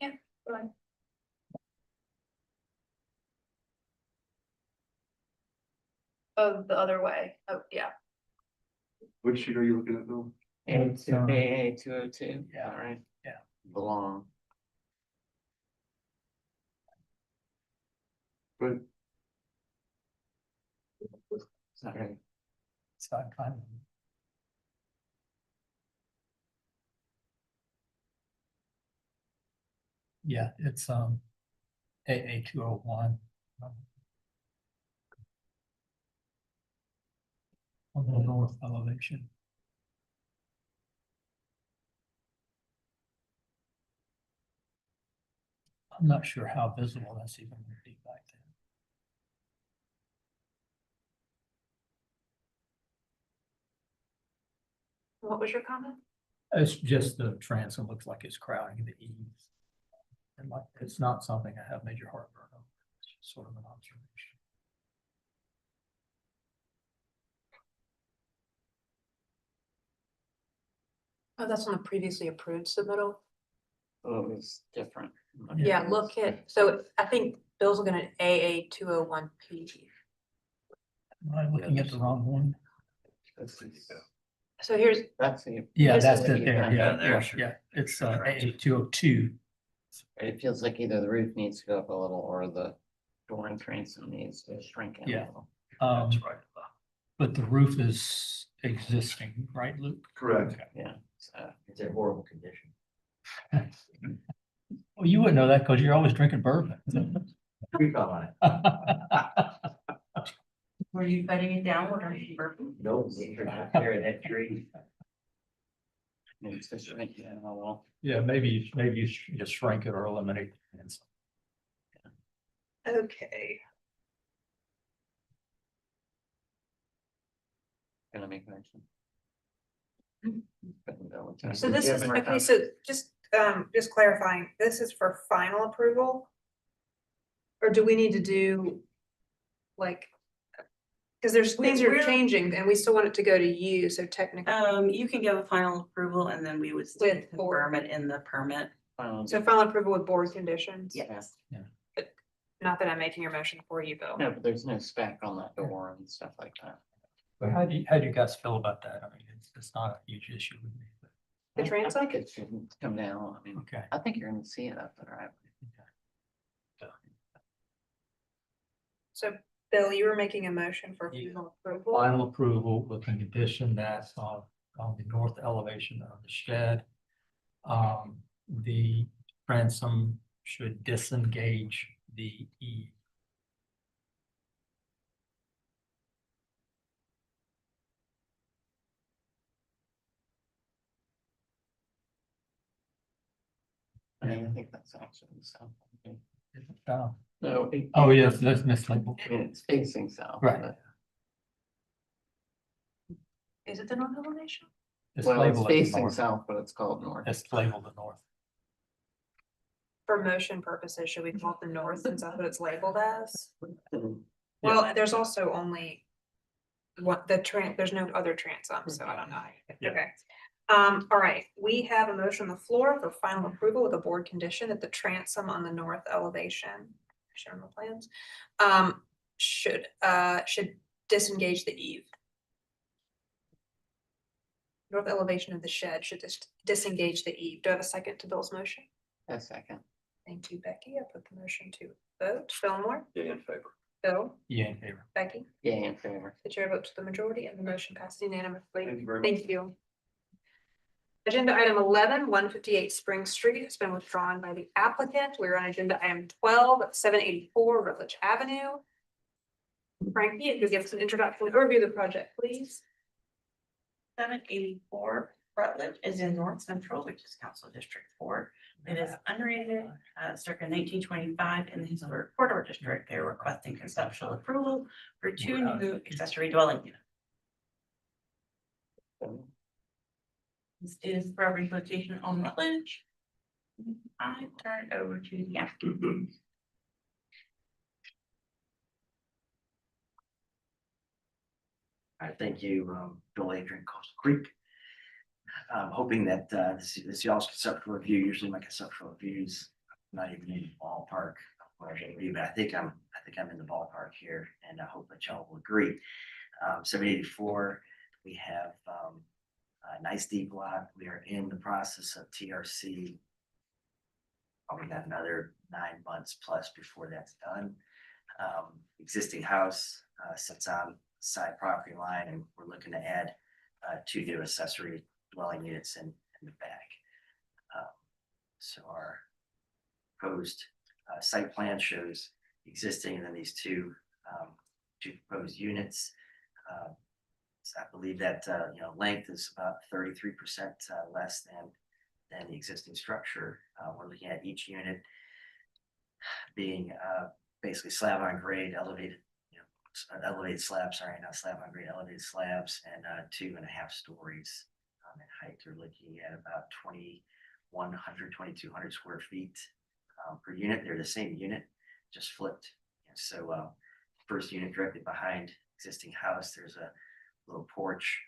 Yeah, go ahead. Oh, the other way. Oh, yeah. Which sheet are you looking at, Bill? AA 202, Yeah. all right. Yeah. Belong. Right. Sorry. So I'm kind of. Yeah, it's AA 201. On the north elevation. I'm not sure how visible that's even gonna be back there. What was your comment? It's just the transom looks like it's crowding the eaves. And like, it's not something I have major heartburn over. It's just sort of an observation. Oh, that's on the previously approved submittal. Oh, it was different. Yeah, look at, so I think Bill's looking at AA 201P. Am I looking at the wrong one? So here's, That's it. Yeah, This that's is- it there. Yeah, there. yeah. It's AA 202. It feels like either the roof needs to go up a little or the door and transom needs to shrink in a Yeah. little. That's right. But the roof is existing, right, Luke? Correct. Yeah. So It's in horrible condition. Well, you wouldn't know that because you're always drinking bourbon. We got on it. Were you bedding it down or are you burping? No, they're not there, that tree. needs to shrink in a little. Yeah, maybe you should just shrink it or eliminate the transom. okay. Gonna make a motion. So this is, okay, so just clarifying, this is for final approval? Or do we need to do like? Cause there's things are We're- changing and we still want it to go to you, so technically, You can give a final approval and then we would still With board. confirm it in the permit. so final approval with board conditions? Yes. Not that I'm making your motion for you, Bill. No, but there's no spec on that door and stuff like that. But how do you guys feel about that? I mean, it's not a huge issue with me, but, The I transom? think it shouldn't come down. I mean, okay. I think you're gonna see it up there. So Bill, you were making a motion for Yeah. final approval? Final approval with the condition that on the north elevation of the shed, the transom should disengage the eave. I mean, I think that's actually south. Oh, No. yes, that's mislabeled. I mean, it's facing south. Right. but- Is it the north elevation? It's Well, it's labeled as facing north. south, but it's called north. It's labeled the north. For motion purposes, should we call it the north since that's what it's labeled as? Mm, Well, there's also only what there's no other transom, so I don't know. Yeah. Okay. All right, we have a motion on the floor for final approval with a board condition that the transom on the north elevation, shown on the plans, should disengage the eave. North elevation of the shed should disengage the eave. Do I have a second to Bill's motion? A second. Thank you, Becky. I put the motion to vote. Fillmore, Yeah, in favor. Bill, Yeah, in favor. Becky, Yeah, in favor. the chair votes to the majority and the motion passes unanimously. Thank you very much. Thank you. Agenda item 11, 158 Spring Street has been withdrawn by the applicant. We're on agenda item 12, 784 Rutledge Avenue. Frankie, if you'll give us an introduction overview of the project, please. 784 Rutland is in North Central, which is Council District 4. It is unrated, circa 1925 in the historic corridor district. They're requesting conceptual approval for 2 new accessory dwelling units. This is property location on Rutledge. I turn it over to the applicant. All right, thank you, Bill Adrian, Coastal Creek. I'm hoping that this y'all's conceptual review, usually my conceptual reviews, not even in the ballpark of what I should review, but I think I'm in the ballpark here, and I hope that y'all will agree. 784, we have a nice deep lot. We are in the process of TRC. Probably got another 9 months plus before that's done. Existing house sits on side property line, and we're looking to add 2 new accessory dwelling units in the back. So our proposed site plan shows existing, and then these two proposed units. So I believe that length is about 33% less than the existing structure. We're looking at each unit being basically slab on grade, elevated slabs, sorry, not slab on grade, elevated slabs, and 2.5 stories in height. They're looking at about 2,200 square feet per unit. They're the same unit, just flipped. And so first unit directly behind existing house, there's a little porch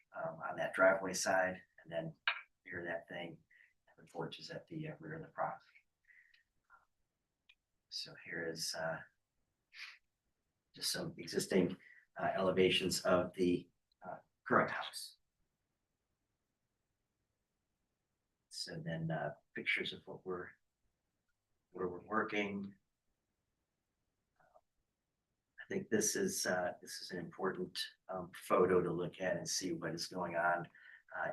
on that driveway side, and then near that thing, the porch is at the rear of the property. So here is just some existing elevations of the current house. So then pictures of where we're working. I think this is an important photo to look at and see what is going on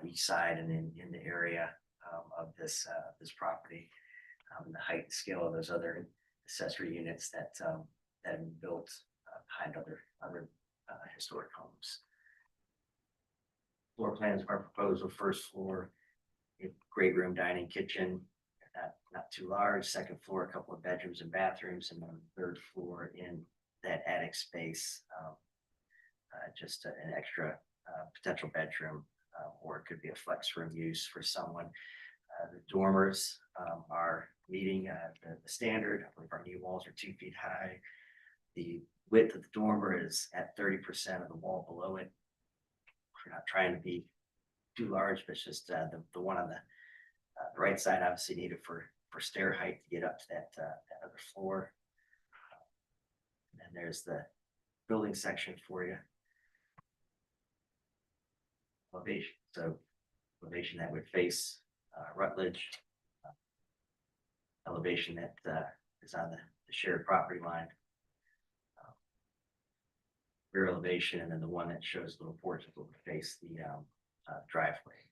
each side and in the area of this property, and the height and scale of those other accessory units that have been built behind other historic homes. Floor plans are proposed with first floor, great room, dining, kitchen, not too large. Second floor, a couple of bedrooms and bathrooms, and then third floor in that attic space, just an extra potential bedroom, or it could be a flex room use for someone. The dormers are meeting the standard. I believe our knee walls are 2 feet high. The width of the dormer is at 30% of the wall below it. We're not trying to be too large, but it's just the one on the right side obviously needed for stair height to get up to that other floor. And then there's the building section for you. Elevation. So elevation that would face Rutledge. Elevation that is on the shared property line. Rear elevation, and then the one that shows the little porch that will face the driveway.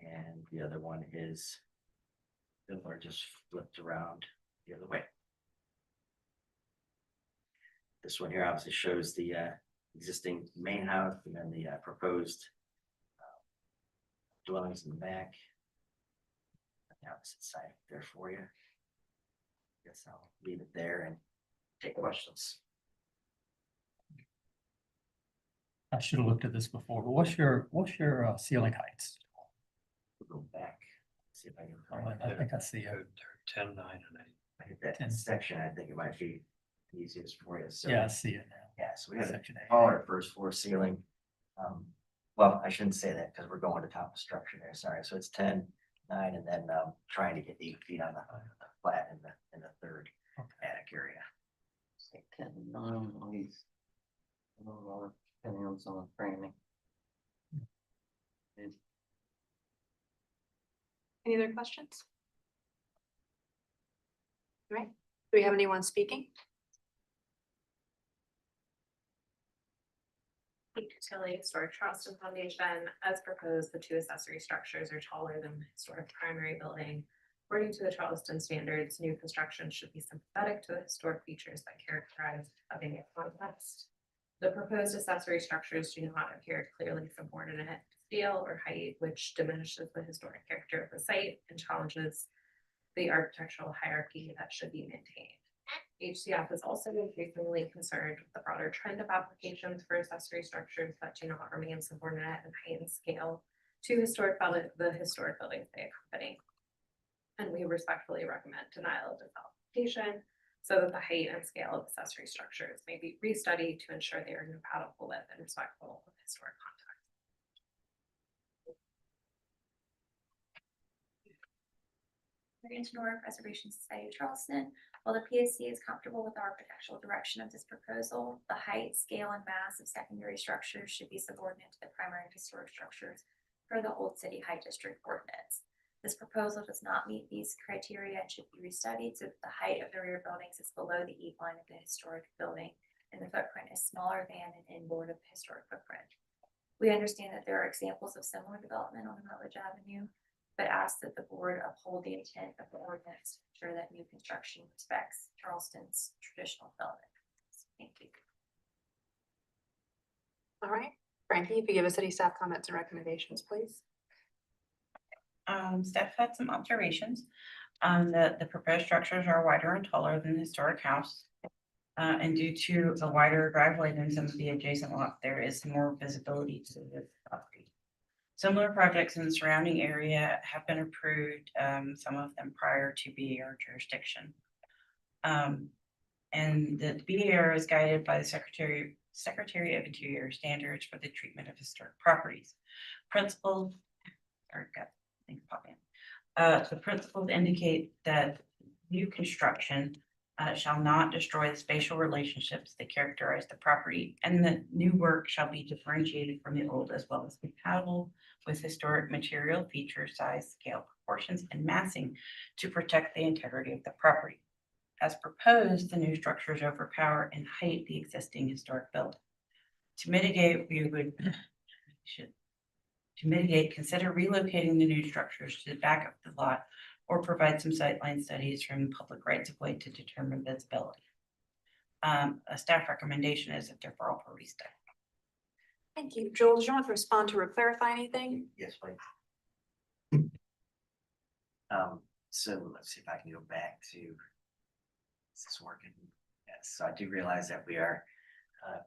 And the other one is similar, just flipped around the other way. This one here obviously shows the existing main house, and then the proposed dwellings in the back. The opposite side there for you. Guess I'll leave it there and take questions. I should have looked at this before, but what's your ceiling heights? We'll go back, see if I can Oh, find I it. think I see it. They're 10, 9, and 8. I hit that 10. section, I think it might be easiest for you. So Yeah, I see it now. yeah, so we have a Section A. taller first floor ceiling. Well, I shouldn't say that because we're going to top of structure there, sorry. So it's 10, 9, and then trying to get 8 feet on the flat in the third attic area. Say 10, 9, at least. Depending on some framing. Any other questions? All right, do we have anyone speaking? Tilly, Historic Charleston Foundation, as proposed, the 2 accessory structures are taller than the historic primary building. According to the Charleston standards, new construction should be sympathetic to the historic features that characterize having a context. The proposed accessory structures do not appear clearly subordinate to scale or height, which diminishes the historic character of the site and challenges the architectural hierarchy that should be maintained. HCF is also increasingly concerned with the broader trend of applications for accessory structures that do not remain subordinate in height and scale to the historic buildings they accompany. And we respectfully recommend denial of this application so that the height and scale of accessory structures may be restudied to ensure they are compatible with and respectful of historic context. Nora Preservation Society of Charleston. While the PSC is comfortable with the architectural direction of this proposal, the height, scale, and mass of secondary structures should be subordinate to the primary historic structures per the Old City High District Ordinance. This proposal does not meet these criteria and should be restudied so that the height of the rear buildings is below the eave line of the historic building and the footprint is smaller than and inboard of the historic footprint. We understand that there are examples of similar development on Rutledge Avenue, but ask that the board uphold the intent of the ordinance to ensure that new construction respects Charleston's traditional development. Thank you. All right, Frankie, if you give us city staff comments and recommendations, please. Staff had some observations. The proposed structures are wider and taller than the historic house. And due to a wider driveway than some of the adjacent lot, there is more visibility to the property. Similar projects in the surrounding area have been approved, some of them prior to BAR jurisdiction. And the BAR is guided by the Secretary of Interior standards for the treatment of historic properties. Principles, the principles indicate that new construction shall not destroy the spatial relationships that characterize the property, and the new work shall be differentiated from the old as well as compatible with historic material, features, size, scale, proportions, and massing to protect the integrity of the property. As proposed, the new structures overpower in height the existing historic building. To mitigate, consider relocating the new structures to the back of the lot or provide some sightline studies from public rights of way to determine visibility. A staff recommendation is a deferral for restudy. Thank you. Joel, did you want to respond to or clarify anything? Yes, please. So let's see if I can go back to, is this working? Yes, so I do realize that we are a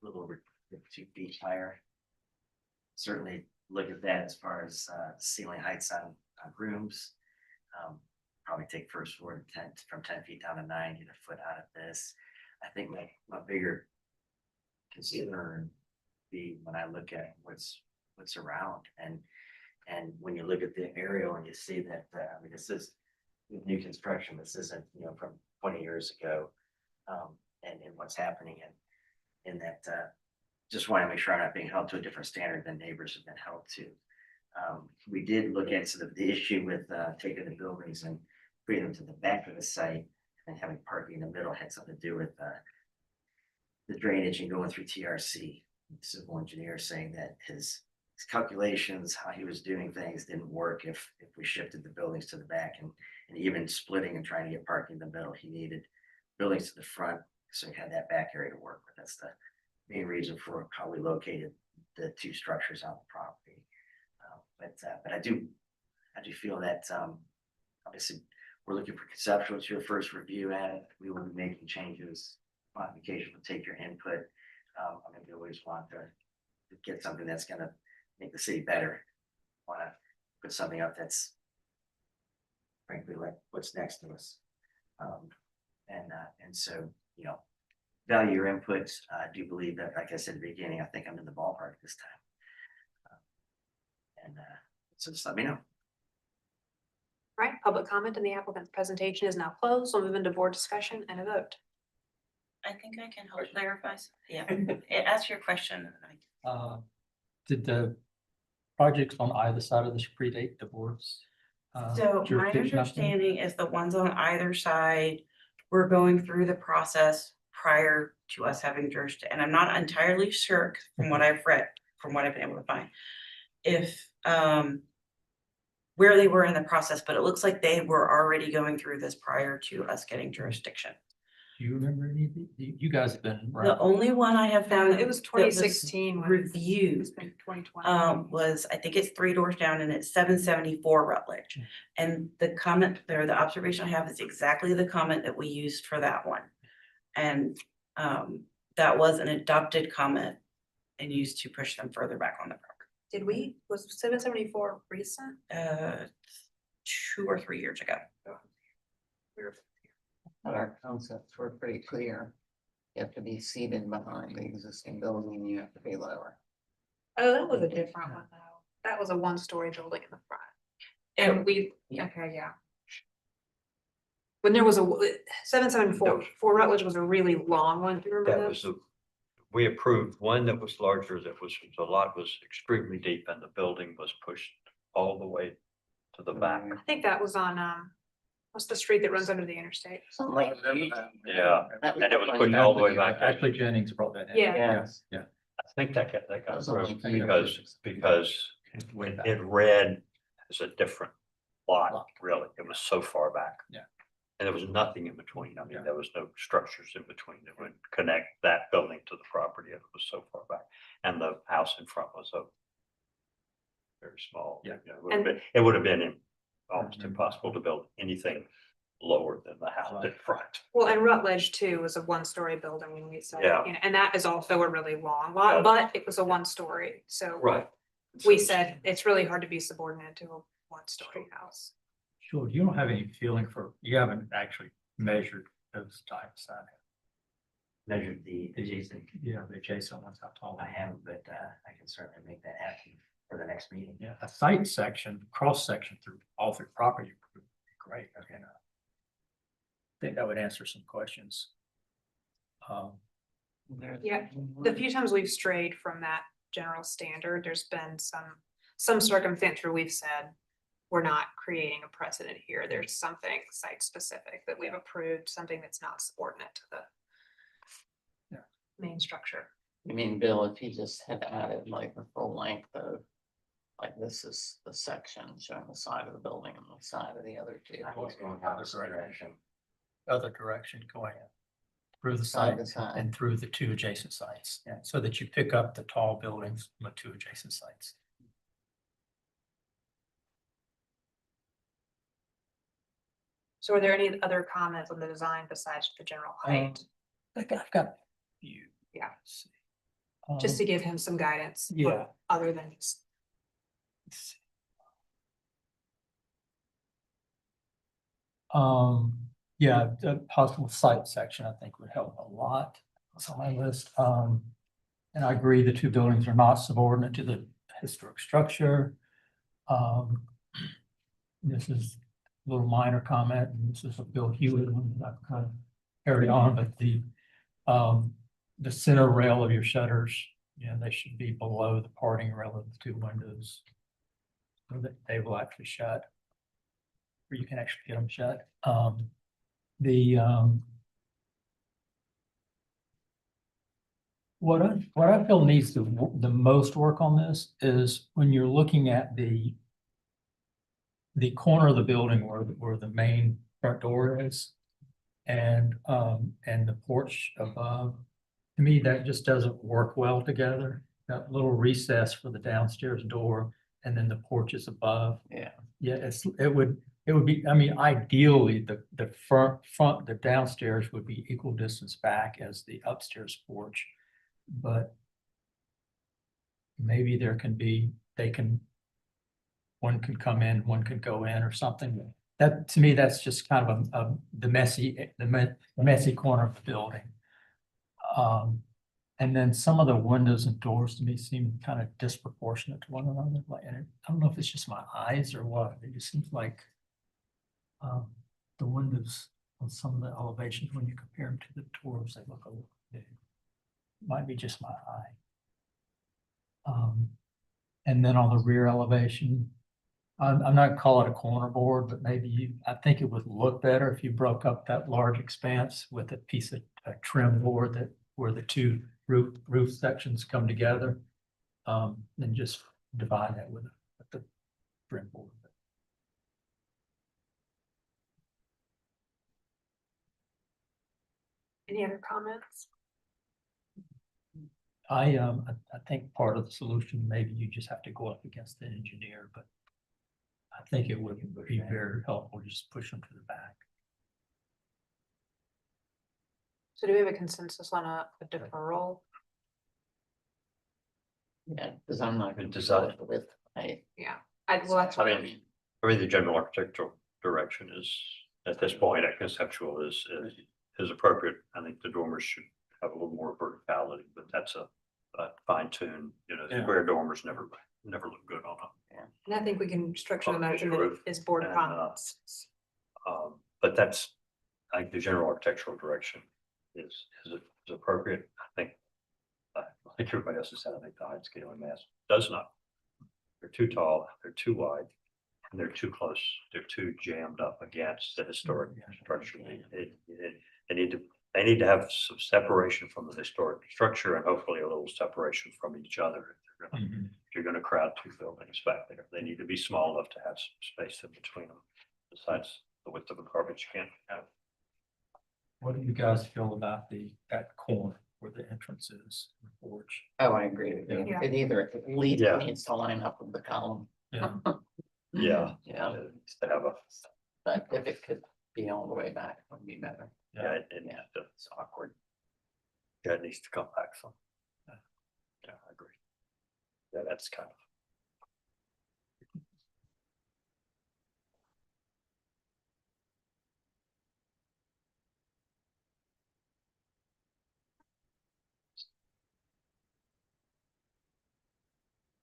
little over 2 feet higher. Certainly look at that as far as ceiling heights on rooms. Probably take first floor to 10 from 10 feet down to 9, get a foot out of this. I think my bigger concern be when I look at what's around and when you look at the aerial and you see that I mean, this is new construction. This isn't, you know, from 20 years ago, and what's happening in that. Just want to make sure I'm not being held to a different standard than neighbors have been held to. We did look at sort of the issue with taking the buildings and putting them to the back of the site and having parking in the middle had something to do with the drainage and going through TRC. The civil engineer saying that his calculations, how he was doing things didn't work if we shifted the buildings to the back and even splitting and trying to get parking in the middle. He needed buildings to the front so he had that back area to work with. That's the main reason for how we located the two structures on the property. But I do feel that obviously we're looking for conceptual. It's your first review at it. We will be making changes. Modification will take your input. I mean, we always want to get something that's going to make the city better. Want to put something up that's frankly like what's next to us. And so, you know, value your inputs. I do believe that, like I said at the beginning, I think I'm in the ballpark this time. So just let me know. All right, public comment and the applicant's presentation is now closed. We'll move into board discussion and a vote. I think I can help clarify. Yeah, ask your question. Did the projects on either side of this predate the board's? So my jurisdiction? understanding is the ones on either side were going through the process prior to us having jurisdiction. And I'm not entirely sure from what I've read, from what I've been able to find, if where they were in the process, but it looks like they were already going through this prior to us getting jurisdiction. Do you remember any of you guys have been. The only one I have found. It was that 2016 when it's- Reviewed, It's been 2020. was, I think it's 3 doors down and it's 774 Rutledge. And the comment there, the observation I have is exactly the comment that we used for that one. And that was an adopted comment and used to push them further back on the property. Was 774 recent? 2 or 3 years ago. But our concepts were pretty clear. You have to be seated behind the existing building and you have to be lower. Oh, that was a different one though. That was a one-story building in the front. And okay, yeah. When there was a 774, for Rutledge was a really long one, do you remember That that? was we approved one that was larger, that was, the lot was extremely deep and the building was pushed all the way to the back. I think that was on, what's the street that runs under the interstate? Something like. Yeah, and it was pushed all the way back. Actually, Jennings brought that in. Yeah. Yes. Yeah. I think that got That's approved only because Way back. it read as a different lot, really. It was so far back. Yeah. And there was nothing in between. I mean, Yeah. there was no structures in between that would connect that building to the property. It was so far back. And the house in front was a very small. Yeah. You know, it would have been almost impossible to build anything lower than the house in front. Well, and Rutledge too was a one-story building when we said, Yeah. you know, and that is also a really long lot, Yeah. but it was a one-story, so. Right. We said it's really hard to be subordinate to a one-story house. Sure, you don't have any feeling for, you haven't actually measured those types. Measured the adjacent, Yeah, the adjacent ones, how tall. I haven't, but I can certainly make that happen for the next meeting. Yeah, a site section, cross section through all through property would be great. Okay. I think that would answer some questions. Yeah, the few times we've strayed from that general standard, there's been some circumstance where we've said, we're not creating a precedent here. There's something site specific that we've approved, something that's not subordinate to the main structure. You mean, Bill, if you just had added like the full length of, like this is the section showing the side of the building and the side of the other two. Other direction going through the Side site to side. and through the two adjacent sites. Yeah, so that you pick up the tall buildings from the two adjacent sites. So are there any other comments on the design besides the general height? I've got a few. Yeah. Let's see. Just to give him some guidance. Yeah. Other than just. Let's see. Yeah, the possible site section, I think would help a lot. That's on my list. And I agree, the two buildings are not subordinate to the historic structure. This is a little minor comment, and this is a Bill Hewitt one that I've kind of carried on, but the center rail of your shutters, yeah, they should be below the parting rail of the two windows. So that they will actually shut. Or you can actually get them shut. What I feel needs the most work on this is when you're looking at the corner of the building where the main front door is and the porch above. To me, that just doesn't work well together. That little recess for the downstairs door and then the porch is above. Yeah. Yeah, it would be, I mean, ideally, the front, the downstairs would be equal distance back as the upstairs porch. But maybe there can be, one can come in, one could go in or something. That, to me, that's just kind of the messy corner of the building. And then some of the windows and doors to me seem kind of disproportionate to one another. Like, and I don't know if it's just my eyes or what. It just seems like the windows on some of the elevations, when you compare them to the doors, they look a little big. Might be just my eye. And then on the rear elevation, I'm not calling it a corner board, but maybe I think it would look better if you broke up that large expanse with a piece of a trim board that where the two roof sections come together. And just divide that with the trim board. Any other comments? I think part of the solution, maybe you just have to go up against the engineer, but I think it would be very helpful, just push them to the back. So do we have a consensus on a deferral? Yeah, because I'm not gonna Design. decide with, Yeah, well, that's what I mean, the general architectural direction is, at this point, conceptual is appropriate. I think the dormers should have a little more verticality, but that's a fine tune, Yeah. square dormers never look good on them. and I think we can structure the Oh, motion roof. as board And, comments. But that's, I think the general architectural direction is appropriate. I think everybody else has said, I think the height, scale and mass does not. They're too tall, they're too wide, and they're too close. They're too jammed up against the historic structure. They need to have some separation from the historic structure and hopefully a little separation from each other. If you're gonna crowd two buildings back there, they need to be small enough to have some space in between them, besides the width of a garbage can. What do you guys feel about that corner where the entrance is, the porch? oh, I agree with you. Yeah. It either at least Yeah. needs to line up with the column. Yeah. Yeah. Yeah, To have a, but if it could be all the way back, it would be better. yeah, it needs to, It's awkward. yeah, it needs to come back some. Yeah, I agree. Yeah, that's kind of.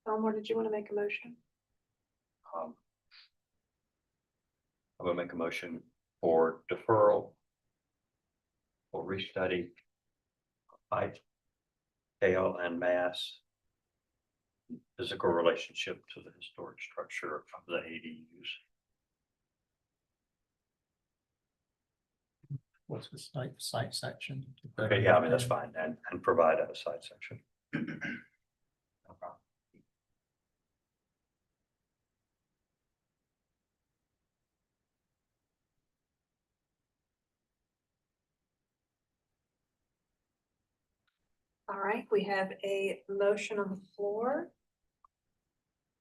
Elmore, did you want to make a motion? I'm gonna make a motion for deferral. For restudy. Height. Scale and mass. Physical relationship to the historic structure of the ADUs. What's the site section? Okay, yeah, I mean, that's fine, and provide a side section. No problem. All right, we have a motion on the floor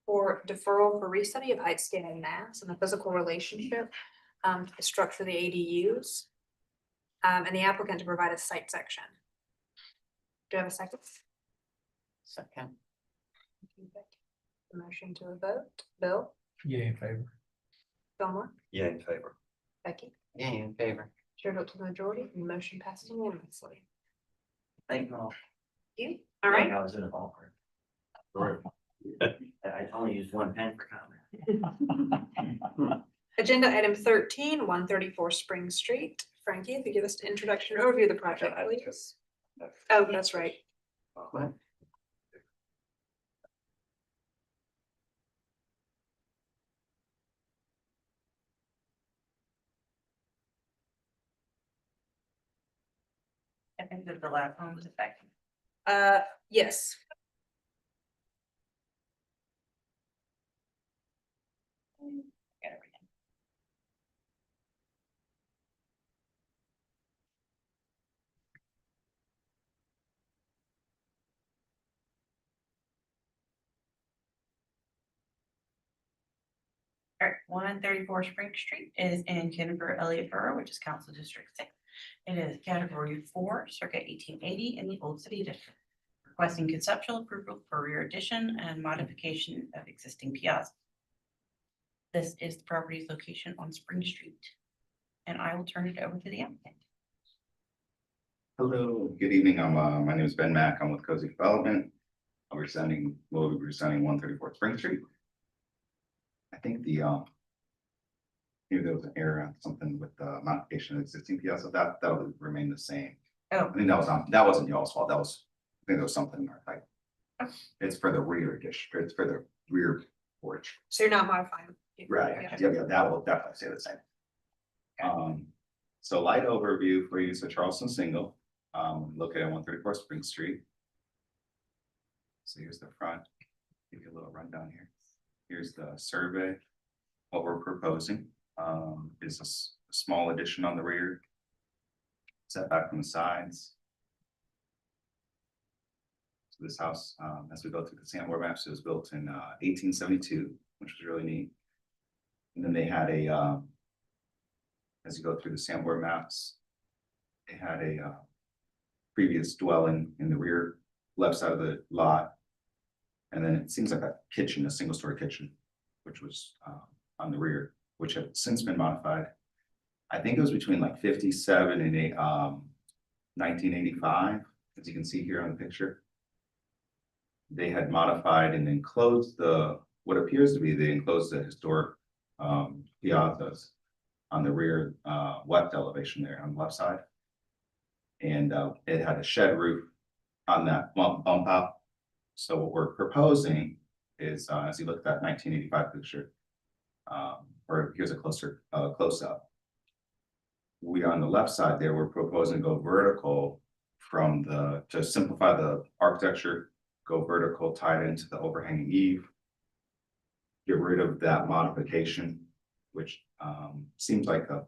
for deferral for restudy of height, scale and mass and the physical relationship to the structure of the ADUs. And the applicant to provide a site section. Do you have a second? Second, The motion to a vote. Bill, Yeah, in favor. Fillmore, Yeah, in favor. Becky, yeah, in favor. chair vote to the majority, and the motion passed unanimously. Thank you all. You, all right? I was in a ballpark. I only used one pen for comment. Agenda item 13, 134 Spring Street. Frankie, if you give us an introduction overview of the project, please. Oh, that's right. What? I think that the last one was effective. Yes. Got everything. All right, 134 Spring Street is in Kennebrew Elliott Borough, which is Council District 6. It is category 4, circa 1880 in the Old City District. Requesting conceptual approval for rear addition and modification of existing piazza. This is the property's location on Spring Street. And I will turn it over to the applicant. Hello, good evening. My name is Ben Mack. I'm with Cozy Development. We'll be presenting 134 Spring Street. I think maybe there was an error, something with the modification of existing piazza, that'll remain the same. Oh. I think that wasn't y'all's fault. I think there was something in our type. It's for the rear addition, it's for the rear porch. So you're not modifying. Right, yeah, that will definitely stay the same. So light overview for you, so Charleston single, located at 134 Spring Street. So here's the front, give you a little rundown here. Here's the survey. What we're proposing is a small addition on the rear. setback from the sides. So this house, as we go through the Sanborn maps, it was built in 1872, which was really neat. And then they had a, as you go through the Sanborn maps, they had a previous dwelling in the rear left side of the lot. And then it seems like a kitchen, a single-story kitchen, which was on the rear, which had since been modified. I think it was between like 57 and 1985, as you can see here on the picture. They had modified and enclosed what appears to be, they enclosed the historic piazzas on the rear west elevation there on the left side. And it had a shed roof on that bump out. So what we're proposing is, as you look at that 1985 picture, or here's a closer close up. We on the left side there, we're proposing to go vertical to simplify the architecture, go vertical, tie it into the overhanging eave. Get rid of that modification, which seems like a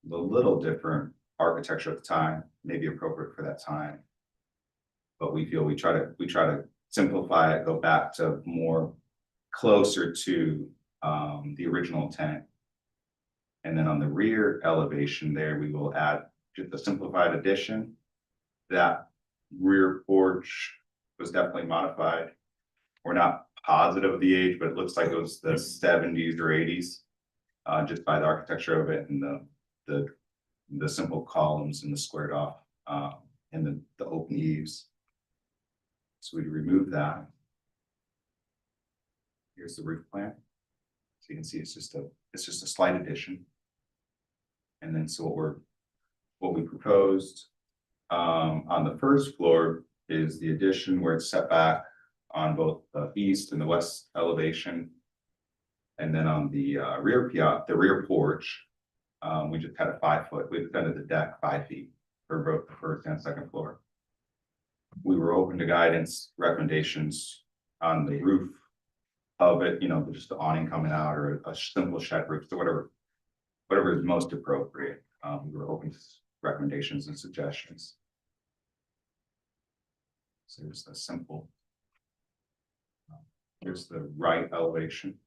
little different architecture at the time, maybe appropriate for that time. But we feel we try to simplify it, go back to more closer to the original intent. And then on the rear elevation there, we will add just a simplified addition. That rear porch was definitely modified. We're not positive of the age, but it looks like it was the 70s or 80s, just by the architecture of it and the simple columns and the squared off and the open eaves. So we'd remove that. Here's the roof plan. So you can see it's just a slight addition. And then so what we proposed on the first floor is the addition where it's set back on both the east and the west elevation. And then on the rear porch, we just had a 5 foot, we extended the deck 5 feet for both the first and second floor. We were open to guidance recommendations on the roof of it, just the awning coming out or a simple shed roof, so whatever is most appropriate. We were open to recommendations and suggestions. So here's the simple. Here's the right elevation.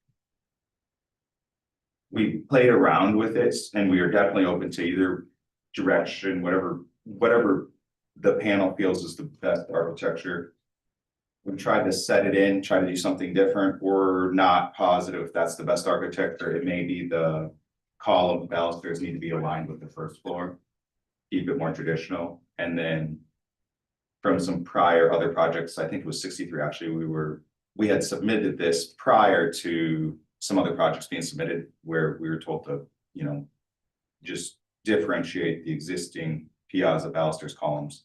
We played around with it and we are definitely open to either direction, whatever the panel feels is the best architecture. We tried to set it in, try to do something different. We're not positive if that's the best architecture. It may be the column balusters need to be aligned with the first floor, keep it more traditional. And then from some prior other projects, I think it was 63 actually, we had submitted this prior to some other projects being submitted where we were told to, just differentiate the existing piazza balusters columns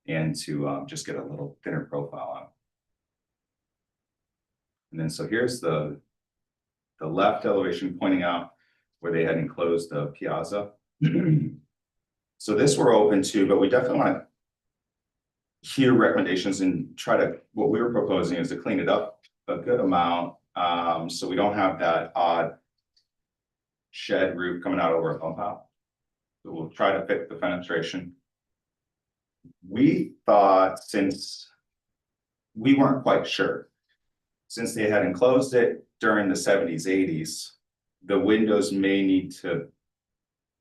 and to just get a little thinner profile on it. And then so here's the left elevation pointing out where they had enclosed the piazza. So this we're open to, but we definitely want to hear recommendations and what we were proposing is to clean it up a good amount. So we don't have that odd shed roof coming out over a bump out. So we'll try to fix the fenestration. We thought, since we weren't quite sure, since they had enclosed it during the 70s, 80s, the windows may need to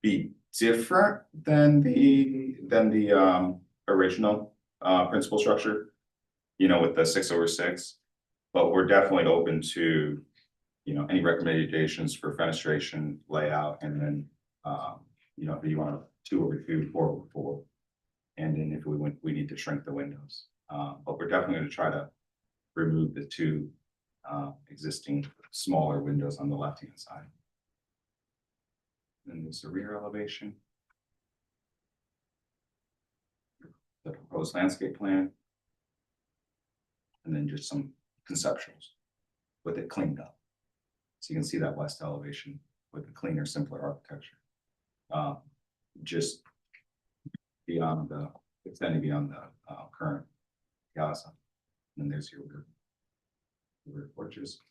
be different than the original principal structure, with the 6/6. But we're definitely open to, any recommendations for fenestration, layout, and then, if you want 2/2, 4/4, and then if we need to shrink the windows. But we're definitely going to try to remove the 2 existing smaller windows on the left-hand side. Then there's the rear elevation. The proposed landscape plan. And then just some conceptuals with it cleaned up. So you can see that west elevation with the cleaner, simpler architecture. Just extending beyond the current piazza. And then there's your rear porches.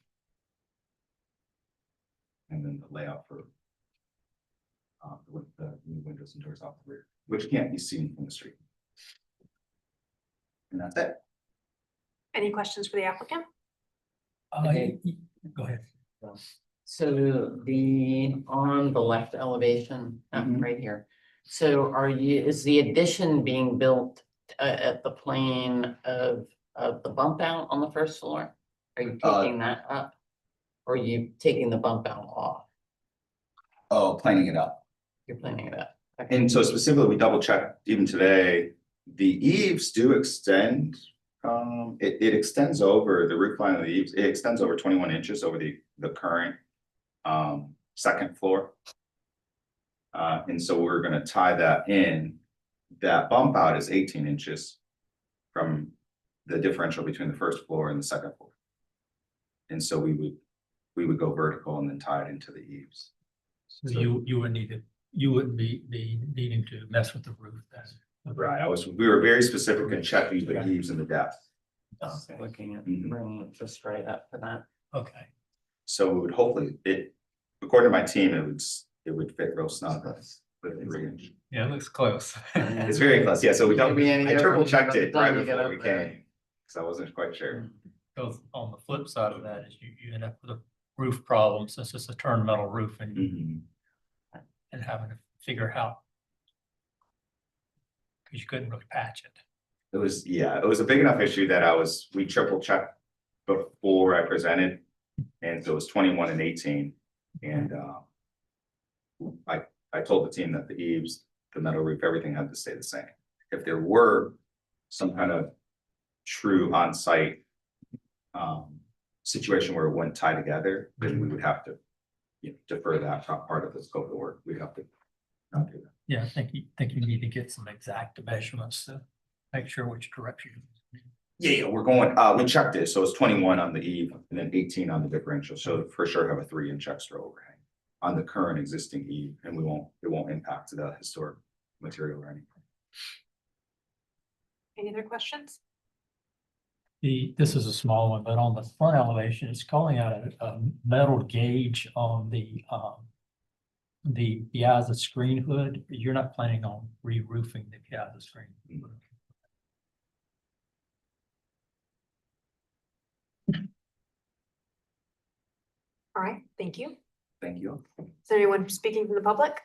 And then the layout for with the new windows and doors off the rear, which can't be seen from the street. And that's it. Any questions for the applicant? Go ahead. So on the left elevation, right here. So is the addition being built at the plane of the bump out on the first floor? Are you taking that up? Or are you taking the bump out off? Oh, planning it up. You're planning it up. And so specifically, we double checked even today, the eaves do extend. It extends over the roof line of the eaves, it extends over 21 inches over the current second floor. And so we're gonna tie that in. That bump out is 18 inches from the differential between the first floor and the second floor. And so we would go vertical and then tie it into the eaves. So you wouldn't be needing to mess with the roof then. Right, we were very specific in checking the eaves and the depth. Looking at bringing it just right up to that. Okay. So we would hopefully, according to my team, it would fit real snug with the 3-inch. Yeah, it looks close. It's very close, yeah, so we don't, I triple checked it right Time to get before we up there. came, because I wasn't quite sure. So on the flip side of that is you end up with a roof problem since it's a turned metal roof and having to figure out. Because you couldn't really patch it. It was a big enough issue that we triple checked before I presented. And so it was 21 and 18. And I told the team that the eaves, the metal roof, everything had to stay the same. If there were some kind of true on-site situation where it wouldn't tie together, then we would have to defer that part of the scope of the work. We'd have to not do that. Yeah, I think you need to get some exact measurements to make sure which direction. Yeah, we're going, we checked it, so it's 21 on the eave and then 18 on the differential, so for sure have a 3-inch extra overhang on the current existing eave, and it won't impact the historic material or anything. Any other questions? This is a small one, but on the front elevation, it's calling out a metal gauge on the piazza screen hood. You're not planning on re-roofing the piazza screen. All right, thank you. Thank you. Is there anyone speaking from the public?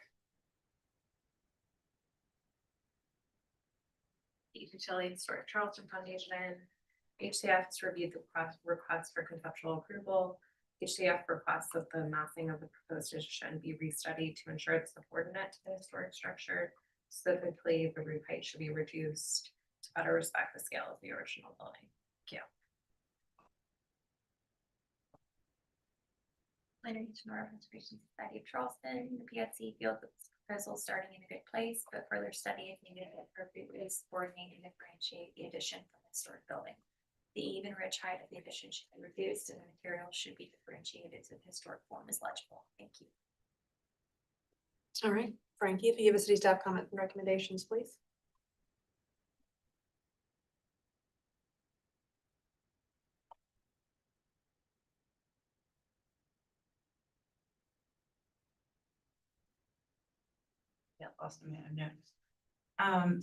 Utility Historic Charleston Foundation. HCF has reviewed the request for conceptual approval. HCF requests that the massing of the proposed addition be restudied to ensure it's subordinate to the historic structure. Specifically, the roof height should be reduced to better respect the scale of the original building. Thank you. Leonard Sonora Conservation Society of Charleston. The PSC feels that this proposal is starting in a good place, but further study is needed to appropriately coordinate and differentiate the addition from the historic building. The even ridge height of the addition should be reduced and the material should be differentiated so the historic form is legible. Thank you. All right, Frankie, if you give us city staff comments and recommendations, please. Yeah, lost a minute of notes.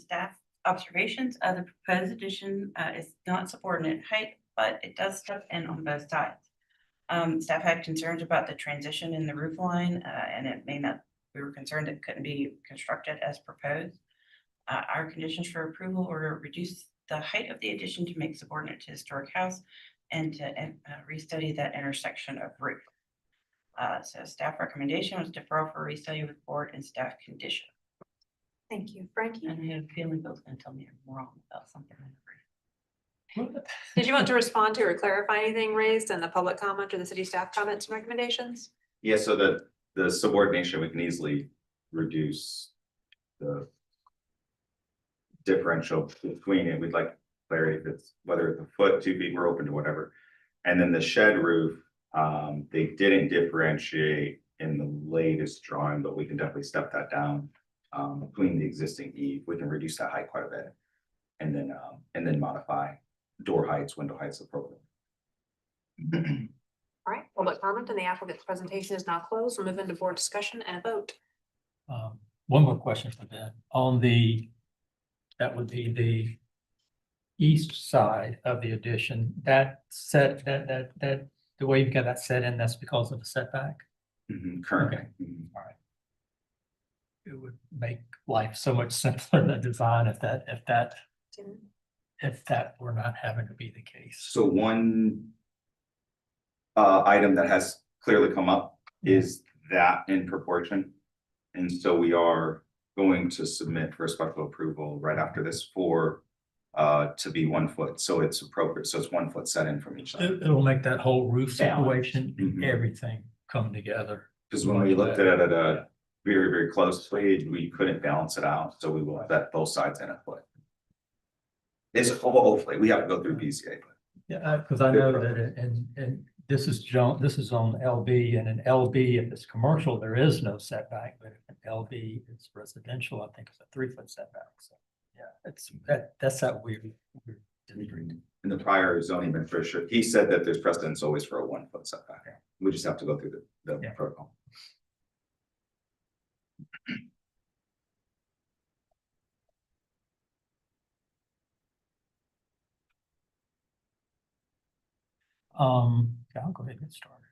Staff observations of the proposed addition is not subordinate height, but it does step in on both sides. Staff had concerns about the transition in the roof line, and it may not, we were concerned it couldn't be constructed as proposed. Our conditions for approval were to reduce the height of the addition to make subordinate to historic house and to restudy that intersection of roof. So staff recommendation was deferral for restudy with board and staff condition. Thank you, Frankie. And I had a feeling Bill's gonna tell me I'm wrong about something. Did you want to respond to or clarify anything raised in the public comment or the city staff comments and recommendations? Yeah, so the subordination, we can easily reduce the differential between it. We'd like clarity if it's whether it's a foot, 2 feet, we're open to whatever. And then the shed roof, they didn't differentiate in the latest drawing, but we can definitely step that down between the existing eave. We can reduce that height quite a bit, and then modify door heights, window heights appropriately. All right, public comment and the applicant's presentation is now closed. We'll move into board discussion and a vote. One more question for Ben. On the, that would be the east side of the addition, that set, that, the way you've got that set in, that's because of the setback? Currently. Okay. All right. It would make life so much simpler, the design, if that were not having to be the case. So one item that has clearly come up is that in proportion. And so we are going to submit for a special approval right after this for to be 1 foot, so it's appropriate, so it's 1 foot set in from each side. It'll make that whole roof Balance. situation, everything come together. Because when we looked at it very, very closely, we couldn't balance it out, so we will set both sides in a foot. It's hopefully, we have to go through BCA. Yeah, because I know that, and this is this is on LB, and in LB, if it's commercial, there is no setback, but if in LB it's residential, I think it's a 3 foot setback, so. Yeah, that's that weird district. In the prior zoning administrator, he said that there's precedence always for a 1 foot setback. We just have to go through the protocol. Yeah, I'll go ahead and get started.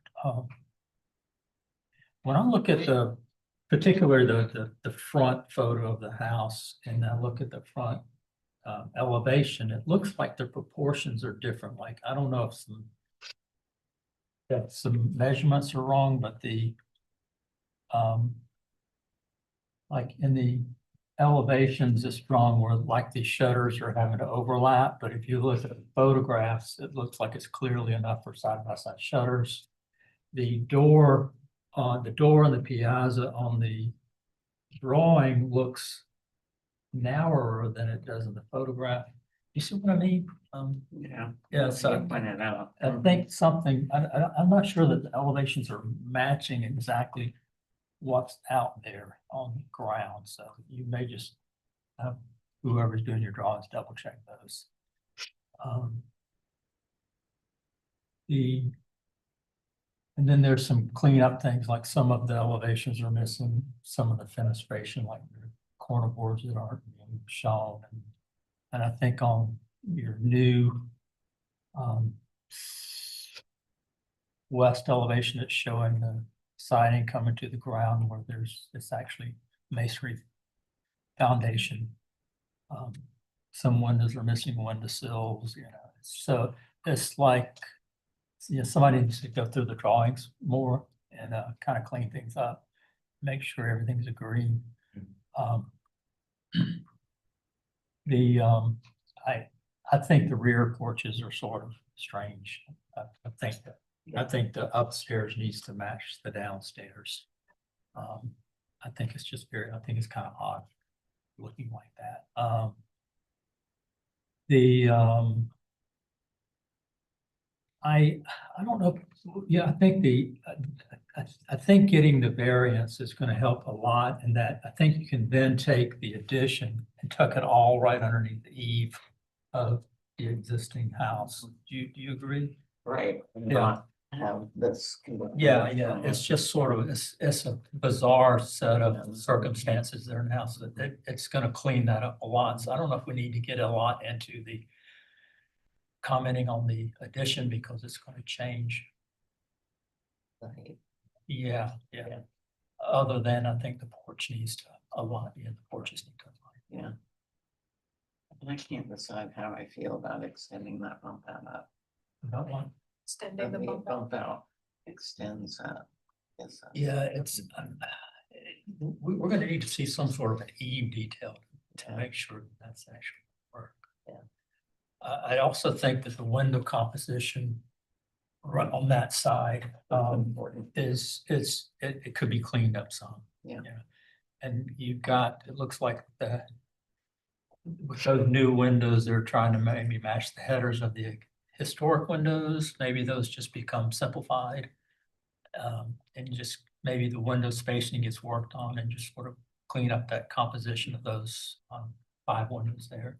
When I look at particularly the front photo of the house, and I look at the front elevation, it looks like the proportions are different. Like, I don't know if some measurements are wrong, but like in the elevations, it's drawn where like the shutters are having to overlap, but if you look at the photographs, it looks like it's clearly enough for side-by-side shutters. The door and the piazza on the drawing looks narrower than it does in the photograph. You see what I mean? Yeah, so Point it out. I think something, I'm not sure that the elevations are matching exactly what's out there on the ground, so you may just have whoever's doing your drawings double check those. And then there's some cleanup things, like some of the elevations are missing, some of the fenestration, like the corner boards that aren't being shown. And I think on your new west elevation, it's showing the siding coming to the ground where it's actually masonry foundation. Some windows are missing windowsills, so it's like, somebody needs to go through the drawings more and kind of clean things up, make sure everything's agreed. I think the rear porches are sort of strange. I think the upstairs needs to match the downstairs. I think it's just I think it's kind of odd looking like that. I don't know. Yeah, I think I think getting the variance is going to help a lot, in that I think you can then take the addition and tuck it all right underneath the eave of the existing house. Do you agree? Right. Yeah. Have this. Yeah, it's just sort of, it's a bizarre set of circumstances there now, so it's gonna clean that up a lot. So I don't know if we need to get a lot into the commenting on the addition, because it's gonna change. Right. Yeah. Other than I think the porch needs to align, the porches need to align. Yeah. And I can't decide how I feel about extending that bump out up. That one. Extending the bump out. Extends that. Yes. Yeah, it's, we're gonna need to see some sort of an eave detail to make sure that's actually work. Yeah. I also think that the window composition right on that side it could be cleaned up some. Yeah. And you've got, it looks like with those new windows, they're trying to maybe match the headers of the historic windows. Maybe those just become simplified. And just maybe the window spacing gets worked on, and just sort of clean up that composition of those 5 windows there.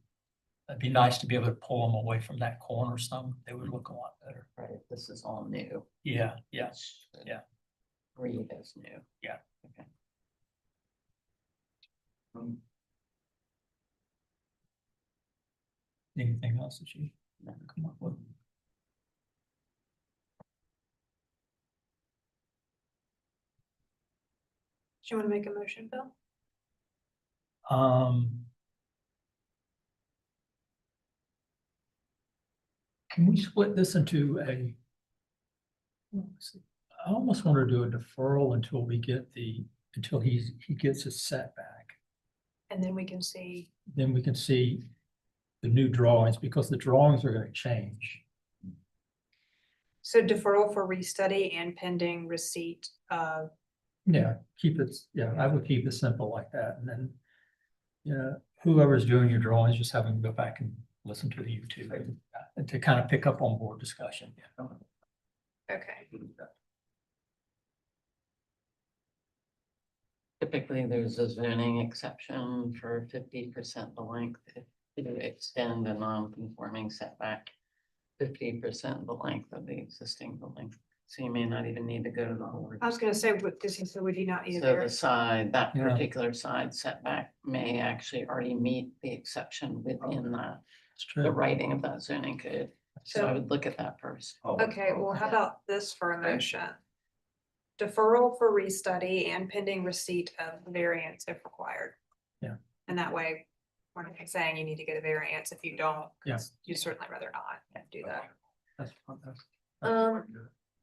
It'd be nice to be able to pull them away from that corner some. They would look a lot better. Right, this is all new. Yeah. Read is new. Yeah. Okay. Anything else that you come up with? Do you want to make a motion, Bill? Can we split this into I almost want to do a deferral until we get until he gets his setback. And then we can see. Then we can see the new drawings, because the drawings are gonna change. So deferral for restudy and pending receipt of. Yeah, I would keep it simple like that, and then, whoever's doing your drawings, just have them go back and listen to the YouTube and to kind of pick up on board discussion. Okay. Typically, there's a zoning exception for 50% the length if you extend a non-conforming setback 50% the length of the existing building. So you may not even need to go to the whole. I was gonna say, what does he say, would he not need So a the side, that Yeah. particular side setback may actually already meet the exception within the writing of that zoning code. So I would look at that first. Okay, well, how about this for a motion? Deferral for restudy and pending receipt of variance if required. Yeah. And that way, we're not saying you need to get a variance if you don't. 'Cause you'd certainly rather not do that. That's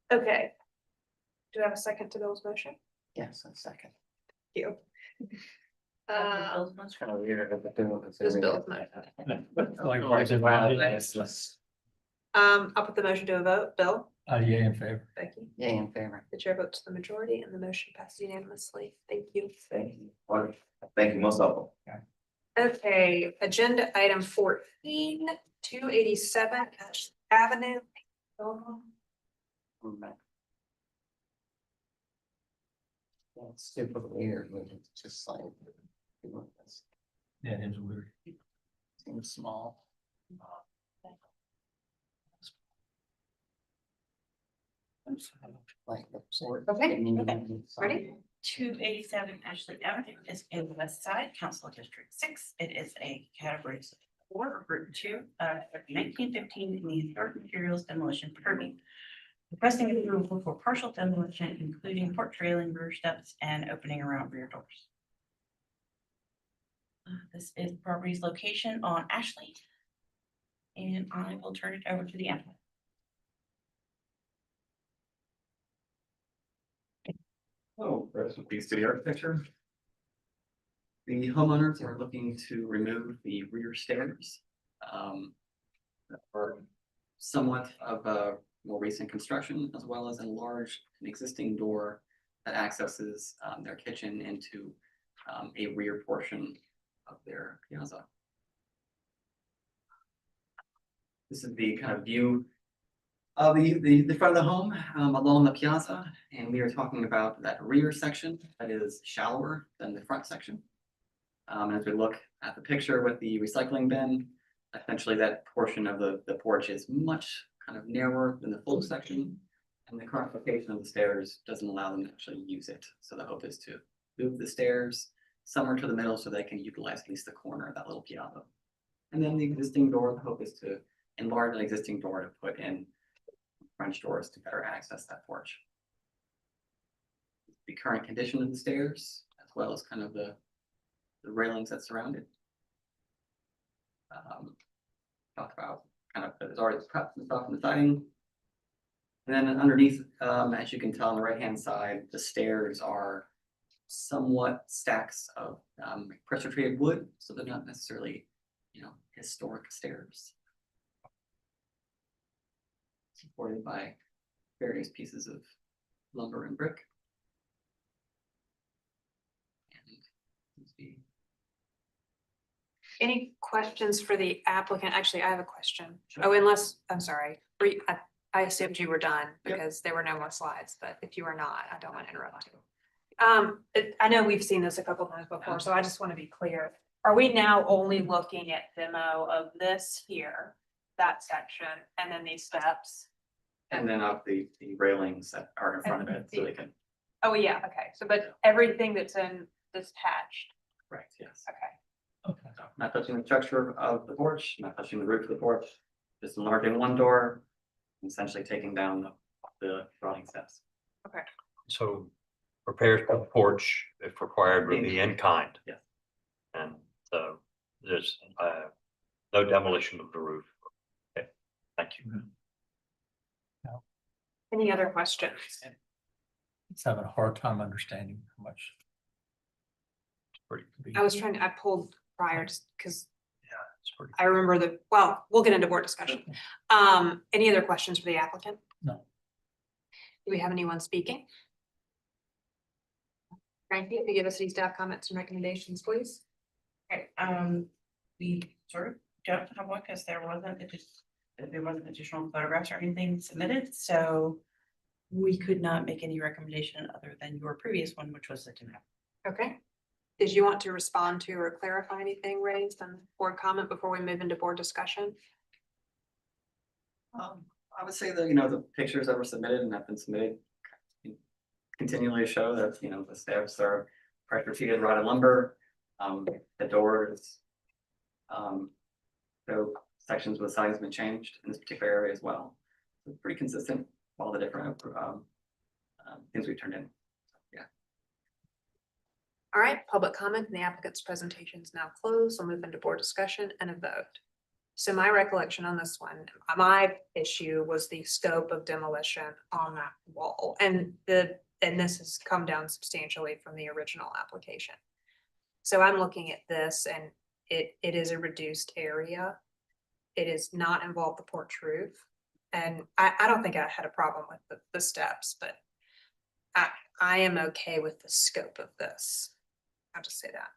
Okay. Do I have a second to Bill's motion? Yes, a second. Thank you. It's kind of weird. This Bill's motion. I'll put the motion to a vote. Bill? Yeah, in favor. Becky? Yay, in favor. The chair votes the majority and the motion passes unanimously. Thank you. Thank you. Wonderful. Thank you, most helpful. Okay, agenda item 14, 287 Ash Avenue. That's super weird, but it's just like. Yeah, it is weird. Seems small. Like the sort. Okay, Ready? 287 Ashley Avenue is in the West Side Council District 6. It is a category 4, Group 2, 1915 needs art materials demolition permit. Requesting approval for partial demolition, including porch railing, rear steps, and opening around rear doors. This is the property's location on Ashley. And I will turn it over to the applicant. Oh, rest in peace to the architecture. The homeowners are looking to remove the rear stairs. That are somewhat of a more recent construction, as well as enlarge an existing door that accesses their kitchen into a rear portion of their piazza. This is the kind of view of the front of the home along the piazza, and we are talking about that rear section that is shallower than the front section. As we look at the picture with the recycling bin, essentially that portion of the porch is much kind of narrower than the full section, and the current location of the stairs doesn't allow them to actually use it. So the hope is to move the stairs somewhere to the middle so they can utilize at least the corner of that little piazza. And then the existing door, the hope is to enlarge an existing door to put in French doors to better access that porch. The current condition of the stairs, as well as kind of the railings that surround it. Talk about kind of, there's already prepped and stuff in the siding. And then underneath, as you can tell on the right-hand side, the stairs are somewhat stacks of pressure treated wood, so they're not necessarily, historic stairs. Supported by various pieces of lumber and brick. Any questions for the applicant? Actually, I have a question. Oh, unless, I'm sorry, I assumed you were done because there were no more slides, but if you are not, I don't want to interrupt you. I know we've seen this a couple times before, so I just want to be clear. Are we now only looking at demo of this here, that section, and then these steps? And then of the railings that are in front of it, so they can. Oh, yeah, okay. So, but everything that's in this hatched Correct, yes. Okay. Not touching the structure of the porch, not touching the roof of the porch, just enlarging one door, essentially taking down the rotting steps. Okay. So repairs to the porch, if required, would be in kind. Yes. And so there's no demolition of the roof. Okay, thank you. Any other questions? It's having a hard time understanding how much. I was trying to, I pulled prior just because It's pretty. I remember well, we'll get into board discussion. Any other questions for the applicant? No. Do we have anyone speaking? Frankie, if you give us any staff comments and recommendations, please. Okay, we sort of don't have one because there wasn't additional photographs or anything submitted, so we could not make any recommendation other than your previous one, which was the denial. Okay. Did you want to respond to or clarify anything raised on board comment before we move into board discussion? I would say that, you know, the pictures that were submitted and have been submitted continually show that, you know, the steps are pressure treated rotted lumber, the doors. So sections with signs have been changed in this particular area as well. So pretty consistent, all the different things we've turned in. Yeah. All right, public comment and the applicant's presentation is now closed. We'll move into board discussion and a vote. So my recollection on this one, my issue was the scope of demolition on that wall, and this has come down substantially from the original application. So I'm looking at this and it is a reduced area. It does not involve the porch roof. And I don't think I had a problem with the steps, but I am okay with the scope of this. I'll just say that.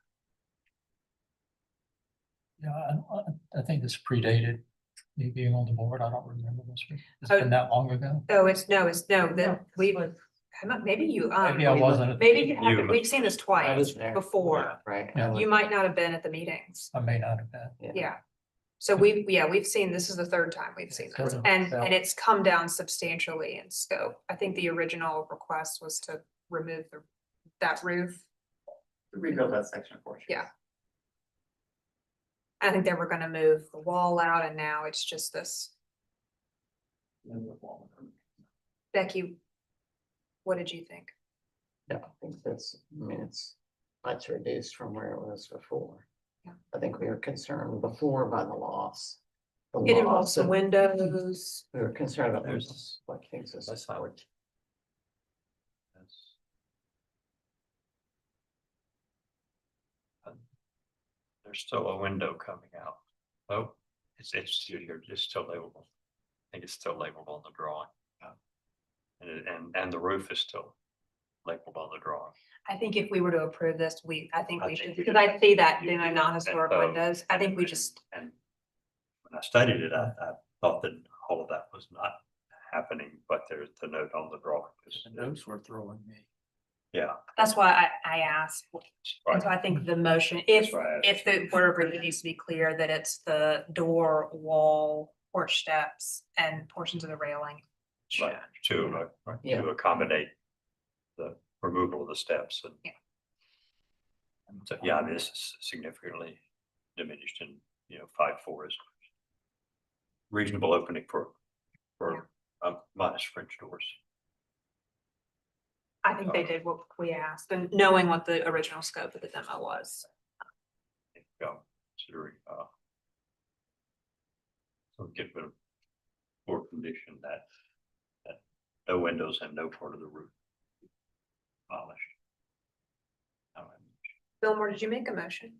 Yeah, I think this predated me being on the board. I don't remember this. It's Oh. been that long ago. Oh, maybe you, Maybe I wasn't. maybe you haven't, we've seen this I twice was there. before. Right. Yeah. You might not have been at the meetings. I may not have been. Yeah. So we've seen, this is the third time we've seen this, Doesn't- and yeah. it's come down substantially in scope. I think the original request was to remove that roof. Rebuild that section of porch. Yeah. I think they were gonna move the wall out, and now it's just this. Becky, what did you think? Yeah, I think it's much reduced from where it was before. Yeah. I think we were concerned before by the loss. The It loss involves the of- windows. We were concerned about There's- what things is. That's how it. There's still a window coming out. Oh, it's still here, it's still labeled. I think it's still labeled on the drawing. And the roof is still labeled on the drawing. I think if we were to approve this, I think I we think should, you because I see that you doing do. non-historic And so- windows. I think we just, And when I studied it, I thought that all of that was not happening, but there's the note on the drawing. The notes were throwing me. Yeah. that's why I asked. And so I think the motion, if Right. the board agrees, it needs to be clear that it's the door, wall, porch steps, and portions of the railing. Right, Yeah. to accommodate the removal of the steps and. Yeah. And so, yeah, I mean, this is significantly diminished and, 5.4 is reasonable opening for minus French doors. I think they did what we asked, and knowing what the original scope of the demo was. Considering, so get rid of poor condition that no windows and no part of the roof demolished. Fillmore, did you make a motion?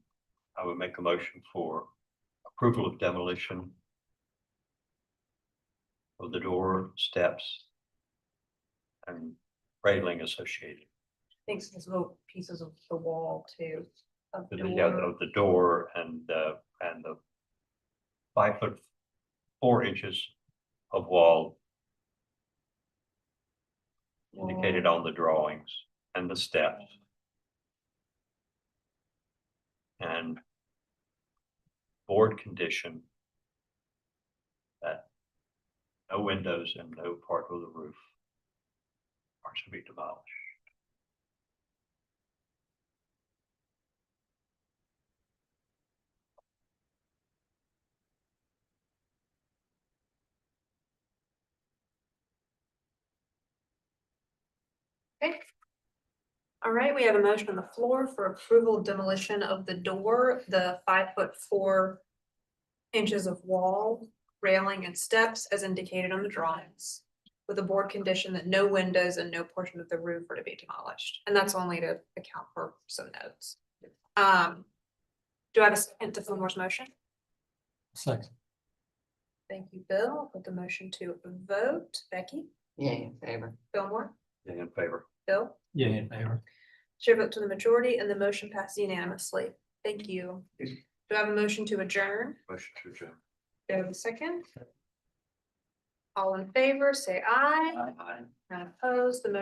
I would make a motion for approval of demolition of the door, steps, and railing associated. I think these little pieces of the wall too. Of the The door. of the door and the 5'4" of wall indicated on the drawings and the steps. And board condition that no windows and no part of the roof are to be demolished. Okay. All right, we have a motion on the floor for approval of demolition of the door, the 5'4" of wall, railing and steps as indicated on the drawings. With a board condition that no windows and no portion of the roof are to be demolished, and that's only to account for some notes. Do I have a second to Fillmore's motion? Second. Thank you, Bill. I'll put the motion to vote. Becky, Yay, in favor. Fillmore, In favor. Bill, Yeah, in favor. chair vote to the majority and the motion passes unanimously. Thank you. Do I have a motion to adjourn? Motion to adjourn. Do I have a second? All in favor, say aye. Aye. None opposed, the motion